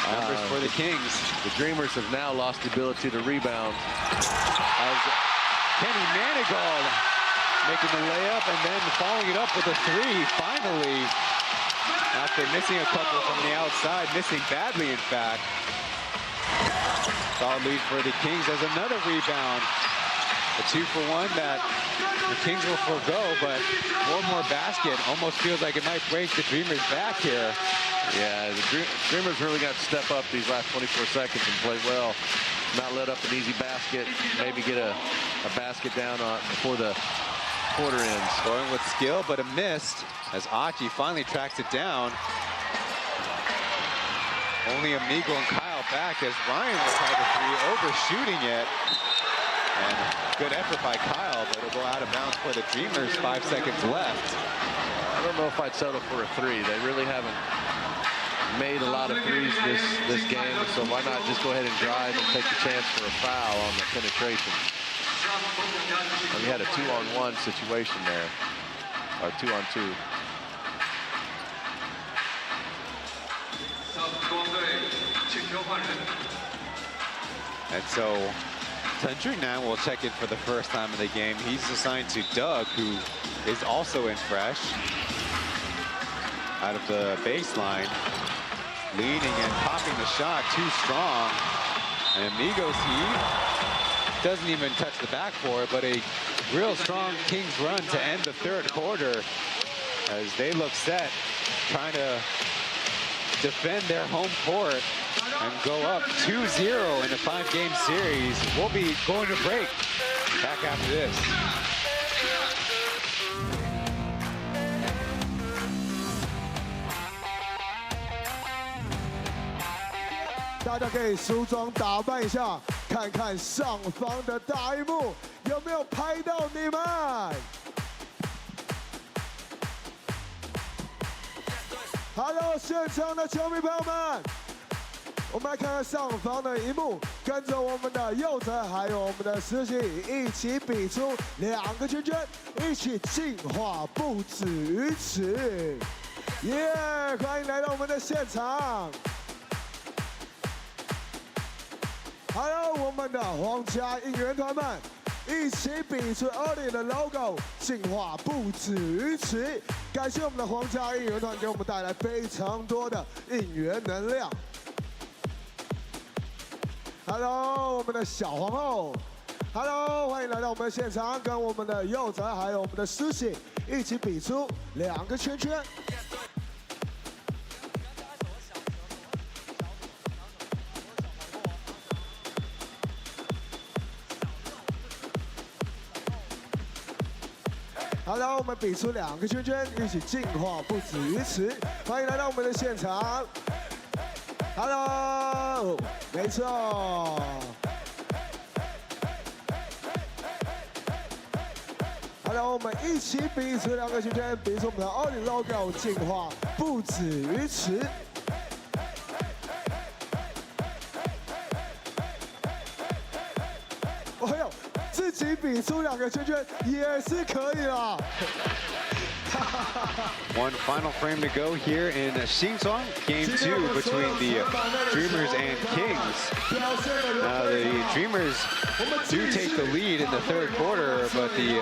Numbers for the Kings. The Dreamers have now lost the ability to rebound. As Kenny Manigault making the layup and then following it up with a 3, finally. After missing a couple from the outside, missing badly, in fact. Solid lead for the Kings as another rebound. A 2-for-1 that the Kings will forego, but one more basket almost feels like it might break the Dreamers' back here. Yeah, the Dreamers really got to step up these last 24 seconds and play well. Not let up an easy basket, maybe get a basket down before the quarter ends. Scoring with skill, but a miss as Achi finally tracks it down. Only Amigo and Kyle back as Ryan will try the 3, overshooting it. And good effort by Kyle, but it'll go out of bounds for the Dreamers, 5 seconds left. I don't know if I'd settle for a 3. They really haven't made a lot of threes this game, so why not just go ahead and drive and take the chance for a foul on the penetration. And we had a 2-on-1 situation there, or 2-on-2. And so Tendrinan will check in for the first time in the game. He's assigned to Doug, who is also in fresh. Out of the baseline. Leaning and popping the shot, too strong. And Amigos, he doesn't even touch the backboard, but a real strong Kings run to end the third quarter as they look set, trying to defend their home court and go up 2-0 in a 5-game series. We'll be going to break. Back after this. 大家可以梳妆打扮一下，看看上方的大荧幕有没有拍到你们。Hello， 现场的球迷朋友们，我们来看看上方的荧幕，跟着我们的佑哲还有我们的实习一起比出2个圈圈，一起进化，不止于此。耶！欢迎来到我们的现场。 还有我们的皇家应援团们，一起比出20的 logo， 进化不止于此。感谢我们的皇家应援团给我们带来非常多的应援能量。Hello， 我们的小皇后 ，Hello， 欢迎来到我们的现场，跟我们的佑哲还有我们的思喜一起比出2个圈圈。 好了，我们比出2个圈圈，一起进化，不止于此。欢迎来到我们的现场。Hello， 没错。让我们一起比出2个圈圈，比出我们的奥迪 logo 进化不止于此。哎呦，自己比出2个圈圈也是可以啦。One final frame to go here in Xinzhuang, Game 2 between the Dreamers and Kings. The Dreamers do take the lead in the third quarter, but the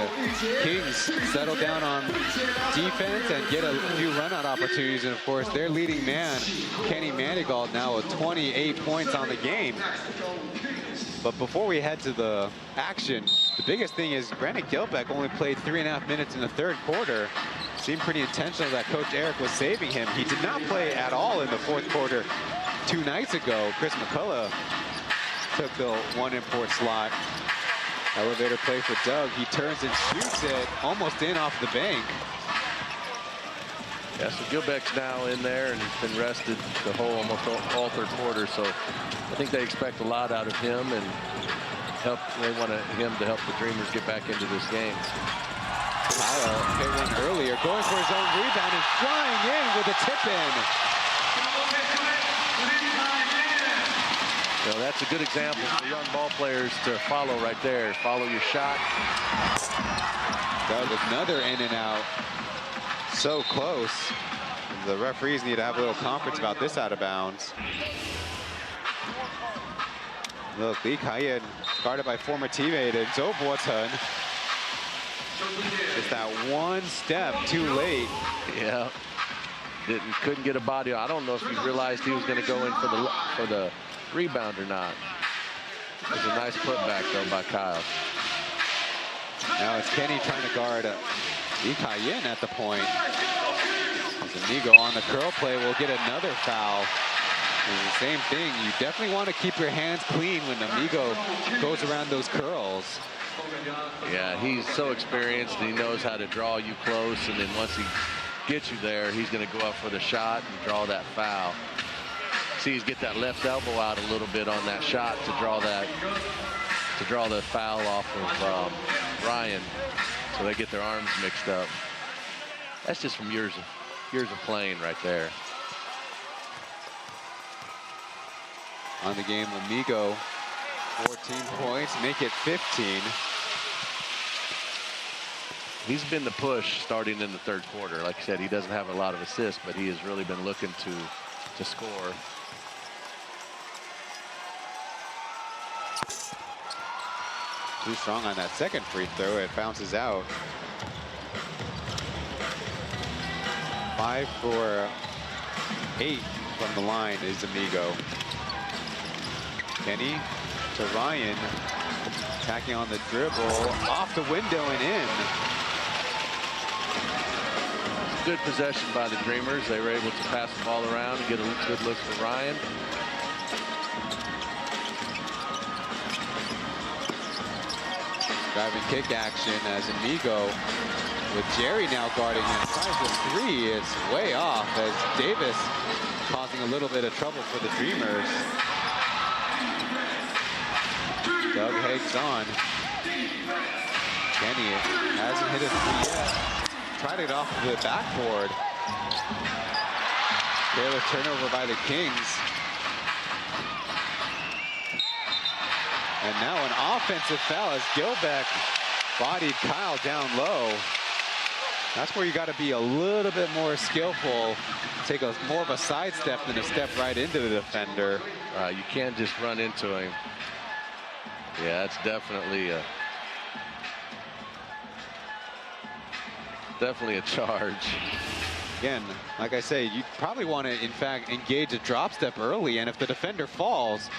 Kings settle down on defense and get a few run-out opportunities. And of course, their leading man, Kenny Manigault, now with 28 points on the game. But before we head to the action, the biggest thing is Brandon Gilbeck only played 3.5 minutes in the third quarter. Seemed pretty intentional that Coach Eric was saving him. He did not play at all in the fourth quarter 2 nights ago. Chris McCullough took the 1 import slot. Elevator play for Doug. He turns and shoots it almost in off the bank. Yeah, so Gilbeck's now in there and he's been rested the whole almost all third quarter. So I think they expect a lot out of him and they want him to help the Dreamers get back into this game. Kyle hit one earlier, going for his own rebound and flying in with a tip-in. So that's a good example for young ball players to follow right there. Follow your shot. Doug with another in and out. So close. The referees need to have a little conference about this out of bounds. Look, Lee Kayan guarded by former teammate Zhou Boateng. Just that one step too late. Yeah. Couldn't get a body. I don't know if he realized he was going to go in for the rebound or not. It was a nice putback though by Kyle. Now it's Kenny trying to guard Lee Kayan at the point. As Amigo on the curl play will get another foul. And the same thing, you definitely want to keep your hands clean when Amigo goes around those curls. Yeah, he's so experienced and he knows how to draw you close, and then once he gets you there, he's going to go up for the shot and draw that foul. See, he's get that left elbow out a little bit on that shot to draw the foul off of Ryan, so they get their arms mixed up. That's just from years of playing right there. On the game, Amigo, 14 points, make it 15. He's been the push starting in the third quarter. Like I said, he doesn't have a lot of assists, but he has really been looking to score. Too strong on that second free throw. It bounces out. 5 for 8 from the line is Amigo. Kenny to Ryan, attacking on the dribble, off the window and in. Good possession by the Dreamers. They were able to pass the ball around and get a good look for Ryan. Driving kick action as Amigo, with Jerry now guarding him, tries the three. It's way off as Davis causing a little bit of trouble for the Dreamers. Doug hangs on. Kenny hasn't hit a three yet. Tried it off the backboard. Careless turnover by the Kings. And now an offensive foul as Gilbeck bodied Kyle down low. That's where you got to be a little bit more skillful. Take more of a sidestep than a step right into the defender. You can't just run into him. Yeah, it's definitely a charge. Again, like I say, you probably want to, in fact, engage a drop step early, and if the defender falls,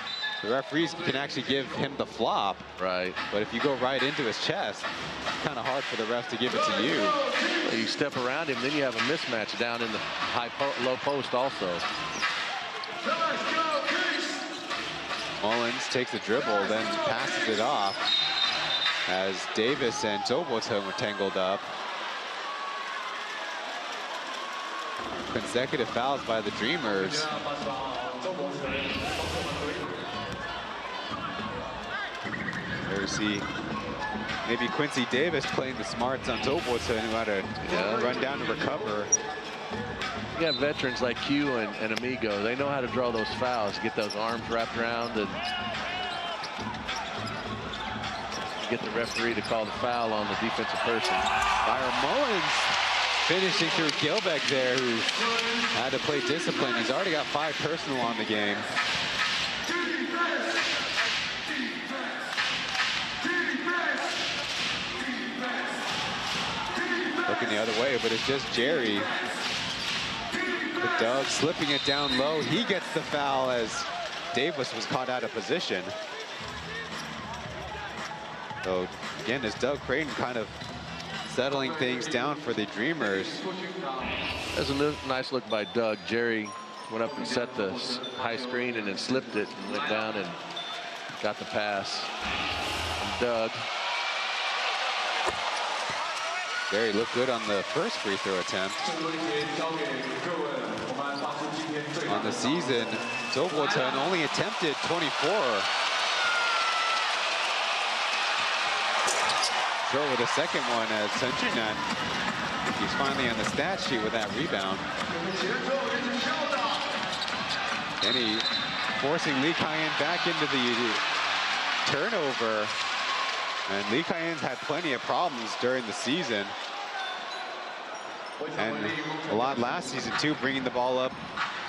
the referees can actually give him the flop. Right. But if you go right into his chest, it's kind of hard for the refs to give it to you. Well, you step around him, then you have a mismatch down in the low post also. Mullins takes the dribble, then passes it off as Davis and Zoboton were tangled up. Consecutive fouls by the Dreamers. There we see Maybe Quincy Davis playing the smarts on Zobotan, who had to run down to recover. You have veterans like Q and Amigo. They know how to draw those fouls, get those arms wrapped around, and get the referee to call the foul on the defensive person. Byron Mullins finishing through Gilbeck there, who had to play discipline. He's already got 5 personal on the game. Looking the other way, but it's just Jerry. But Doug slipping it down low. He gets the foul as Davis was caught out of position. So again, is Doug Creighton kind of settling things down for the Dreamers. That's a nice look by Doug. Jerry went up and set the high screen and then slipped it and went down and got the pass from Doug. Jerry looked good on the first free throw attempt. On the season, Zobotan only attempted 24. Throw with the second one as Senjunan. He's finally on the stat sheet with that rebound. Kenny forcing Lee Kai-yen back into the turnover. And Lee Kai-yen's had plenty of problems during the season. And a lot last season too, bringing the ball up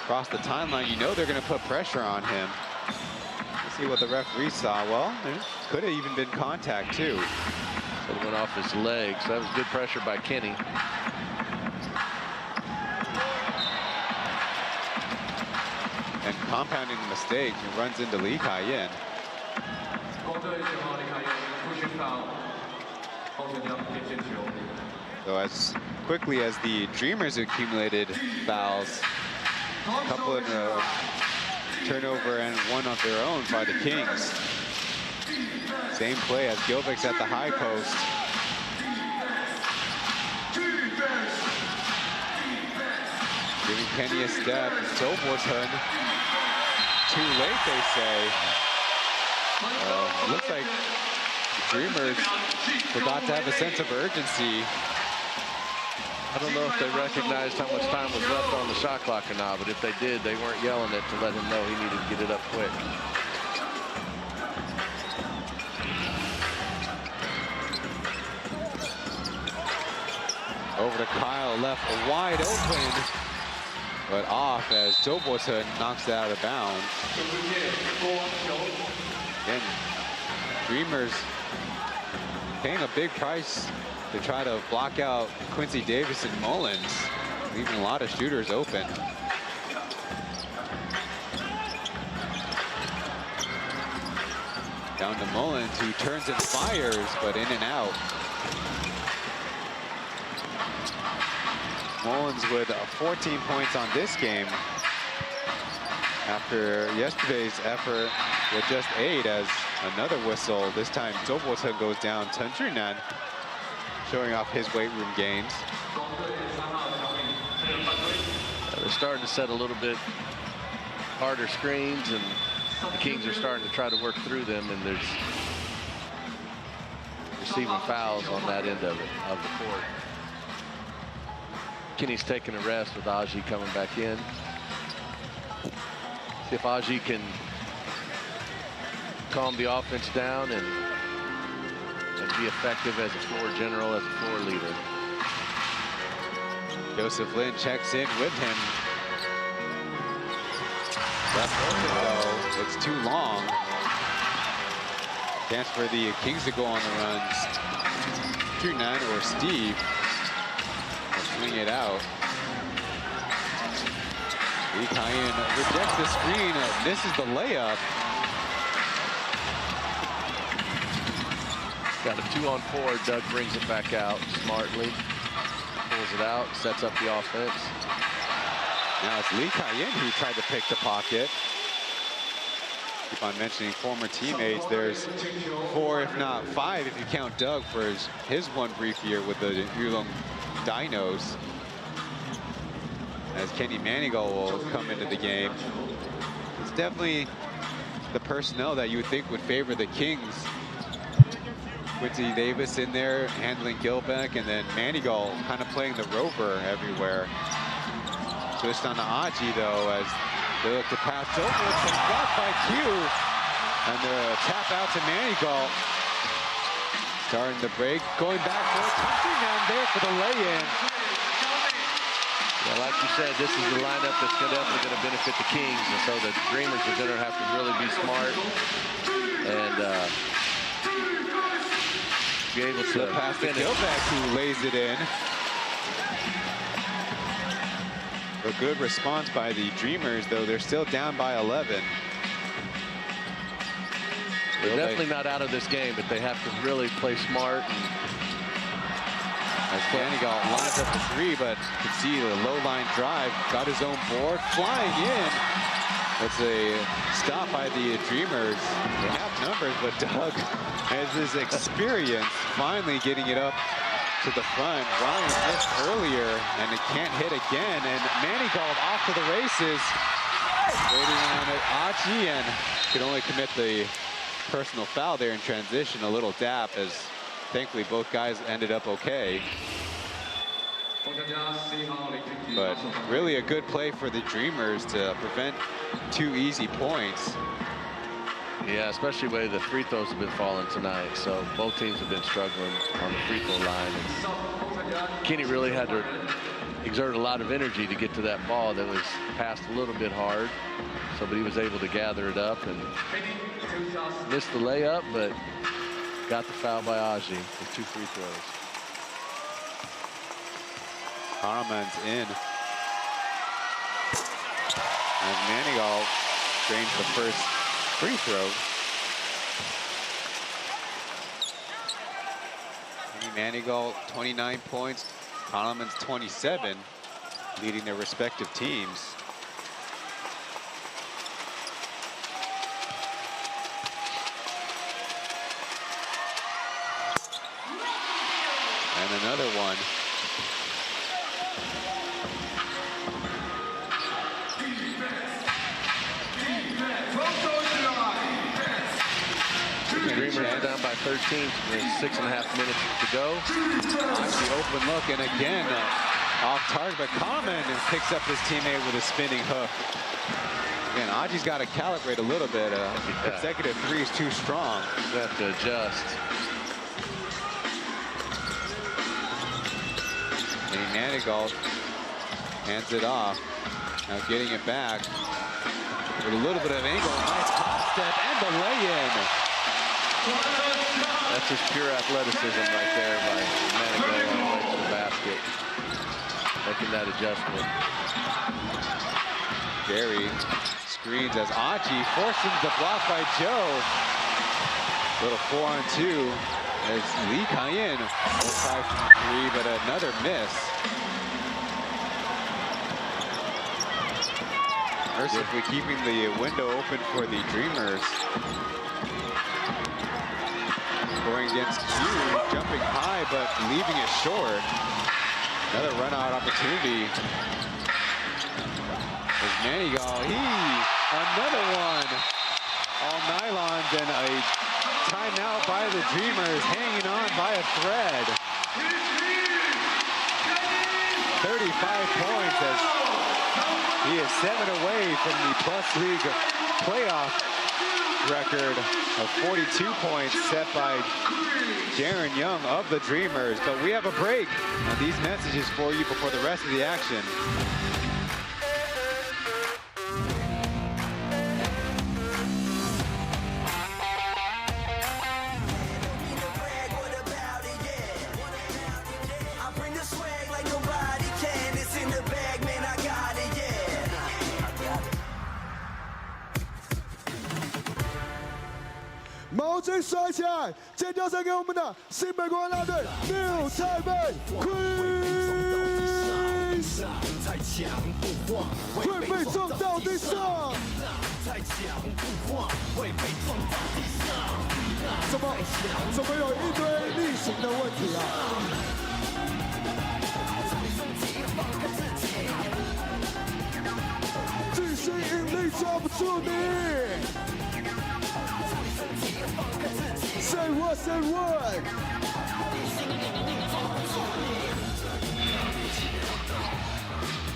across the timeline. You know they're going to put pressure on him. Let's see what the referee saw. Well, there could have even been contact too. So it went off his legs. That was good pressure by Kenny. And compounding the mistake, he runs into Lee Kai-yen. So as quickly as the Dreamers accumulated fouls, a couple in a turnover and one of their own by the Kings. Same play as Gilbeck's at the high post. Giving Kenny a step. Zobotan. Too late, they say. Looks like the Dreamers forgot to have a sense of urgency. I don't know if they recognized how much time was left on the shot clock or not, but if they did, they weren't yelling it to let him know he needed to get it up quick. Over to Kyle, left wide open, but off as Zobotan knocks it out of bounds. Again, Dreamers paying a big price to try to block out Quincy Davis and Mullins, leaving a lot of shooters open. Down to Mullins, who turns and fires, but in and out. Mullins with 14 points on this game after yesterday's effort with just 8 as another whistle. This time Zobotan goes down. Senjunan showing off his weight room gains. They're starting to set a little bit harder screens, and the Kings are starting to try to work through them, and there's receiving fouls on that end of the court. Kenny's taking a rest with AG coming back in. See if AG can calm the offense down and be effective as a floor general, as a floor leader. Joseph Lin checks in with him. Left open though, it's too long. Chance for the Kings to go on the runs. Senjunan or Steve will swing it out. Lee Kai-yen rejects the screen, misses the layup. Got a 2-on-4. Doug brings it back out smartly. Pulls it out, sets up the offense. Now it's Lee Kai-yen who tried to pick the pocket. Keep on mentioning former teammates. There's 4, if not 5, if you count Doug for his one brief year with the Yulong Dinos. As Kenny Manigault will come into the game. It's definitely the personnel that you would think would favor the Kings. Quincy Davis in there handling Gilbeck, and then Manigault kind of playing the rover everywhere. Twist on the Aji though as they look to pass over. It's blocked by Q, and the tap out to Manigault. Starting the break, going back for a touchdown there for the lay-in. Yeah, like you said, this is the lineup that's definitely going to benefit the Kings, and so the Dreamers are going to have to really be smart and be able to pass to Gilbeck, who lays it in. A good response by the Dreamers, though they're still down by 11. They're definitely not out of this game, but they have to really play smart. As Manigault lines up the three, but you can see the low line drive, got his own board, flying in. It's a stop by the Dreamers. They have numbers, but Doug has his experience finally getting it up to the front. Ryan missed earlier, and it can't hit again. And Manigault off to the races. Waiting on it, Aji, and could only commit the personal foul there in transition. A little dap, as thankfully both guys ended up okay. But really a good play for the Dreamers to prevent 2 easy points. Yeah, especially the way the free throws have been falling tonight. So both teams have been struggling on the free throw line. And Kenny really had to exert a lot of energy to get to that ball that was passed a little bit hard. So, but he was able to gather it up and missed the layup, but got the foul by Aji with 2 free throws. Harman's in. And Manigault drains the first free throw. Manigault 29 points, Harman's 27, leading their respective teams. And another one. Dreamers are down by 13. There's 6.5 minutes to go. The open look, and again, off target, but Common picks up his teammate with a spinning hook. Again, Aji's got to calibrate a little bit. Consecutive 3 is too strong. You have to adjust. And Manigault hands it off. Now getting it back with a little bit of angle. Nice top step and the lay-in. That's just pure athleticism right there by Manigault on the way to the basket. Making that adjustment. Gary screens as Aji forces the block by Joe. Little 4-on-2 as Lee Kayin will try from 3, but another miss. Mercifully keeping the window open for the Dreamers. Going against Q, jumping high, but leaving it short. Another run-out opportunity. As Manigault, another one. All nylons, and a timeout by the Dreamers, hanging on by a thread. 35 points as he is 7 away from the Plus League playoff record of 42 points set by Darren Young of the Dreamers. But we have a break, and these messages for you before the rest of the action.毛巾甩起来，尖叫声给我们的新北国家队 New Taipei Queens， 会被撞到地上。怎么有一堆例行的问题啊？巨星引力抓不住你。谁 what?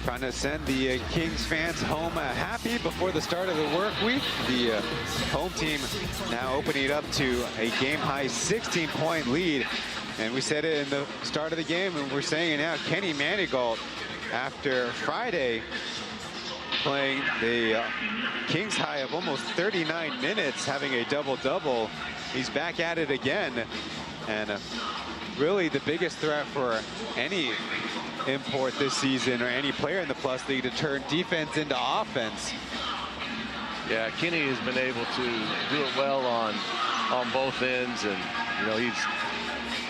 Trying to send the Kings fans home happy before the start of the work week. The home team now opening it up to a game-high 16-point lead. And we said it in the start of the game, and we're saying it now. Kenny Manigault, after Friday, playing the Kings high of almost 39 minutes, having a double-double. He's back at it again. And really the biggest threat for any import this season or any player in the Plus League to turn defense into offense. Yeah, Kenny has been able to do it well on both ends, and you know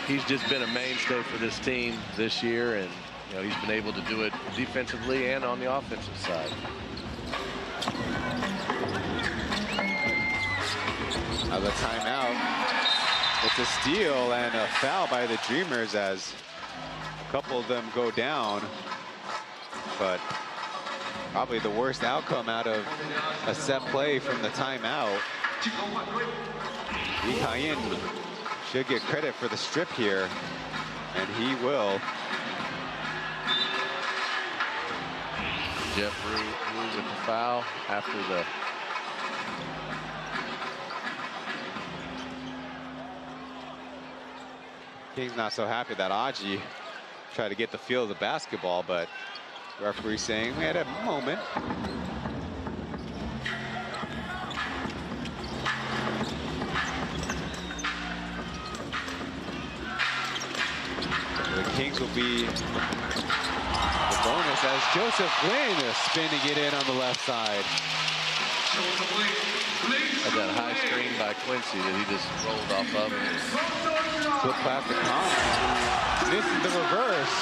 he's just been a mainstay for this team this year, and you know he's been able to do it defensively and on the offensive side. Now the timeout. It's a steal and a foul by the Dreamers as a couple of them go down, but probably the worst outcome out of a set play from the timeout. Lee Kai-in should get credit for the strip here, and he will. Jeff Rue with the foul after the Kings not so happy that Aji tried to get the feel of the basketball, but the referee saying we had a moment. The Kings will be the bonus as Joseph Lin is spinning it in on the left side. And that high screen by Quincy that he just rolled off of. Flip past the Collins. Misses the reverse.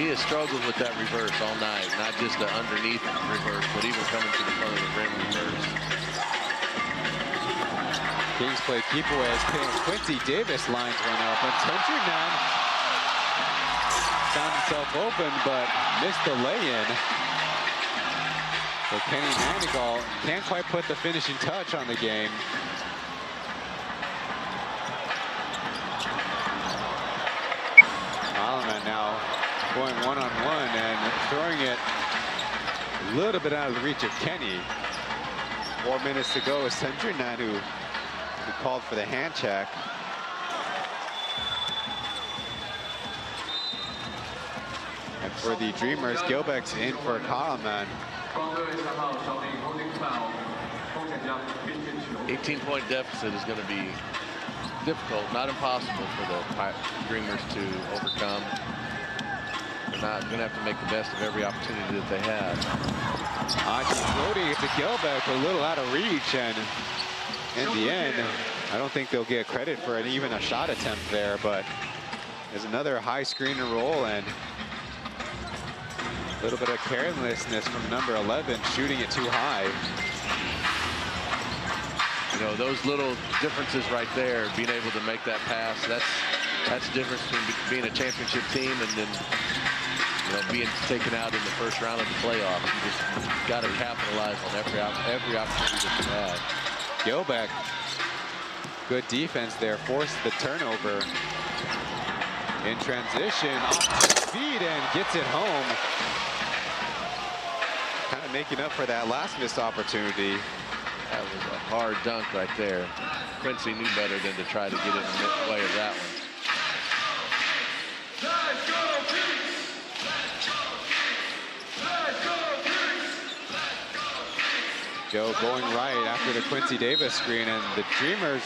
He has struggled with that reverse all night. Not just the underneath reverse, but even coming to the front of the rim reverse. Kings play keep away as Quincy Davis lines one up. And Chen found himself open, but missed the lay-in. So Kenny Manigault can't quite put the finishing touch on the game. Alleman now going one-on-one and throwing it a little bit out of the reach of Kenny. 4 minutes to go. Sendrinan who called for the hand check. And for the Dreamers, Gilbeck's in for Kalaman. 18-point deficit is going to be difficult, not impossible for the Dreamers to overcome. They're not going to have to make the best of every opportunity that they have. Floating it to Gilbeck, a little out of reach, and in the end, I don't think they'll get credit for even a shot attempt there, but there's another high screen and roll, and a little bit of carelessness from number 11, shooting it too high. You know, those little differences right there, being able to make that pass, that's the difference between being a championship team and then, you know, being taken out in the first round of the playoffs. You just got to capitalize on every opportunity that you have. Gilbeck, good defense there, forced the turnover. In transition, off his feet and gets it home. Kind of making up for that last missed opportunity. That was a hard dunk right there. Quincy knew better than to try to get in the way of that one. Joe going right after the Quincy Davis screen, and the Dreamers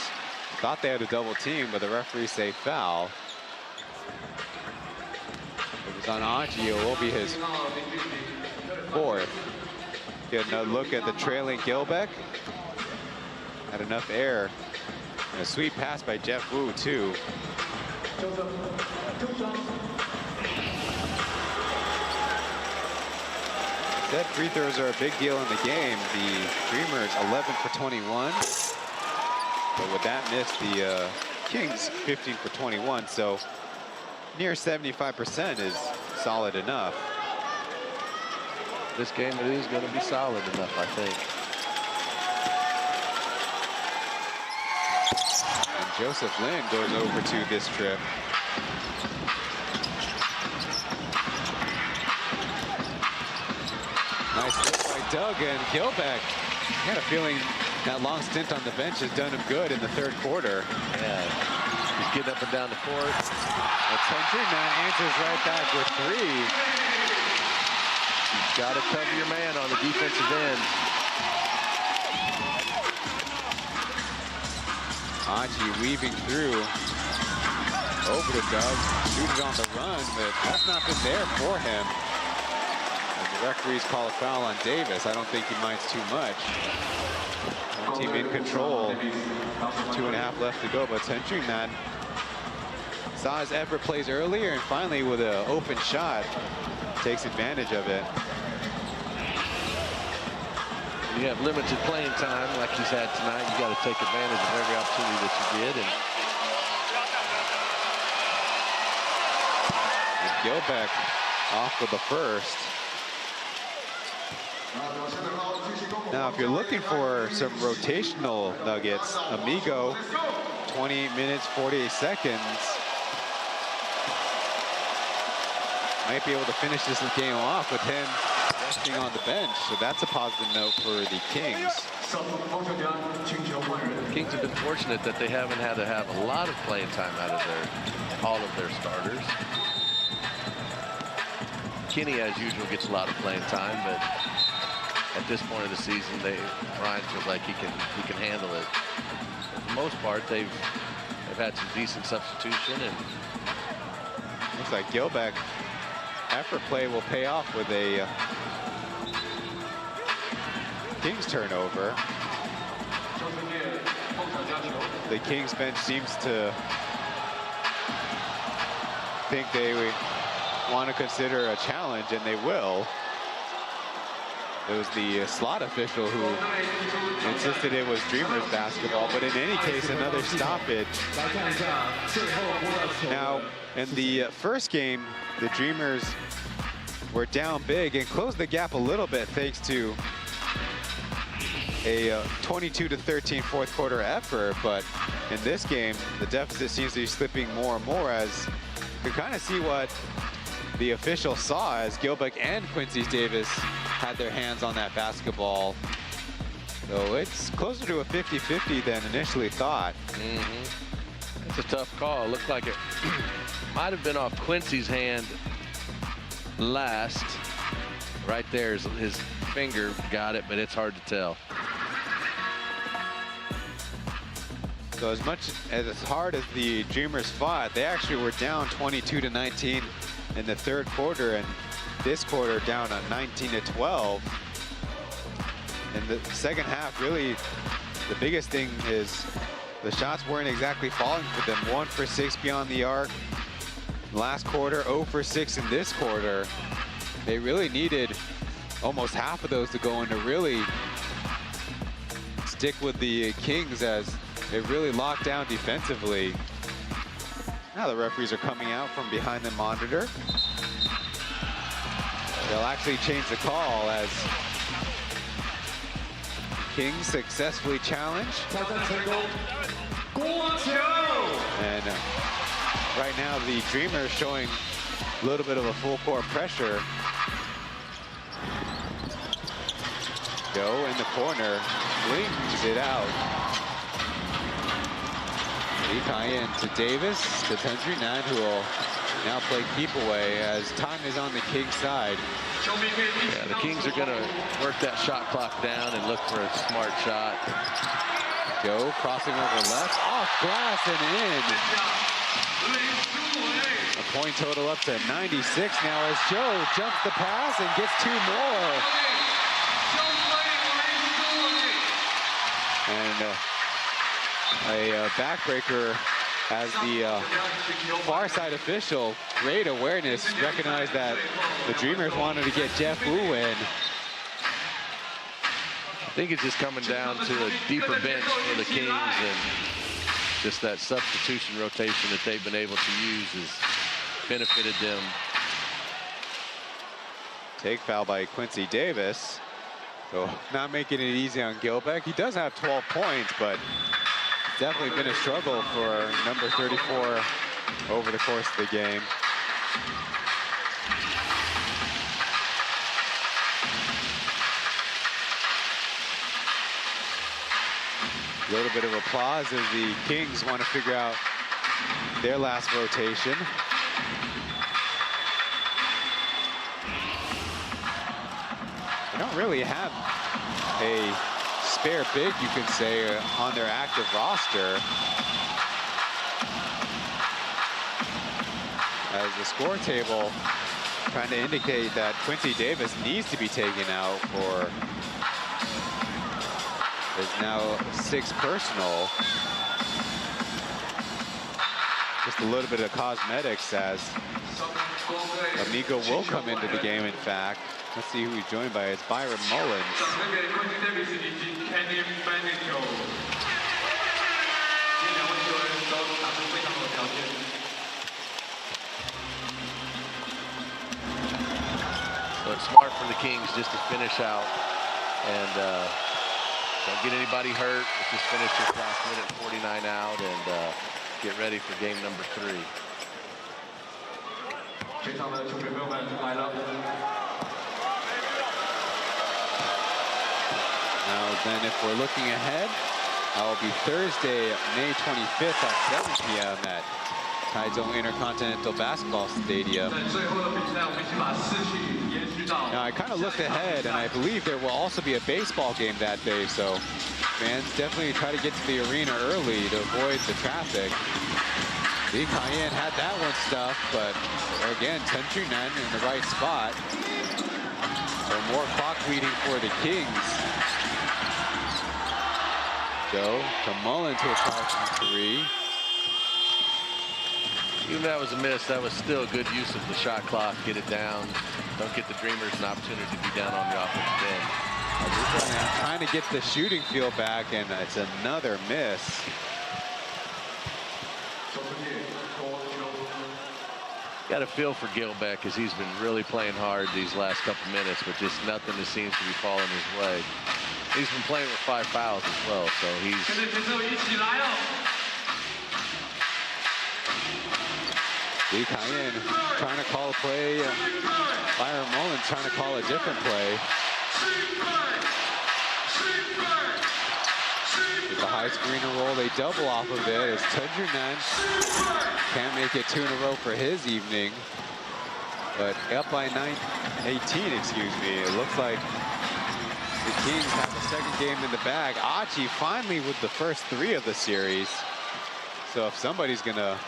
thought they had a double team, but the referees say foul. It was on Aji. It will be his fourth. Get another look at the trailing Gilbeck. Had enough air. And a sweet pass by Jeff Wu, too. Said free throws are a big deal in the game. The Dreamers 11 for 21. But with that miss, the Kings 15 for 21. So near 75% is solid enough. This game it is going to be solid enough, I think. And Joseph Lin goes over to this trip. Nice hit by Doug and Gilbeck. I got a feeling that long stint on the bench has done him good in the third quarter. Yeah, he's getting up and down the court. But Chen answers right back with 3. You've got to cover your man on the defensive end. Aji weaving through. Over to Doug. Shooted on the run, but that's not been there for him. The referees call a foul on Davis. I don't think he minds too much. One team in control. 2.5 left to go, but Chen saw his effort plays earlier, and finally with an open shot, takes advantage of it. You have limited playing time like he's had tonight. You got to take advantage of every opportunity that you get. And Gilbeck off with the first. Now, if you're looking for some rotational nuggets, Amigo, 28 minutes, 48 seconds. Might be able to finish this game off with him resting on the bench. So that's a positive note for the Kings. The Kings have been fortunate that they haven't had to have a lot of playing time out of all of their starters. Kenny, as usual, gets a lot of playing time, but at this point of the season, Ryan feels like he can handle it. For the most part, they've had some decent substitution, and looks like Gilbeck effort play will pay off with a Kings turnover. The Kings bench seems to think they want to consider a challenge, and they will. It was the slot official who insisted it was Dreamers basketball, but in any case, another stoppage. Now, in the first game, the Dreamers were down big and closed the gap a little bit thanks to a 22-13 fourth quarter effort, but in this game, the deficit seems to be slipping more and more, as you can kind of see what the official saw as Gilbeck and Quincy Davis had their hands on that basketball. So it's closer to a 50-50 than initially thought. It's a tough call. It looked like it might have been off Quincy's hand last. Right there, his finger got it, but it's hard to tell. So as hard as the Dreamers fought, they actually were down 22-19 in the third quarter, and this quarter down on 19-12. In the second half, really, the biggest thing is the shots weren't exactly falling for them. 1 for 6 beyond the arc. Last quarter, 0 for 6 in this quarter. They really needed almost half of those to go in to really stick with the Kings as they really locked down defensively. Now the referees are coming out from behind the monitor. They'll actually change the call as Kings successfully challenge. And right now the Dreamers showing a little bit of a full court pressure. Go in the corner, flings it out. Lee Kai-in to Davis, to Tendry-Nan, who will now play keep away as time is on the Kings side. Yeah, the Kings are going to work that shot clock down and look for a smart shot. Go crossing over left, off glass and in. A point total up to 96 now as Joe jumps the pass and gets 2 more. And a backbreaker as the far side official, great awareness, recognized that the Dreamers wanted to get Jeff Wu in. I think it's just coming down to a deeper bench for the Kings, and just that substitution rotation that they've been able to use has benefited them. Take foul by Quincy Davis. So not making it easy on Gilbeck. He does have 12 points, but definitely been a struggle for number 34 over the course of the game. A little bit of applause as the Kings want to figure out their last rotation. They don't really have a spare big, you could say, on their active roster. As the score table trying to indicate that Quincy Davis needs to be taken out for his now 6th personal. Just a little bit of cosmetics as Amigo will come into the game, in fact. Let's see who he's joined by. It's Byron Mullins. So it's smart for the Kings just to finish out and don't get anybody hurt. Let's just finish this last minute 49 out and get ready for game number 3. Now then, if we're looking ahead, that will be Thursday, May 25th at 7 p.m. at Taichung Intercontinental Basketball Stadium. Now, I kind of looked ahead, and I believe there will also be a baseball game that day, so fans definitely try to get to the arena early to avoid the traffic. Lee Cayenne had that one stuffed, but again, Chen Junan in the right spot. So more clock bleeding for the Kings. Joe to Mullins to a from 3. Even if that was a miss, that was still a good use of the shot clock. Get it down. Don't get the Dreamers an opportunity to be down on the offensive end. Trying to get the shooting field back, and it's another miss. Got a feel for Gilbeck as he's been really playing hard these last couple minutes, but just nothing that seems to be falling his way. He's been playing with 5 fouls as well, so he's... Lee Cayenne trying to call a play. Byron Mullins trying to call a different play. With the high screener roll, they double off of it as Chen Junan can't make it 2 in a row for his evening. But up by 18, excuse me. It looks like the Kings have a second game in the bag. Achi finally with the first 3 of the series. So if somebody's gonna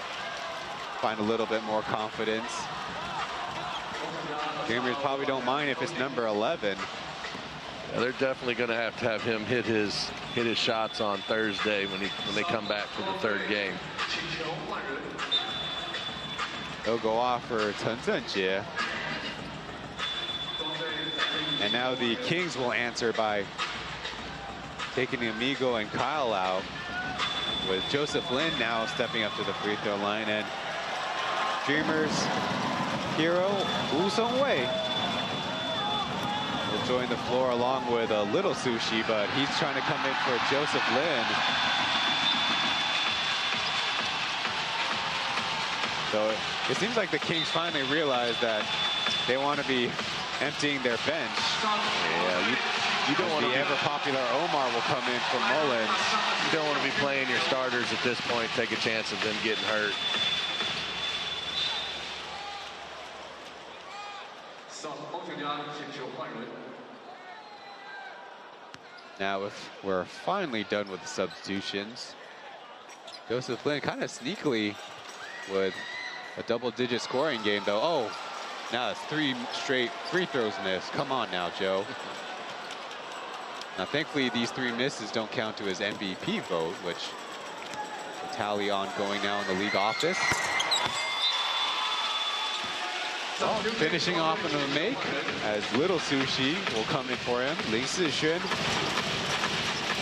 find a little bit more confidence, Dreamers probably don't mind if it's number 11. Yeah, they're definitely going to have him hit his shots on Thursday when they come back for the 3rd game. They'll go off for Chen Zhenjie. And now the Kings will answer by taking Amigo and Kyle out, with Joseph Lin now stepping up to the free throw line, and Dreamers hero Woo Sung-wei will join the floor along with a Little Sushi, but he's trying to come in for Joseph Lin. So it seems like the Kings finally realized that they want to be emptying their bench. Yeah, you don't want to be ever popular Omar will come in for Mullins. You don't want to be playing your starters at this point, take a chance of them getting hurt. Now, if we're finally done with the substitutions, Joseph Lin kind of sneakily with a double-digit scoring game, though. Oh, now it's 3 straight free throws missed. Come on now, Joe. Now, thankfully, these 3 misses don't count to his MVP vote, which will tally ongoing now in the league office. Finishing off in a make as Little Sushi will come in for him. Ling Sixuan.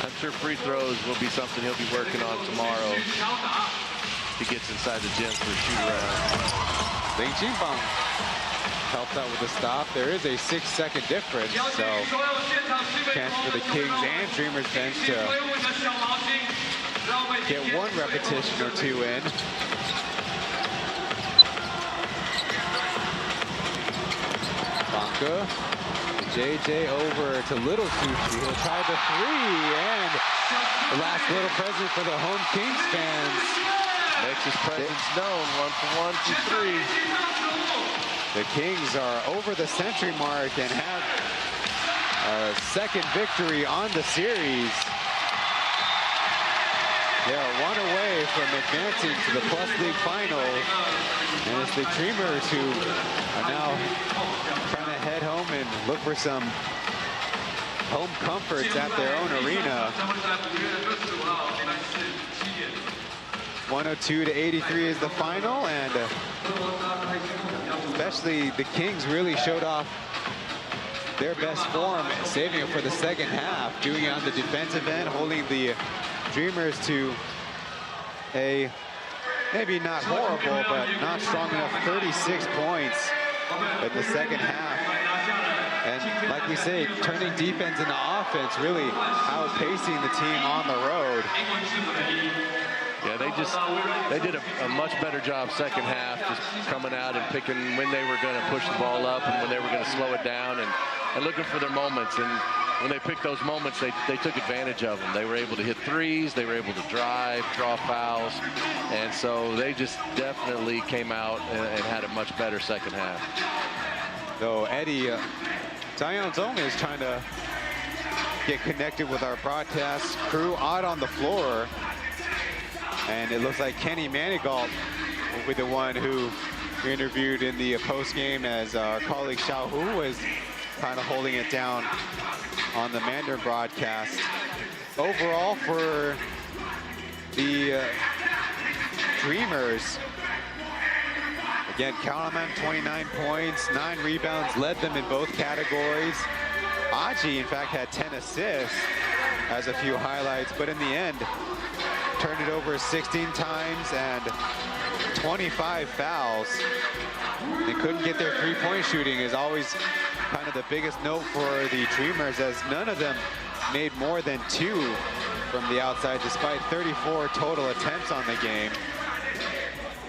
I'm sure free throws will be something he'll be working on tomorrow. He gets inside the gym for a shoot around. Ling Jingbang helps out with the stop. There is a 6-second difference, so chance for the Kings and Dreamers bench to get one repetition or two in. Banca. JJ over to Little Sushi. He'll try the three, and the last little present for the home Kings fans. Makes his presence known. 1 for 1 from 3. The Kings are over the century mark and have a second victory on the series. They are one away from advancing to the Plus League Finals. And it's the Dreamers who are now trying to head home and look for some home comforts at their own arena. 102-83 is the final, and especially the Kings really showed off their best form, saving it for the second half, doing it on the defensive end, holding the Dreamers to a maybe not horrible, but not strong enough 36 points in the second half. And like we say, turning defense into offense, really outpacing the team on the road. Yeah, they did a much better job second half, just coming out and picking when they were going to push the ball up and when they were going to slow it down, and looking for their moments. And when they picked those moments, they took advantage of them. They were able to hit threes, they were able to drive, draw fouls, and so they just definitely came out and had a much better second half. So Eddie, Zion Zong is trying to get connected with our broadcast crew out on the floor. And it looks like Kenny Manigault will be the one who interviewed in the post game, as our colleague Xiao Hu was kind of holding it down on the Mandarin broadcast. Overall for the Dreamers, again, count them at 29 points, 9 rebounds, led them in both categories. Aji, in fact, had 10 assists, has a few highlights, but in the end, turned it over 16 times and 25 fouls. They couldn't get their three-point shooting, is always kind of the biggest note for the Dreamers, as none of them made more than 2 from the outside, despite 34 total attempts on the game.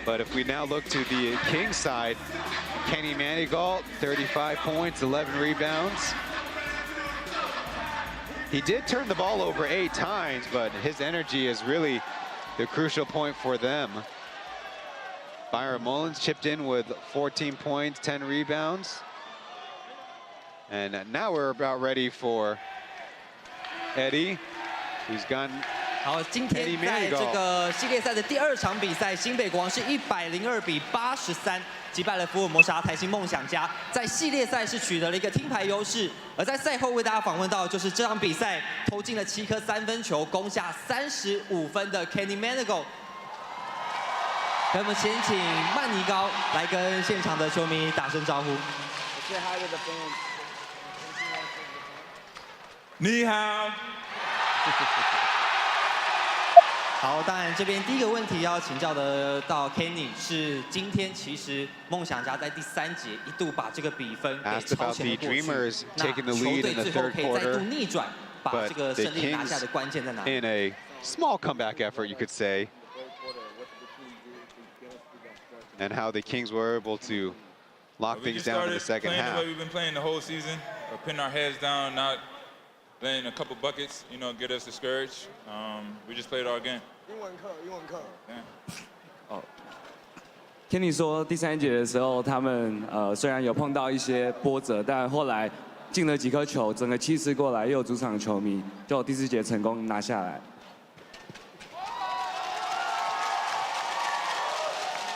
But if we now look to the Kings side, Kenny Manigault, 35 points, 11 rebounds. He did turn the ball over 8 times, but his energy is really the crucial point for them. Byron Mullins chipped in with 14 points, 10 rebounds. And now we're about ready for Eddie, who's gone. 好，今天在这个系列赛的第2场比赛，新北国王是102-83击败了福尔摩沙台新梦想家，在系列赛是取得了一个听牌优势。而在赛后为大家访问到，就是这场比赛投进了7颗3分球，攻下35分的 Kenny Manigault。那么先请曼尼高来跟现场的球迷打声招呼。你好。好，当然这边第一个问题要请教的到 Kenny 是，今天其实梦想家在第3节一度把这个比分给超前了过去，那球队最后可以再度逆转，把这个胜利拿下的关键在哪里 ？In a small comeback effort, you could say, and how the Kings were able to lock things down in the second half. The way we've been playing the whole season, pinning our heads down, not letting a couple buckets, get us discouraged. We just played our game. 英文课。哦，Kenny 说第3节的时候，他们虽然有碰到一些波折，但后来进了几颗球，整个气势过来，又有主场球迷，就第4节成功拿下来。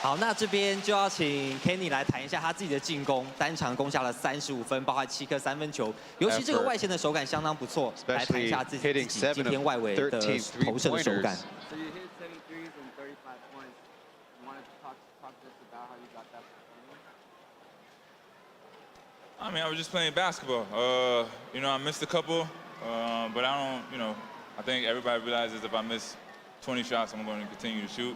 好，那这边就要请 Kenny 来谈一下他自己的进攻，单场攻下了35分，包括7颗3分球，尤其这个外线的手感相当不错。来谈一下自己今天外围的投射的手感。I mean, I was just playing basketball. I missed a couple, but I don't, I think everybody realizes if I miss 20 shots, I'm going to continue to shoot.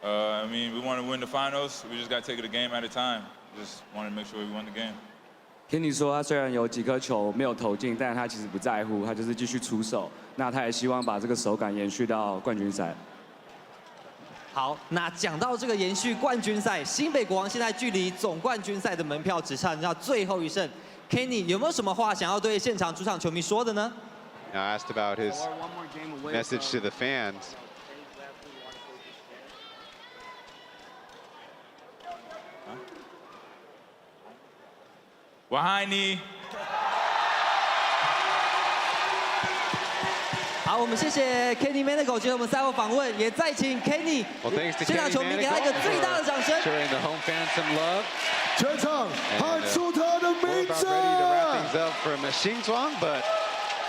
I mean, we want to win the finals. We just got to take it a game at a time. Just want to make sure we won the game. Kenny 说他虽然有几颗球没有投进，但是他其实不在乎，他就是继续出手。那他也希望把这个手感延续到冠军赛。好，那讲到这个延续冠军赛，新北国王现在距离总冠军赛的门票只剩下最后一胜。Kenny 有没有什么话想要对现场主场球迷说的呢？ Now asked about his message to the fans. Wahine. 好，我们谢谢 Kenny Manigo 接受我们赛后访问，也再请 Kenny 现场球迷给他一个最大的掌声。 Showing the home fans some love. 全场喊出他的名字。 We're about ready to wrap things up from Xingzhuang, but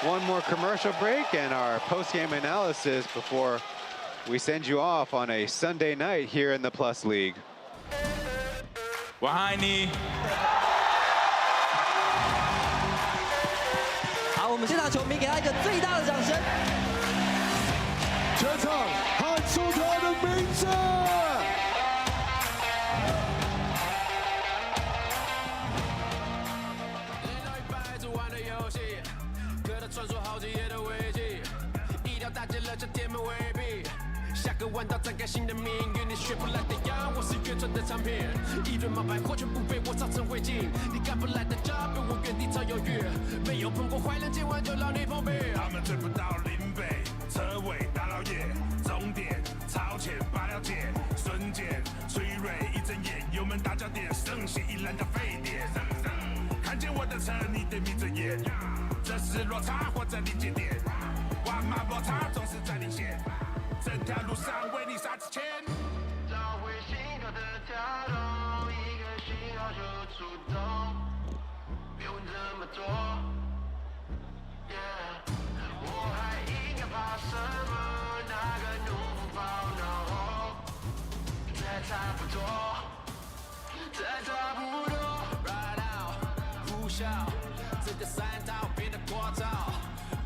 one more commercial break and our post-game analysis before we send you off on a Sunday night here in the Plus League. Wahine. 好，我们现场球迷给他一个最大的掌声。全场喊出他的名字。 传说好几页的危机，一条大街了，这天门未闭。下个弯道展开新的命运，你学不来的样，我是原创的产品。一堆冒牌货全部被我烧成灰烬，你赶不来的渣被我原地超犹豫。没有碰过坏人，今晚就让你碰壁。他们追不到林北，车尾大老爷，终点超前八条街，瞬间脆锐一睁眼，油门大脚点，剩血一烂的沸点。看见我的车，你得眯着眼。 这是落差或者临界点，万马落差总是在领先，这条路上为你杀之前。找回心跳的跳动，一个信号就触动，别问怎么做。我还应该怕什么？那个怒放脑，再差不多，再差不多 ，right out， 呼啸，这个赛道。 过招，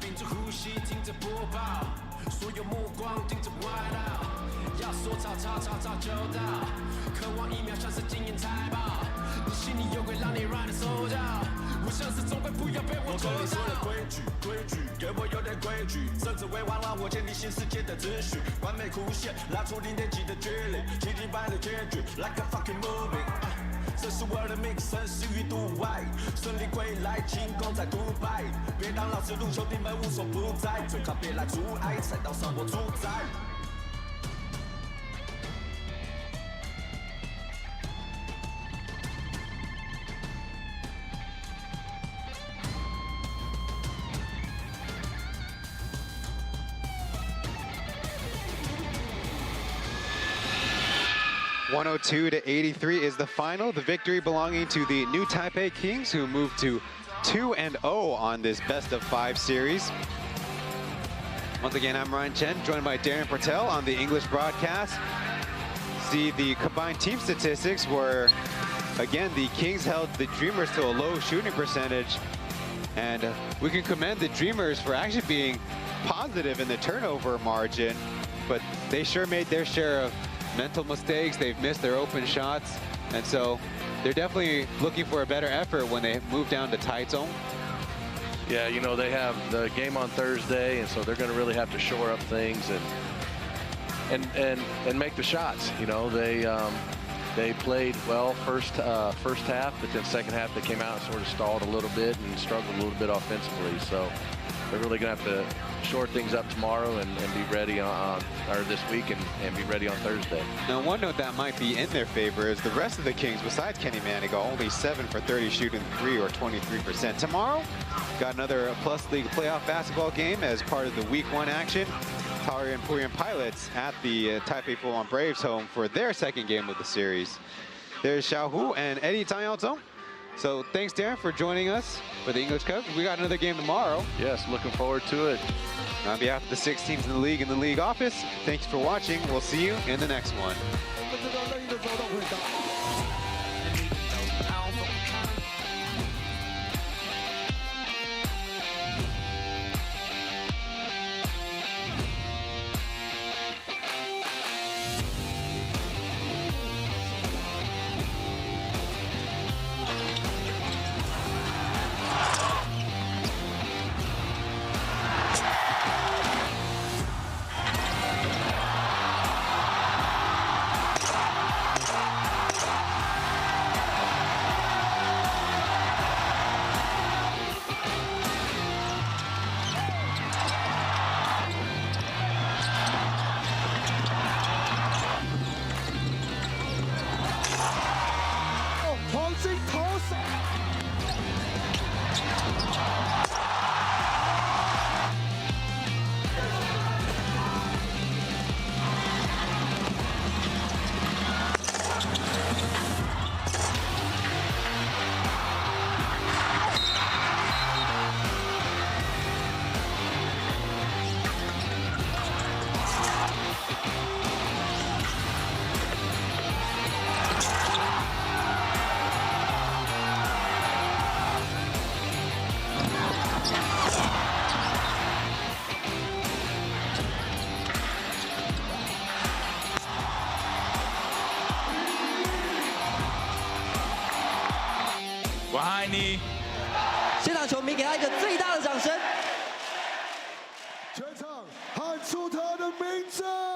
屏住呼吸，听着播报，所有目光盯着外道。要说吵就到，渴望一秒像是金银财宝。你心里有鬼，让你软的手脚。我像是总会不要被我捉到。规矩，给我有点规矩，甚至未完让我建立新世界的秩序。完美弧线，拉出0.几的距离，奇迹般的结局 ，like a fucking movie。 这是我的名声，始于度外，顺利归来，轻功在独白。别当老师路，兄弟们无所不在，最好别来阻碍，赛道上我主宰。102 to 83 is the final. The victory belonging to the new Taipei Kings, who moved to 2-0 on this best-of-5 series. Once again, I'm Ryan Chen, joined by Darren Pertel on the English broadcast. See the combined team statistics where, again, the Kings held the Dreamers to a low shooting percentage. And we can commend the Dreamers for actually being positive in the turnover margin, but they sure made their share of mental mistakes. They've missed their open shots, and so they're definitely looking for a better effort when they move down to Taizong. Yeah, you know, they have the game on Thursday, and so they're going to really have to shore up things and make the shots. You know, they played well first half, but then second half they came out and sort of stalled a little bit and struggled a little bit offensively. So they're really going to have to shore things up tomorrow and be ready or this week and be ready on Thursday. Now, one note that might be in their favor is the rest of the Kings, besides Kenny Manigault, only 7 for 30 shooting 3 or 23%. Tomorrow, got another Plus League playoff basketball game as part of the Week 1 action. Tauri and Purian Pilots at the Taipei Full-On Braves home for their second game of the series. There's Xiao Hu and Eddie Tanyao. So thanks, Darren, for joining us for the English Cup. We got another game tomorrow. Yes, looking forward to it. On behalf of the 6 teams in the league office, thanks for watching. We'll see you in the next one. right knee. 现场球迷给他一个最大的掌声。全场喊出他的名字。